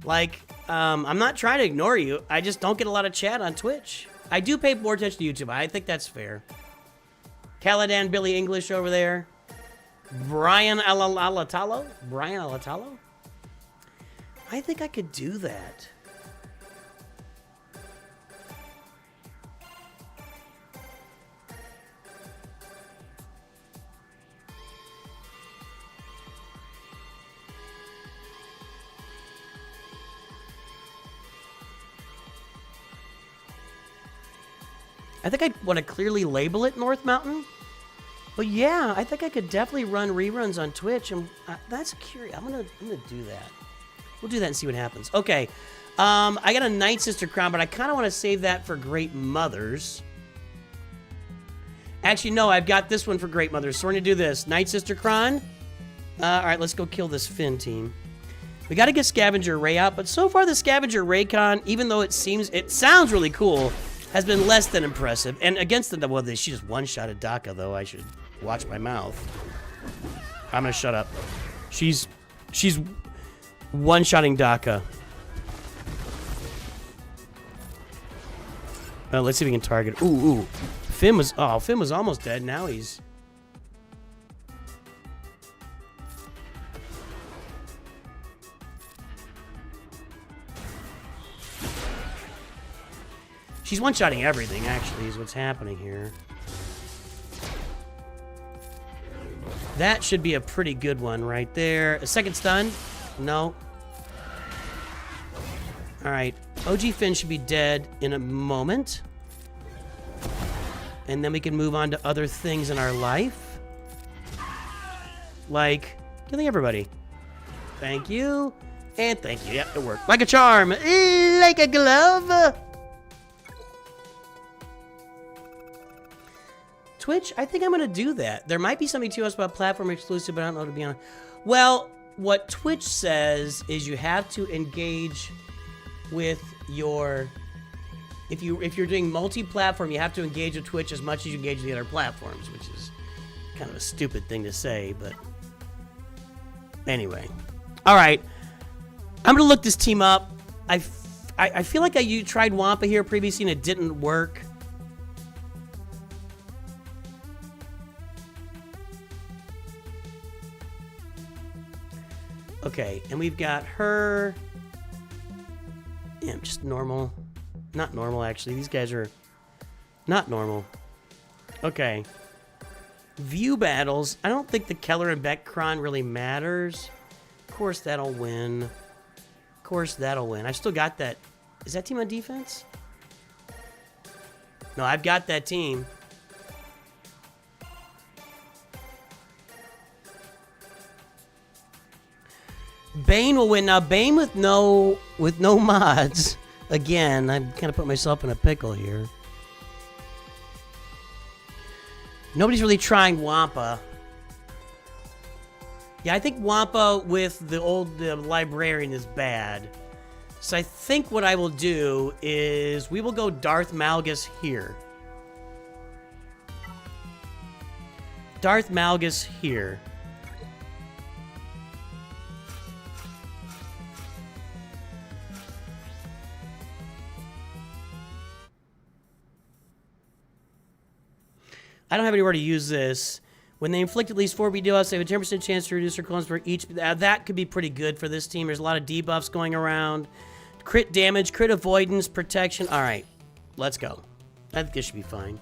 Like, I'm not trying to ignore you. I just don't get a lot of chat on Twitch. I do pay more attention to YouTube. I think that's fair. Caladan Billy English over there. Brian Alatalo? Brian Alatalo? I think I could do that. I think I'd want to clearly label it North Mountain. But yeah, I think I could definitely run reruns on Twitch, and that's curious. I'm gonna do that. We'll do that and see what happens. Okay, I got a Night Sister crown, but I kind of want to save that for Great Mothers. Actually, no, I've got this one for Great Mothers, so we're going to do this. Night Sister crown. All right, let's go kill this Finn team. We got to get Scavenger Ray out, but so far the Scavenger Ray con, even though it sounds really cool, has been less than impressive. And against the, well, she just one-shotted Daka, though. I should watch my mouth. I'm going to shut up. She's one-shotting Daka. Let's see if we can target. Ooh. Finn was almost dead. Now he's... She's one-shotting everything, actually, is what's happening here. That should be a pretty good one right there. A second stun? No. Alright. OG Finn should be dead in a moment. And then we can move on to other things in our life. Like killing everybody. Thank you. And thank you. Yep, it worked. Like a charm. Like a glove. Twitch, I think I'm going to do that. There might be something to us about platform exclusive, but I don't know, to be honest. Well, what Twitch says is you have to engage with your... If you're doing multi-platform, you have to engage with Twitch as much as you engage with the other platforms, which is kind of a stupid thing to say, but... Anyway. Alright. I'm going to look this team up. I feel like I tried Wampa here previously and it didn't work. Okay, and we've got her. Yeah, just normal. Not normal, actually. These guys are not normal. Okay. View battles. I don't think the Keller and Beck Kron really matters. Of course, that'll win. Of course, that'll win. I've still got that. Is that team on defense? No, I've got that team. Bane will win. Now, Bane with no mods. Again, I'm kind of putting myself in a pickle here. Nobody's really trying Wampa. Yeah, I think Wampa with the librarian is bad. So I think what I will do is we will go Darth Malgus here. Darth Malgus here. I don't have anywhere to use this. When they inflict at least 4 debuffs, they have a 10% chance to reduce their clones for each. That could be pretty good for this team. There's a lot of debuffs going around. Crit damage, crit avoidance, protection. All right, let's go. I think this should be fine.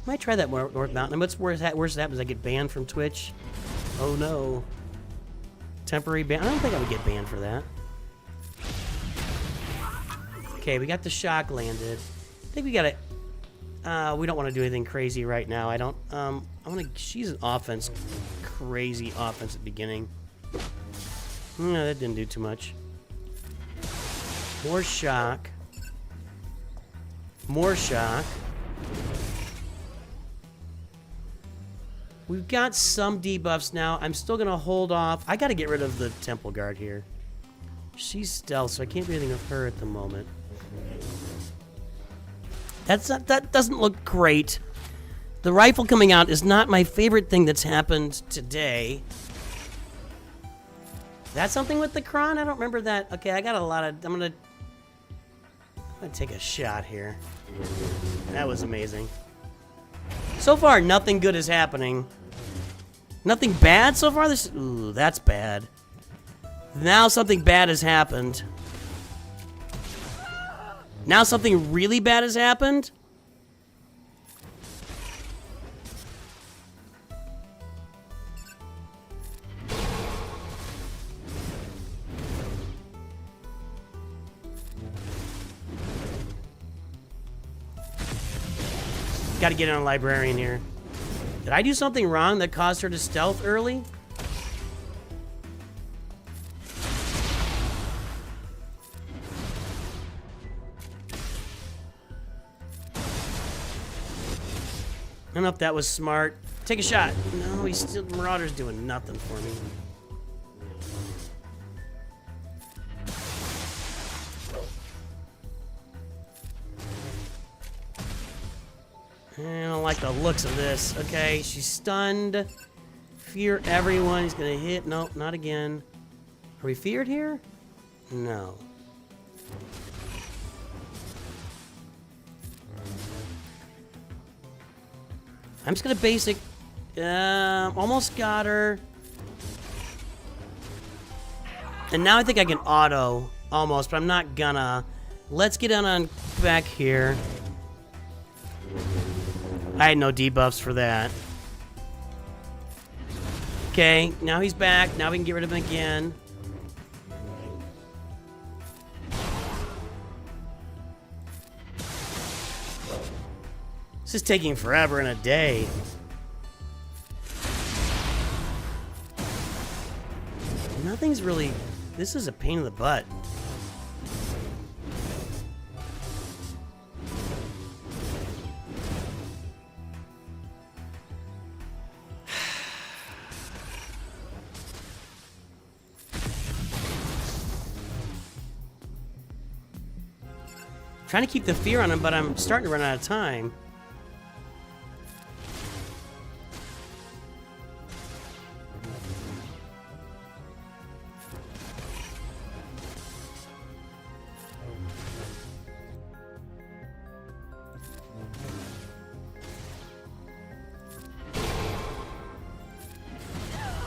Might try that North Mountain. What's worse happens? I get banned from Twitch. Oh no. Temporary ban. I don't think I would get banned for that. Okay, we got the shock landed. I think we got it. We don't want to do anything crazy right now. I don't. I want to. She's an offense, crazy offense at the beginning. No, that didn't do too much. More shock. More shock. We've got some debuffs now. I'm still gonna hold off. I gotta get rid of the Temple Guard here. She's stealth, so I can't do anything with her at the moment. That doesn't look great. The rifle coming out is not my favorite thing that's happened today. That's something with the Kron? I don't remember that. Okay, I got a lot of... I'm gonna take a shot here. That was amazing. So far, nothing good is happening. Nothing bad so far? Ooh, that's bad. Now something bad has happened. Now something really bad has happened? Gotta get on a librarian here. Did I do something wrong that caused her to stealth early? I don't know if that was smart. Take a shot. No, he's still... Marauder's doing nothing for me. I don't like the looks of this. Okay, she's stunned. Fear everyone. He's gonna hit. Nope, not again. Are we feared here? No. I'm just gonna basic. Almost got her. And now I think I can auto. Almost, but I'm not gonna. Let's get on back here. I had no debuffs for that. Okay, now he's back. Now we can get rid of him again. This is taking forever and a day. Nothing's really... This is a pain in the butt. Trying to keep the fear on him, but I'm starting to run out of time.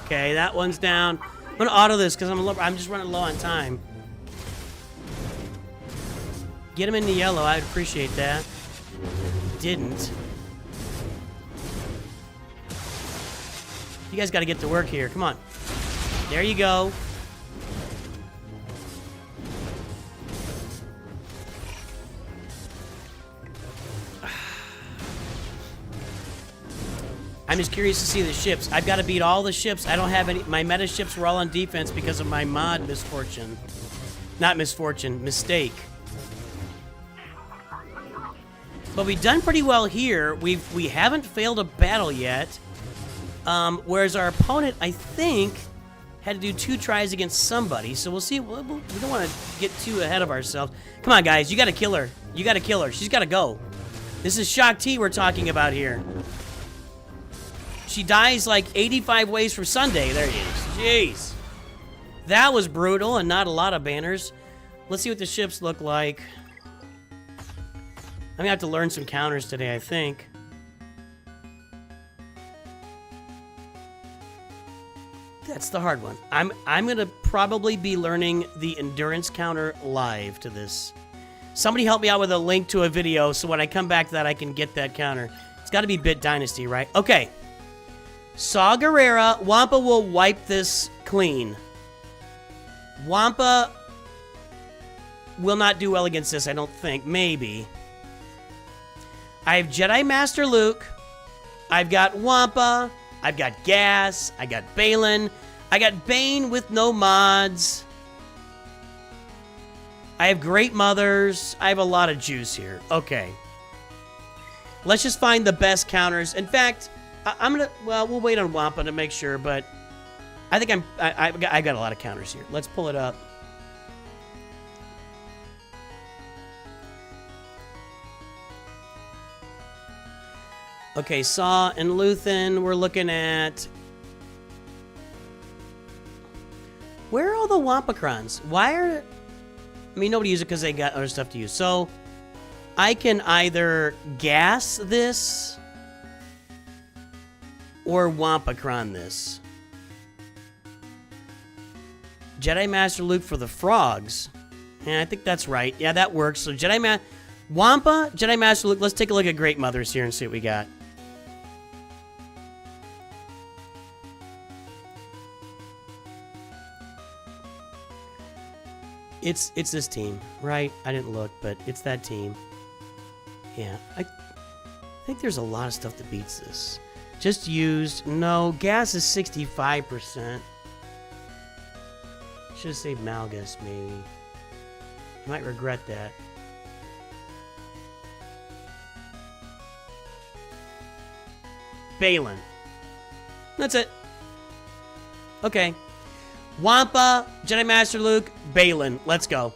Okay, that one's down. I'm gonna auto this because I'm just running low on time. Get him in the yellow. I'd appreciate that. Didn't. You guys got to get to work here. Come on. There you go. I'm just curious to see the ships. I've got to beat all the ships. I don't have any. My meta ships were all on defense because of my mod misfortune. Not misfortune, mistake. But we've done pretty well here. We haven't failed a battle yet. Whereas our opponent, I think, had to do 2 tries against somebody, so we'll see. We don't want to get too ahead of ourselves. Come on, guys. You got to kill her. You got to kill her. She's got to go. This is Shock T we're talking about here. She dies like 85 ways from Sunday. There he is. Jeez. That was brutal and not a lot of banners. Let's see what the ships look like. I'm gonna have to learn some counters today, I think. That's the hard one. I'm gonna probably be learning the endurance counter live to this. Somebody help me out with a link to a video so when I come back to that I can get that counter. It's gotta be Bit Dynasty, right? Okay. Saw Gerrera. Wampa will wipe this clean. Wampa will not do well against this, I don't think. Maybe. I have Jedi Master Luke. I've got Wampa. I've got Gas. I got Balin. I got Bane with no mods. I have Great Mothers. I have a lot of juice here. Okay. Let's just find the best counters. In fact, I'm gonna. Well, we'll wait on Wampa to make sure, but I think I got a lot of counters here. Let's pull it up. Okay, Saw and Luthen, we're looking at... Where are all the Wampacrons? Why are... I mean, nobody uses it because they got other stuff to use. So, I can either gas this or Wampacron this. Jedi Master Luke for the frogs. Yeah, I think that's right. Yeah, that works. So, Wampa, Jedi Master Luke. Let's take a look at Great Mothers here and see what we got. It's this team, right? I didn't look, but it's that team. Yeah, I think there's a lot of stuff that beats this. Just used. No, gas is 65%. Should have saved Malgus, maybe. I might regret that. Balin. That's it. Okay. Wampa, Jedi Master Luke, Balin. Let's go.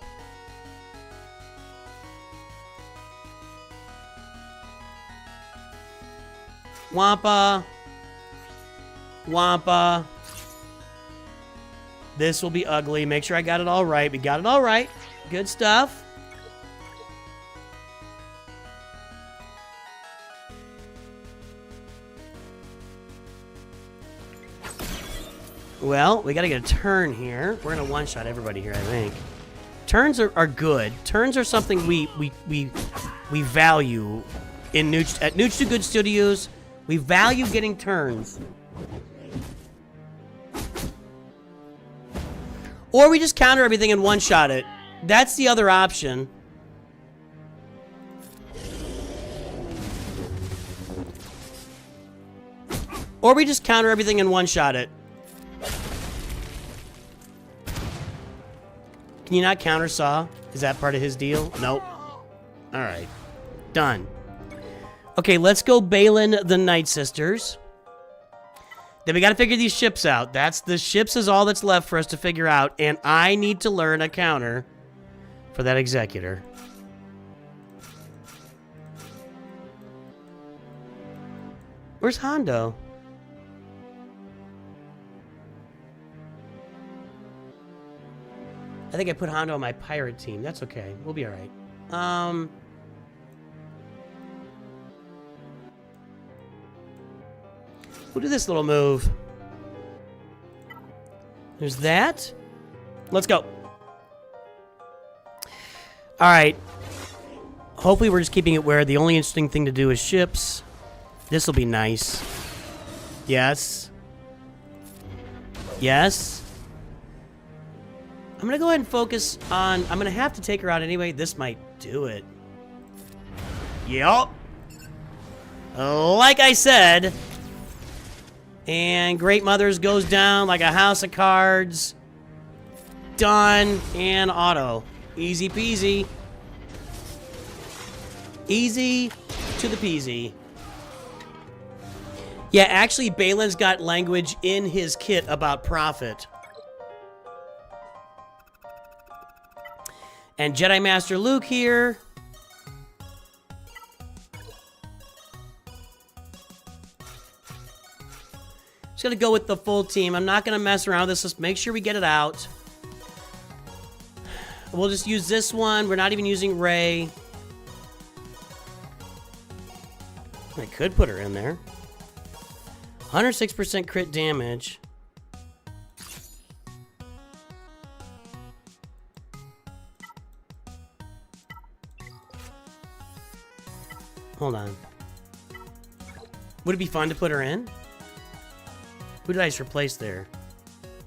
Wampa. Wampa. This will be ugly. Make sure I got it all right. We got it all right. Good stuff. Well, we got to get a turn here. We're going to one-shot everybody here, I think. Turns are good. Turns are something we value in at NOOCH2GUD Studios. We value getting turns. Or we just counter everything and one-shot it. That's the other option. Or we just counter everything and one-shot it. Can you not counter Saw? Is that part of his deal? Nope. Alright. Done. Okay, let's go Balin the Night Sisters. Then we gotta figure these ships out. The ships is all that's left for us to figure out, and I need to learn a counter for that Executor. Where's Hondo? I think I put Hondo on my pirate team. That's okay. We'll be alright. We'll do this little move. There's that. Let's go. Alright. Hopefully we're just keeping it where the only interesting thing to do is ships. This will be nice. Yes. Yes. I'm going to go ahead and focus on... I'm going to have to take her out anyway. This might do it. Yup. Like I said. And Great Mothers goes down like a house of cards. Done. And auto. Easy peasy. Easy to the peasy. Yeah, actually, Balin's got language in his kit about profit. And Jedi Master Luke here. Just gonna go with the full team. I'm not gonna mess around with this. Let's make sure we get it out. We'll just use this one. We're not even using Rey. I could put her in there. 106% crit damage. Hold on. Would it be fun to put her in? Who did I just replace there?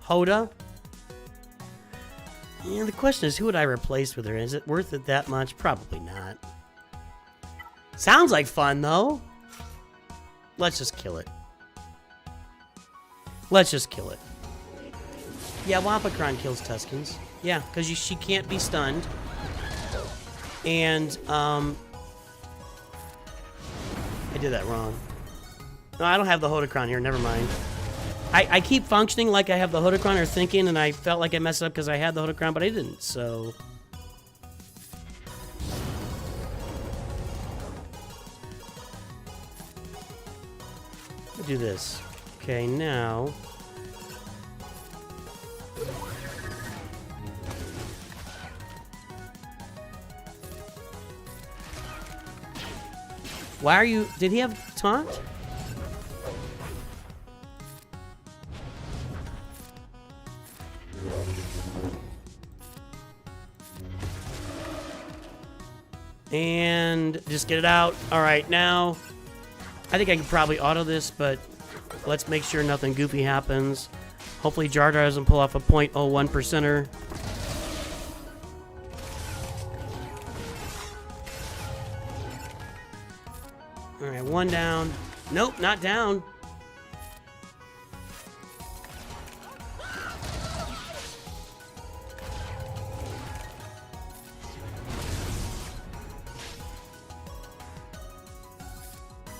Hoda? Yeah, the question is, who would I replace with her? Is it worth it that much? Probably not. Sounds like fun, though. Let's just kill it. Let's just kill it. Yeah, Wampakron kills Tuskens. Yeah, because she can't be stunned. And, I did that wrong. No, I don't have the Hodocron here. Never mind. I keep functioning like I have the Hodocron or thinking, and I felt like I messed up because I had the Hodocron, but I didn't, so... I'll do this. Okay, now... Why are you... Did he have taunt? And just get it out. All right, now I think I could probably auto this, but let's make sure nothing goofy happens. Hopefully Jar Jar doesn't pull off a 0.01 percenter. All right, one down. Nope, not down.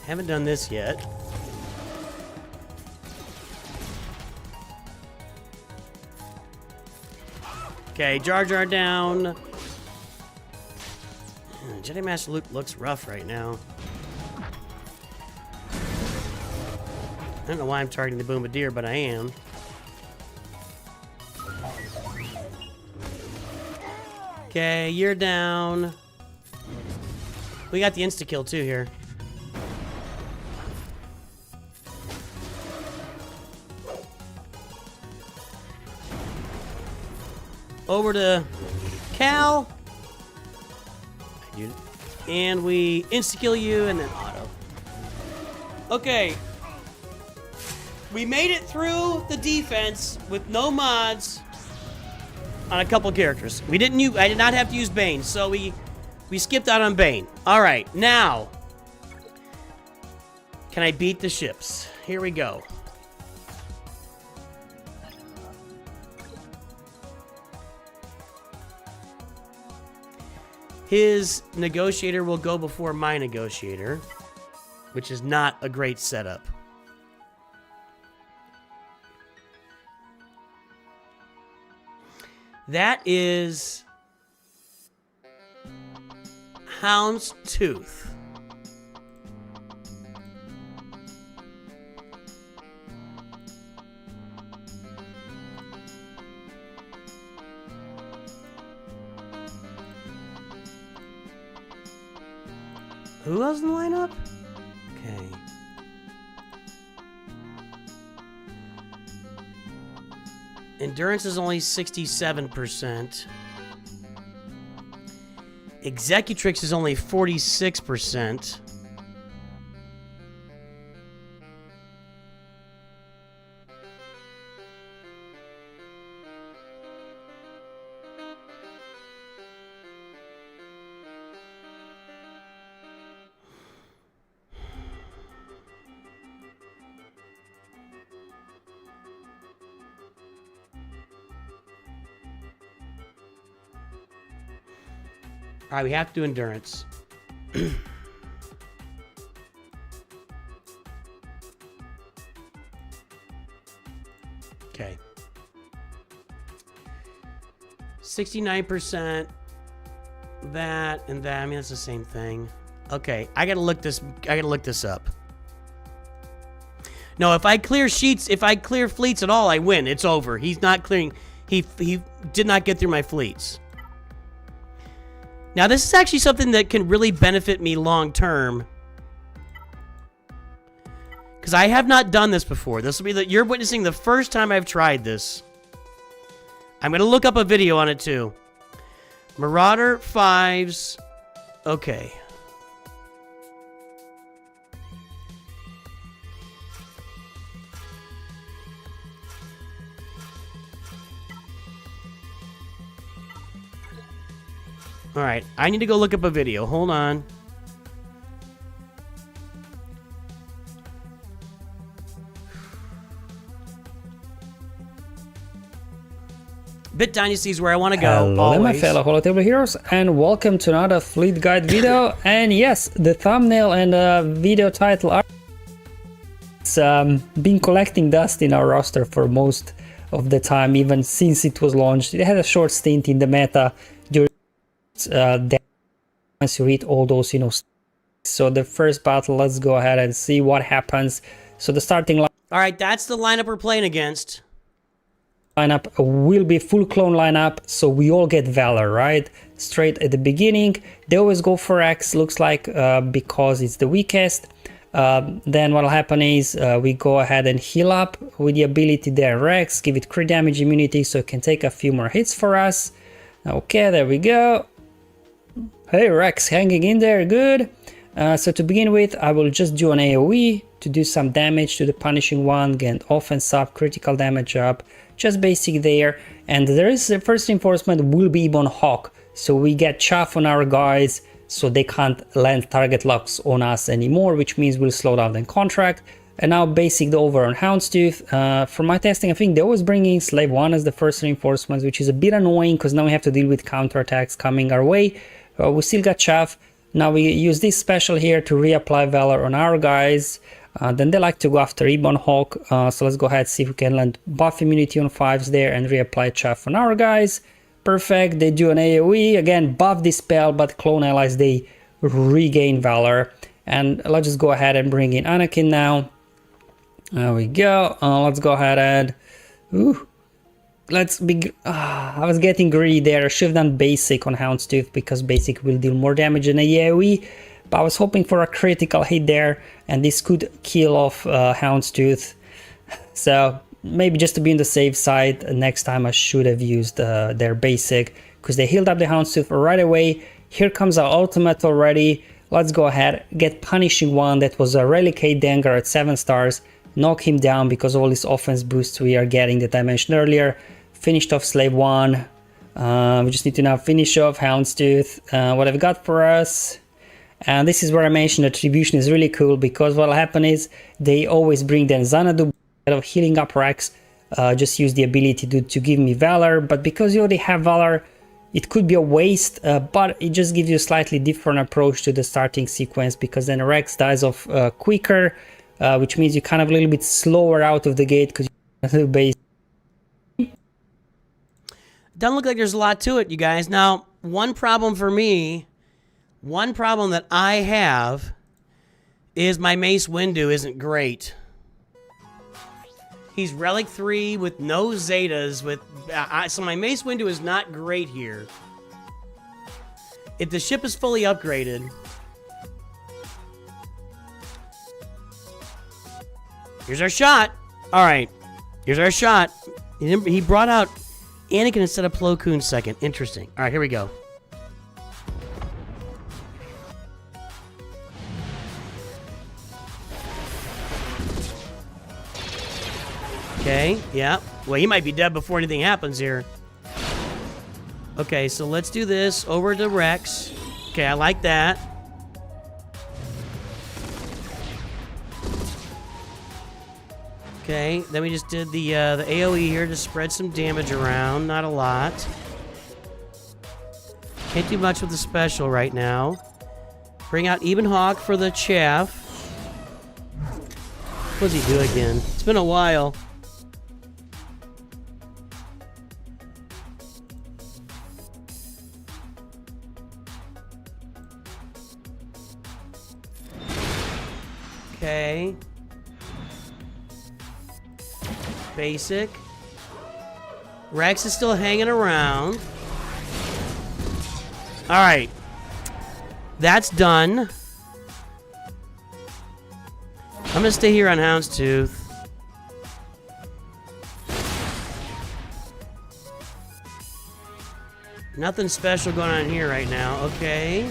Haven't done this yet. Okay, Jar Jar down. Jedi Master Luke looks rough right now. I don't know why I'm targeting the Bombardier, but I am. Okay, you're down. We got the insta-kill too here. Over to Cal. And we insta-kill you and then auto. Okay. We made it through the defense with no mods on a couple characters. I did not have to use Bane, so we skipped out on Bane. All right, now can I beat the ships? Here we go. His negotiator will go before my negotiator, which is not a great setup. That is Houndstooth. Who else in the lineup? Okay. Endurance is only 67%. Executrix is only 46%. All right, we have to do endurance. Okay. 69%. that and that. I mean, that's the same thing. Okay, I gotta look this up. No, if I clear sheets, if I clear fleets at all, I win. It's over. He's not clearing. He did not get through my fleets. Now, this is actually something that can really benefit me long term. Because I have not done this before. This will be you're witnessing the first time I've tried this. I'm going to look up a video on it too. Marauder 5s. Okay. Alright, I need to go look up a video. Hold on. Bit Dynasty is where I want to go. Hello there, my fellow Holotable heroes, and welcome to another Fleet Guide video. And yes, the thumbnail and video title are been collecting dust in our roster for most of the time, even since it was launched. It had a short stint in the meta during once you read all those, so the first battle, let's go ahead and see what happens. So the starting line. All right, that's the lineup we're playing against. Lineup will be full clone lineup, so we all get Valor, right? Straight at the beginning. They always go for X, looks like, because it's the weakest. Then what'll happen is we go ahead and heal up with the ability there, Rex, give it crit damage immunity so it can take a few more hits for us. Okay, there we go. Hey, Rex, hanging in there, good. So to begin with, I will just do an AoE to do some damage to the punishing one, get offense up, critical damage up, just basic there. And there is the first reinforcement will be Ebon Hawk, so we get chaff on our guys, so they can't land target locks on us anymore, which means we'll slow down the contract. And now basic over on Houndstooth. For my testing, I think they always bring in Slave 1 as the first reinforcement, which is a bit annoying because now we have to deal with counterattacks coming our way. We still got chaff. Now we use this special here to reapply Valor on our guys. Then they like to go after Ebon Hawk. So let's go ahead and see if we can land buff immunity on 5s there and reapply chaff on our guys. Perfect. They do an AoE. Again, buff this spell, but clone allies, they regain Valor. And let's just go ahead and bring in Anakin now. There we go. Let's go ahead and... Ooh. Let's be... I was getting greedy there. I should have done basic on Houndstooth because basic will deal more damage than a AoE. But I was hoping for a critical hit there, and this could kill off Houndstooth. So maybe just to be on the safe side, next time I should have used their basic, because they healed up the Houndstooth right away. Here comes our ultimate already. Let's go ahead, get punishing one. That was a Relicate Dengar at 7 stars. Knock him down because of all these offense boosts we are getting that I mentioned earlier. Finished off Slave 1. We just need to now finish off Houndstooth. What I've got for us. And this is where I mentioned Attribution is really cool, because what'll happen is they always bring then Xanadu instead of healing up Rex. Just use the ability to give me Valor. But because you already have Valor, it could be a waste, but it just gives you a slightly different approach to the starting sequence, because then Rex dies off quicker. Which means you're kind of a little bit slower out of the gate because you base. Doesn't look like there's a lot to it, you guys. Now, one problem for me, one problem that I have is my Mace Windu isn't great. He's Relic 3 with no Zetas, so my Mace Windu is not great here. If the ship is fully upgraded... Here's our shot. All right. Here's our shot. He brought out Anakin instead of Plo Koon second. Interesting. All right, here we go. Okay, yeah. Well, he might be dead before anything happens here. Okay, so let's do this. Over to Rex. Okay, I like that. Okay, then we just did the AoE here to spread some damage around. Not a lot. Can't do much with the special right now. Bring out Ebon Hawk for the chaff. What does he do again? It's been a while. Okay. Basic. Rex is still hanging around. Alright. That's done. I'm gonna stay here on Houndstooth. Nothing special going on here right now. Okay.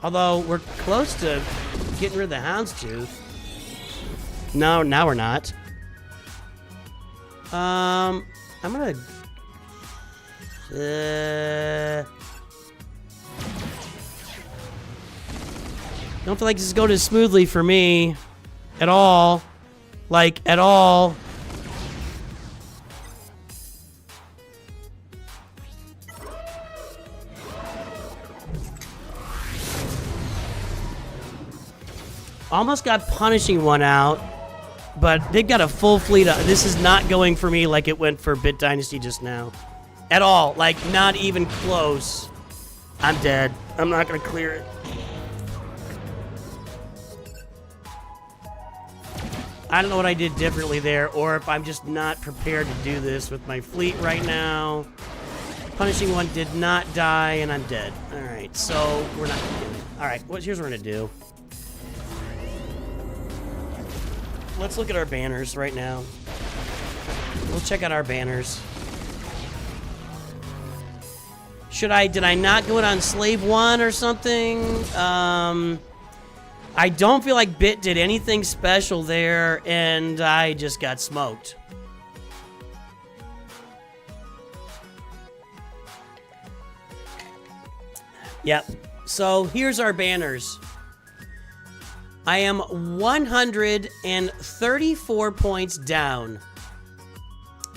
Although, we're close to getting rid of the Houndstooth. No, now we're not. I'm gonna... don't feel like this is going as smoothly for me. At all. Like, at all. Almost got Punishing One out, but they've got a full fleet of... This is not going for me like it went for Bit Dynasty just now. At all. Like, not even close. I'm dead. I'm not going to clear it. I don't know what I did differently there, or if I'm just not prepared to do this with my fleet right now. Punishing One did not die, and I'm dead. Alright, so we're not going to do it. Alright, here's what we're going to do. Let's look at our banners right now. We'll check out our banners. Did I not go it on Slave 1 or something? I don't feel like Bit did anything special there, and I just got smoked. Yep. So here's our banners. I am 134 points down.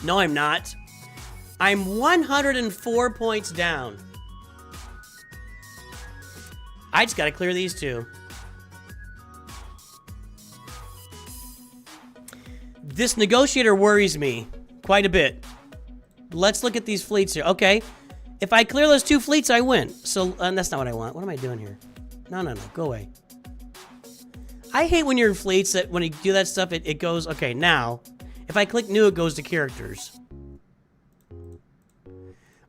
No, I'm not. I'm 104 points down. I just gotta clear these two. This negotiator worries me quite a bit. Let's look at these fleets here. Okay. If I clear those two fleets, I win. So, that's not what I want. What am I doing here? No. Go away. I hate when you're in fleets that when you do that stuff, it goes... Okay, now, if I click new, it goes to characters.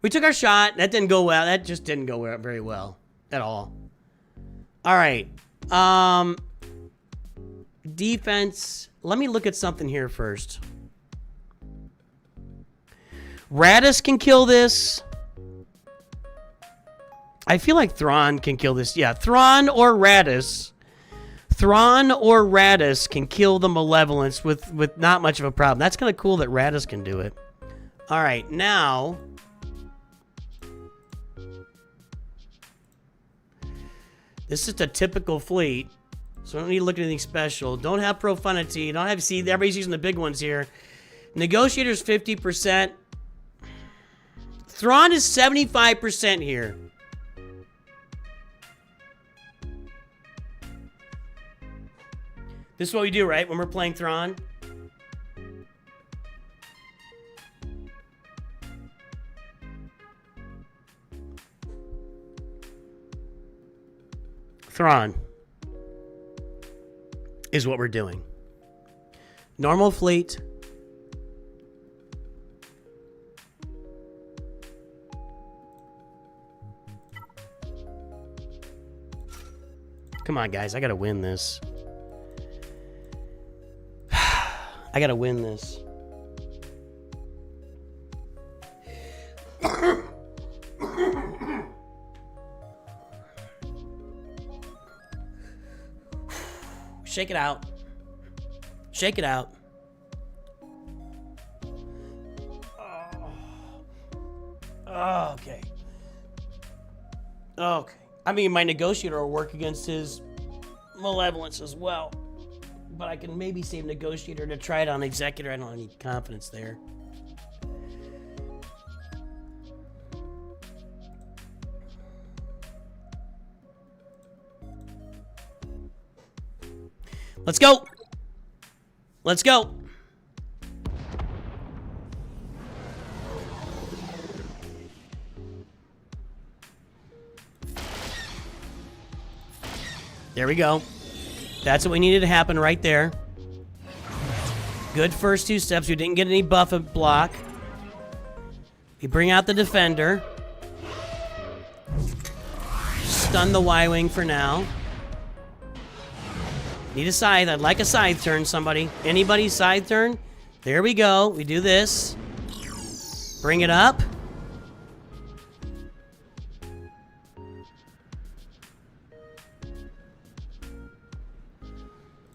We took our shot. That didn't go well. That just didn't go very well at all. All right. Defense. Let me look at something here first. Radis can kill this. I feel like Thrawn can kill this. Yeah, Thrawn or Radis. Thrawn or Radis can kill the Malevolence with not much of a problem. That's kind of cool that Radis can do it. All right, now... This is a typical fleet, so I don't need to look at anything special. Don't have Profanity. Don't have... See, everybody's using the big ones here. Negotiator's 50%. Thrawn is 75% here. This is what we do, right? When we're playing Thrawn. Thrawn is what we're doing. Normal fleet. Come on, guys. I gotta win this. I gotta win this. Shake it out. Shake it out. Oh, okay. Okay. I mean, my negotiator will work against his malevolence as well. But I can maybe save negotiator to try it on executor. I don't have any confidence there. Let's go. Let's go. There we go. That's what we needed to happen right there. Good first 2 steps. We didn't get any buff and block. We bring out the defender. Stun the Y-Wing for now. Need a scythe. I'd like a scythe turn, somebody. Anybody scythe turn? There we go. We do this. Bring it up.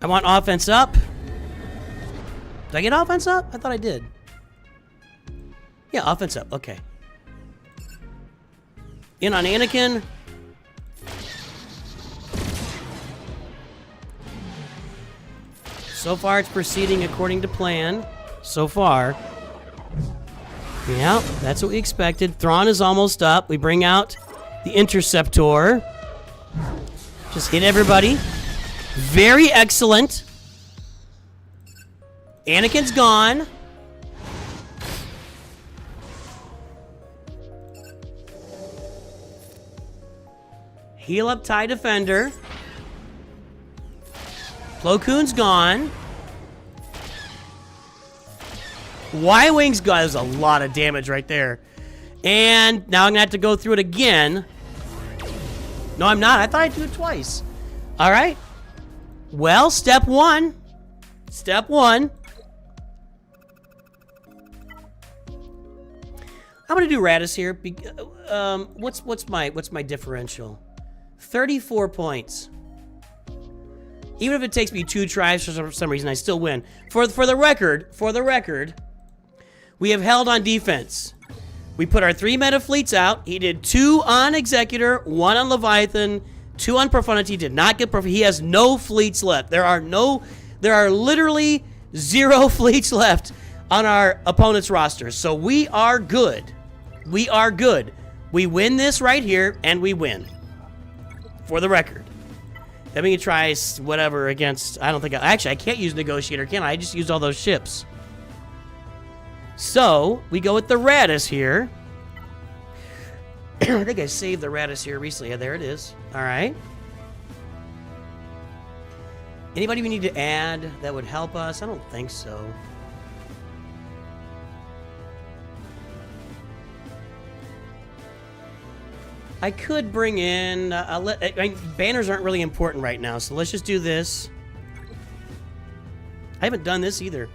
I want offense up. Did I get offense up? I thought I did. Yeah, offense up. Okay. In on Anakin. So far, it's proceeding according to plan. So far. Yeah, that's what we expected. Thrawn is almost up. We bring out the Interceptor. Just hit everybody. Very excellent. Anakin's gone. Heal up TIE Defender. Plo Koon's gone. Y-Wing's gone. There's a lot of damage right there. And now I'm going to have to go through it again. No, I'm not. I thought I'd do it twice. All right. Well, step 1. Step 1. I'm going to do Radis here. What's my differential? 34 points. Even if it takes me 2 tries for some reason, I still win. For the record, we have held on defense. We put our 3 meta fleets out. He did 2 on Executor, 1 on Leviathan, 2 on Profundity. Did not get Profundity. He has no fleets left. There are literally 0 fleets left on our opponent's roster. So we are good. We are good. We win this right here, and we win. For the record. Then we can try whatever against... I don't think... Actually, I can't use Negotiator, can I? I just used all those ships. So, we go with the Radis here. I think I saved the Radis here recently. Yeah, there it is. All right. Anybody we need to add that would help us? I don't think so. I could bring in... banners aren't really important right now, so let's just do this. I haven't done this either.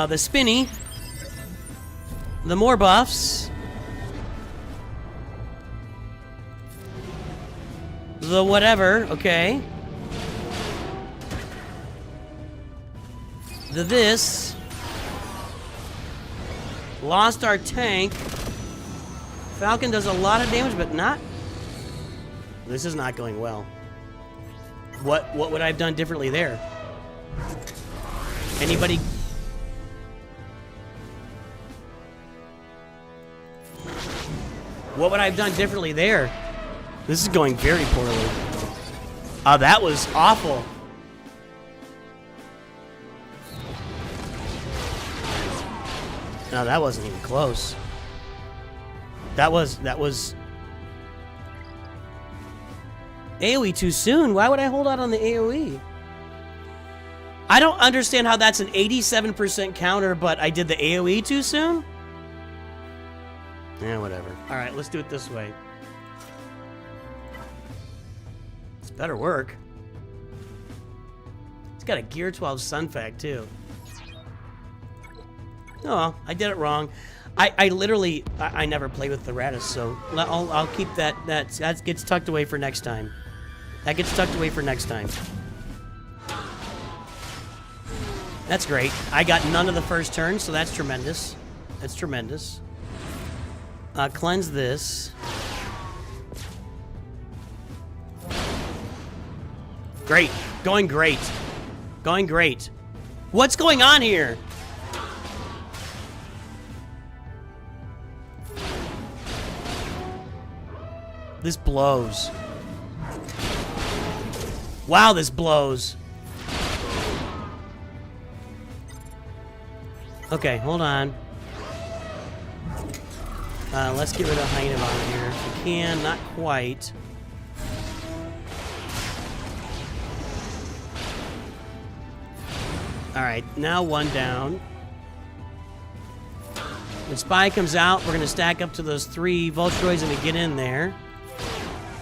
The spinny. The more buffs. The whatever, okay. The this. Lost our tank. Falcon does a lot of damage, but not... This is not going well. What would I have done differently there? Anybody... What would I have done differently there? This is going very poorly. Oh, that was awful. No, that wasn't even close. That was... AoE too soon? Why would I hold out on the AoE? I don't understand how that's an 87% counter, but I did the AoE too soon? Yeah, whatever. Alright, let's do it this way. This better work. It's got a Gear 12 Sun Fact, too. Oh, I did it wrong. I literally... I never play with the Radis, so I'll keep that... That gets tucked away for next time. That gets tucked away for next time. That's great. I got none of the first turn, so that's tremendous. That's tremendous. Cleanse this. Great. Going great. Going great. What's going on here? This blows. Wow, this blows. Okay, hold on. Let's get rid of item on here. If we can, not quite. Alright, now one down. When Spy comes out, we're going to stack up to those 3 Vulturoids and we get in there.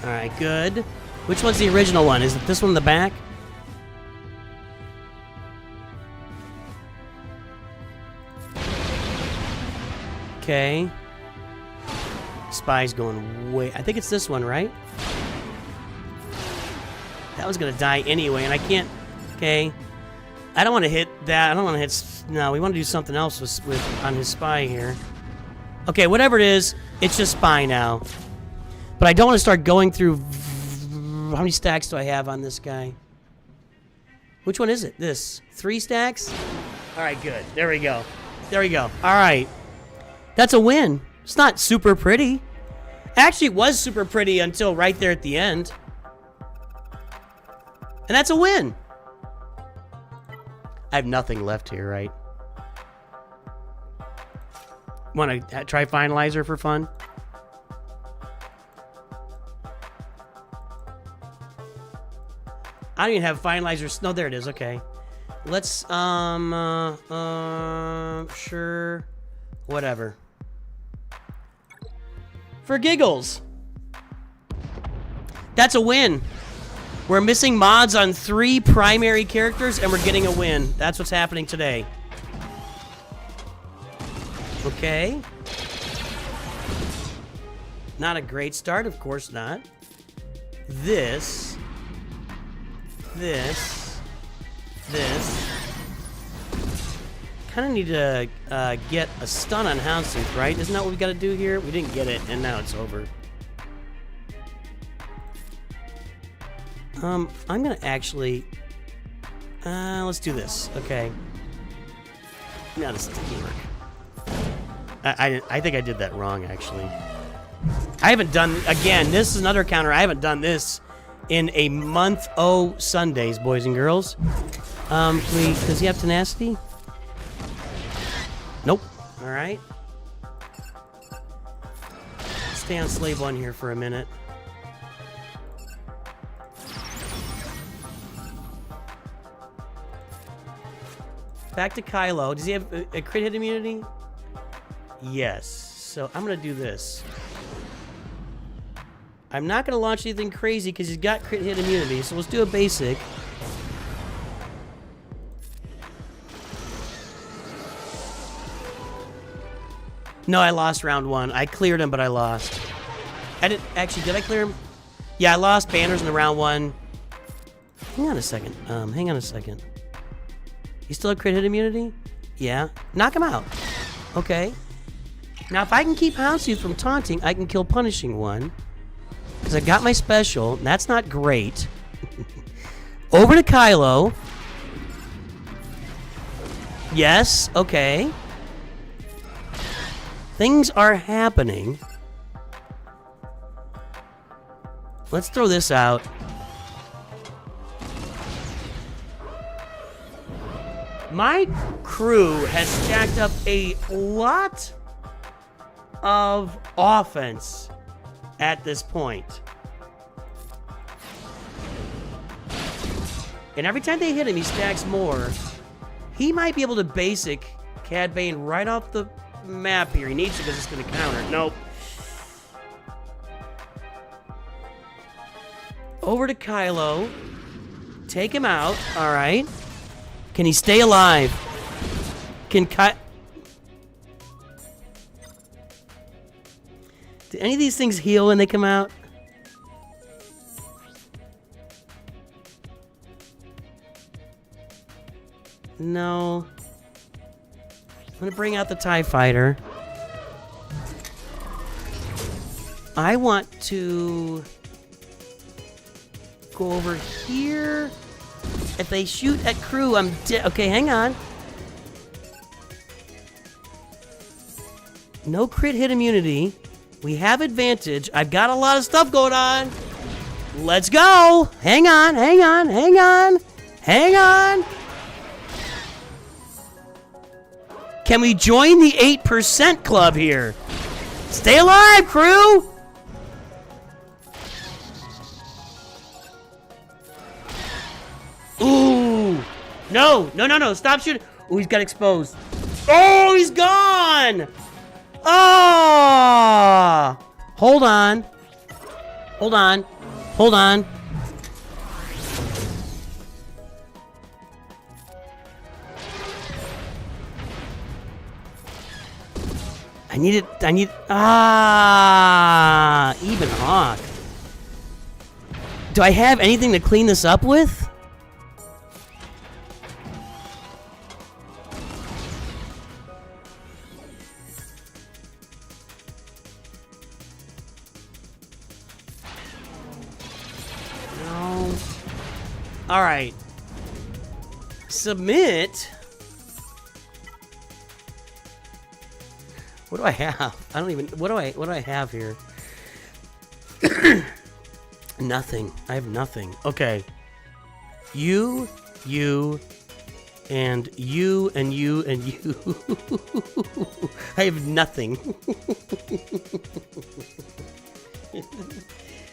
Alright, good. Which one's the original one? Is it this one in the back? Okay. Spy's going way... I think it's this one, right? That was going to die anyway, and I can't... Okay. I don't want to hit that. I don't want to hit... No, we want to do something else with on his Spy here. Okay, whatever it is, it's just Spy now. But I don't want to start going through... How many stacks do I have on this guy? Which one is it? This. 3 stacks? Alright, good. There we go. There we go. Alright. That's a win. It's not super pretty. Actually, it was super pretty until right there at the end. And that's a win. I have nothing left here, right? Want to try Finalizer for fun? I don't even have Finalizers. No, there it is. Okay. Let's, sure. Whatever. For giggles. That's a win. We're missing mods on 3 primary characters, and we're getting a win. That's what's happening today. Okay. Not a great start, of course not. This. Kind of need to get a stun on Houndstooth, right? Isn't that what we got to do here? We didn't get it, and now it's over. I'm gonna actually... let's do this. Okay. No, this didn't work. I think I did that wrong, actually. I haven't done... Again, this is another counter. I haven't done this in a month. Oh, Sundays, boys and girls. Please, does he have tenacity? Nope. Alright. Stay on Slave 1 here for a minute. Back to Kylo. Does he have a crit hit immunity? Yes. So I'm going to do this. I'm not going to launch anything crazy because he's got crit hit immunity. So let's do a basic. No, I lost round 1. I cleared him, but I lost. I didn't... Actually, did I clear him? Yeah, I lost banners in the round 1. Hang on a second. Hang on a second. You still have crit hit immunity? Yeah. Knock him out. Okay. Now, if I can keep Houndstooth from taunting, I can kill Punishing One. Because I got my special. And that's not great. Over to Kylo. Yes. Okay. Things are happening. Let's throw this out. My crew has stacked up a lot of offense at this point. And every time they hit him, he stacks more. He might be able to basic Cad Bane right off the map here. He needs to because it's going to counter. Nope. Over to Kylo. Take him out. All right. Can he stay alive? Can do any of these things heal when they come out? No. I'm gonna bring out the TIE Fighter. I want to go over here. If they shoot at crew, I'm dead. Okay, hang on. No crit hit immunity. We have advantage. I've got a lot of stuff going on. Let's go. Hang on, hang on, hang on. Hang on. Can we join the 8% club here? Stay alive, crew. Ooh. No, no, no, no. Stop shooting. Ooh, he's got exposed. Oh, he's gone. Oh. Hold on. Hold on. Hold on. I need, even Hawk. Do I have anything to clean this up with? No. All right. Submit. What do I have? I don't even. What do I have here? Nothing. I have nothing. Okay. You, and you, and you, and you. I have nothing.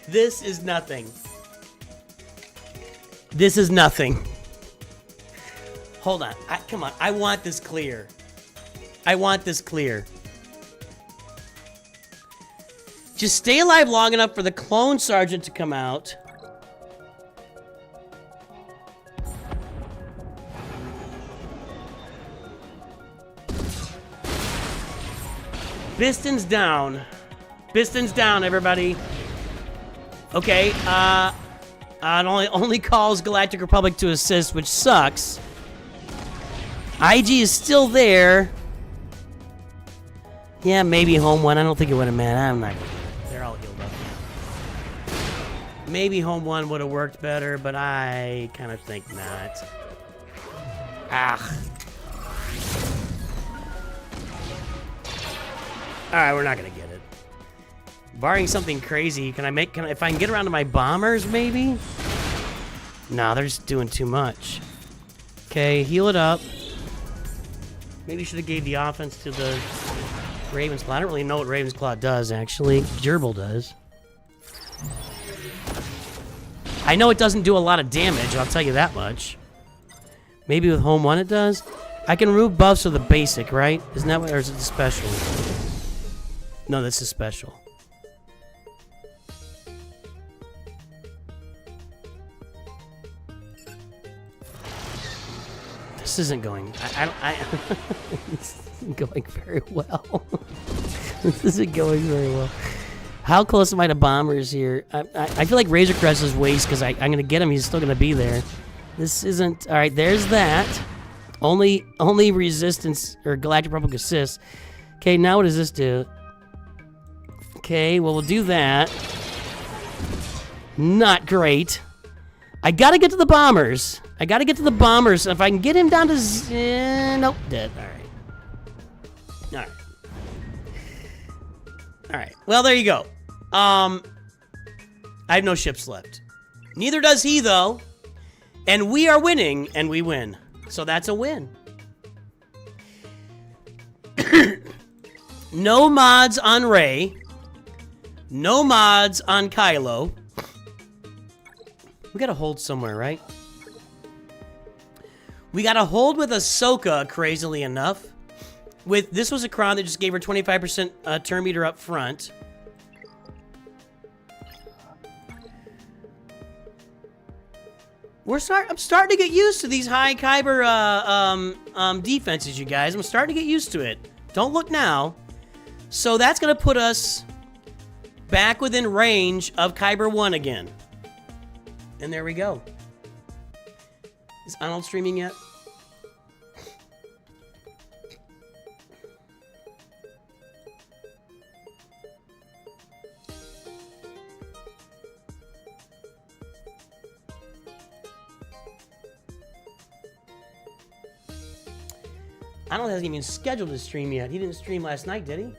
This is nothing. This is nothing. Hold on. Come on. I want this clear. I want this clear. Just stay alive long enough for the clone sergeant to come out. Biston's down. Biston's down, everybody. Okay, it only calls Galactic Republic to assist, which sucks. IG is still there. Yeah, maybe home one. I don't think it would have mattered. I'm not gonna do it. They're all healed up now. Maybe home one would have worked better, but I kind of think not. Ah. Alright, we're not gonna get it. Barring something crazy, if I can get around to my bombers, maybe? No, they're just doing too much. Okay, heal it up. Maybe should have gave the offense to the Raven's Claw. I don't really know what Raven's Claw does, actually. Gerbil does. I know it doesn't do a lot of damage, I'll tell you that much. Maybe with home one it does? I can remove buffs with the basic, right? Isn't that what, or is it the special? No, this is special. This isn't going. This isn't going very well. This isn't going very well. How close am I to bombers here? I feel like Razor Crest is waste because I'm gonna get him. He's still gonna be there. This isn't. All right, there's that. Only resistance or Galactic Republic assist. Okay, now what does this do? Okay, well we'll do that. Not great. I gotta get to the bombers. I gotta get to the bombers. If I can get him down to nope, dead. All right. All right. Well, there you go. I have no ships left. Neither does he, though. And we are winning, and we win. So that's a win. No mods on Rey. No mods on Kylo. We gotta hold somewhere, right? We gotta hold with Ahsoka, crazily enough. This was a crown that just gave her 25% turn meter up front. I'm starting to get used to these high Kyber defenses, you guys. I'm starting to get used to it. Don't look now. So that's gonna put us back within range of Kyber 1 again. And there we go. Is Arnold streaming yet? Arnold hasn't even scheduled to stream yet. He didn't stream last night, did he?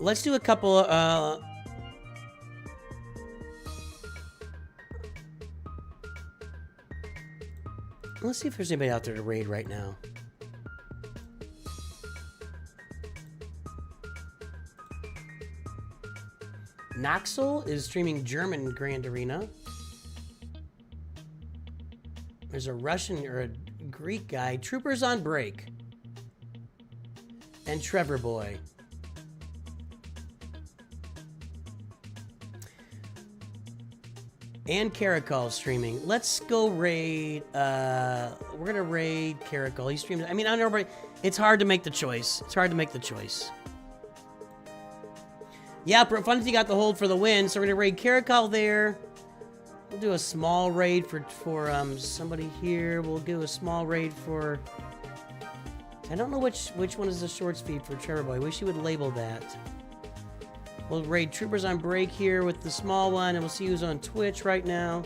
let's do a couple. Let's see if there's anybody out there to raid right now. Noxel is streaming German Grand Arena. There's a Russian or a Greek guy. Troopers on break. And Trevor Boy. And Caracol streaming. Let's go raid. We're gonna raid Caracol. He streamed. I mean, I don't know, but it's hard to make the choice. It's hard to make the choice. Yeah, Profunity got the hold for the win, so we're gonna raid Caracol there. We'll do a small raid for somebody here. We'll do a small raid for. I don't know which one is the shorts feed for Trevor Boy. I wish he would label that. We'll raid Troopers on break here with the small one, and we'll see who's on Twitch right now.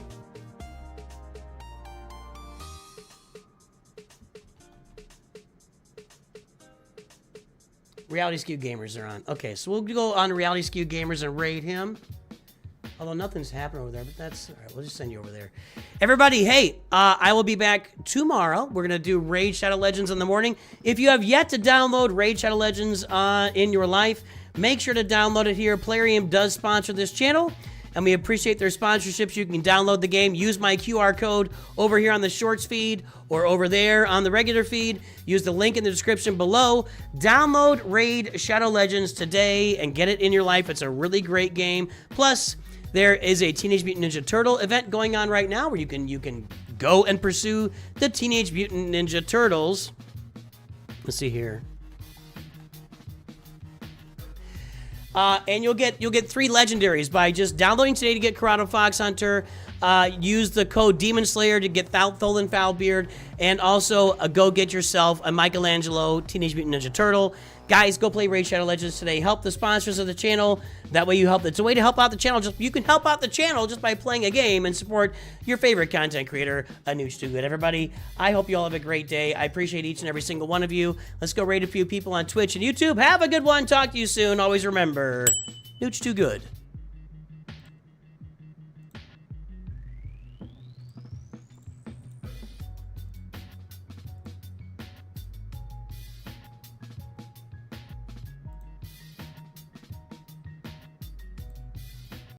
Reality Skew Gamers are on. Okay, so we'll go on to Reality Skew Gamers and raid him. Although nothing's happened over there, but that's all right. We'll just send you over there. Everybody, hey, I will be back tomorrow. We're going to do Raid Shadow Legends in the morning. If you have yet to download Raid Shadow Legends in your life, make sure to download it here. Plarium does sponsor this channel, and we appreciate their sponsorships. You can download the game. Use my QR code over here on the shorts feed or over there on the regular feed. Use the link in the description below. Download Raid Shadow Legends today and get it in your life. It's a really great game. Plus, there is a Teenage Mutant Ninja Turtle event going on right now where you can go and pursue the Teenage Mutant Ninja Turtles. Let's see here. And you'll get 3 legendaries by just downloading today to get Corrado Fox Hunter. Use the code DEMONSLAYER to get Tholin Foulbeard, and also go get yourself a Michelangelo Teenage Mutant Ninja Turtle. Guys, go play Raid Shadow Legends today. Help the sponsors of the channel. That way you help. It's a way to help out the channel. You can help out the channel just by playing a game and support your favorite content creator, NOOCH2GUD. Everybody, I hope you all have a great day. I appreciate each and every single one of you. Let's go raid a few people on Twitch and YouTube. Have a good one. Talk to you soon. Always remember, NOOCH2GUD.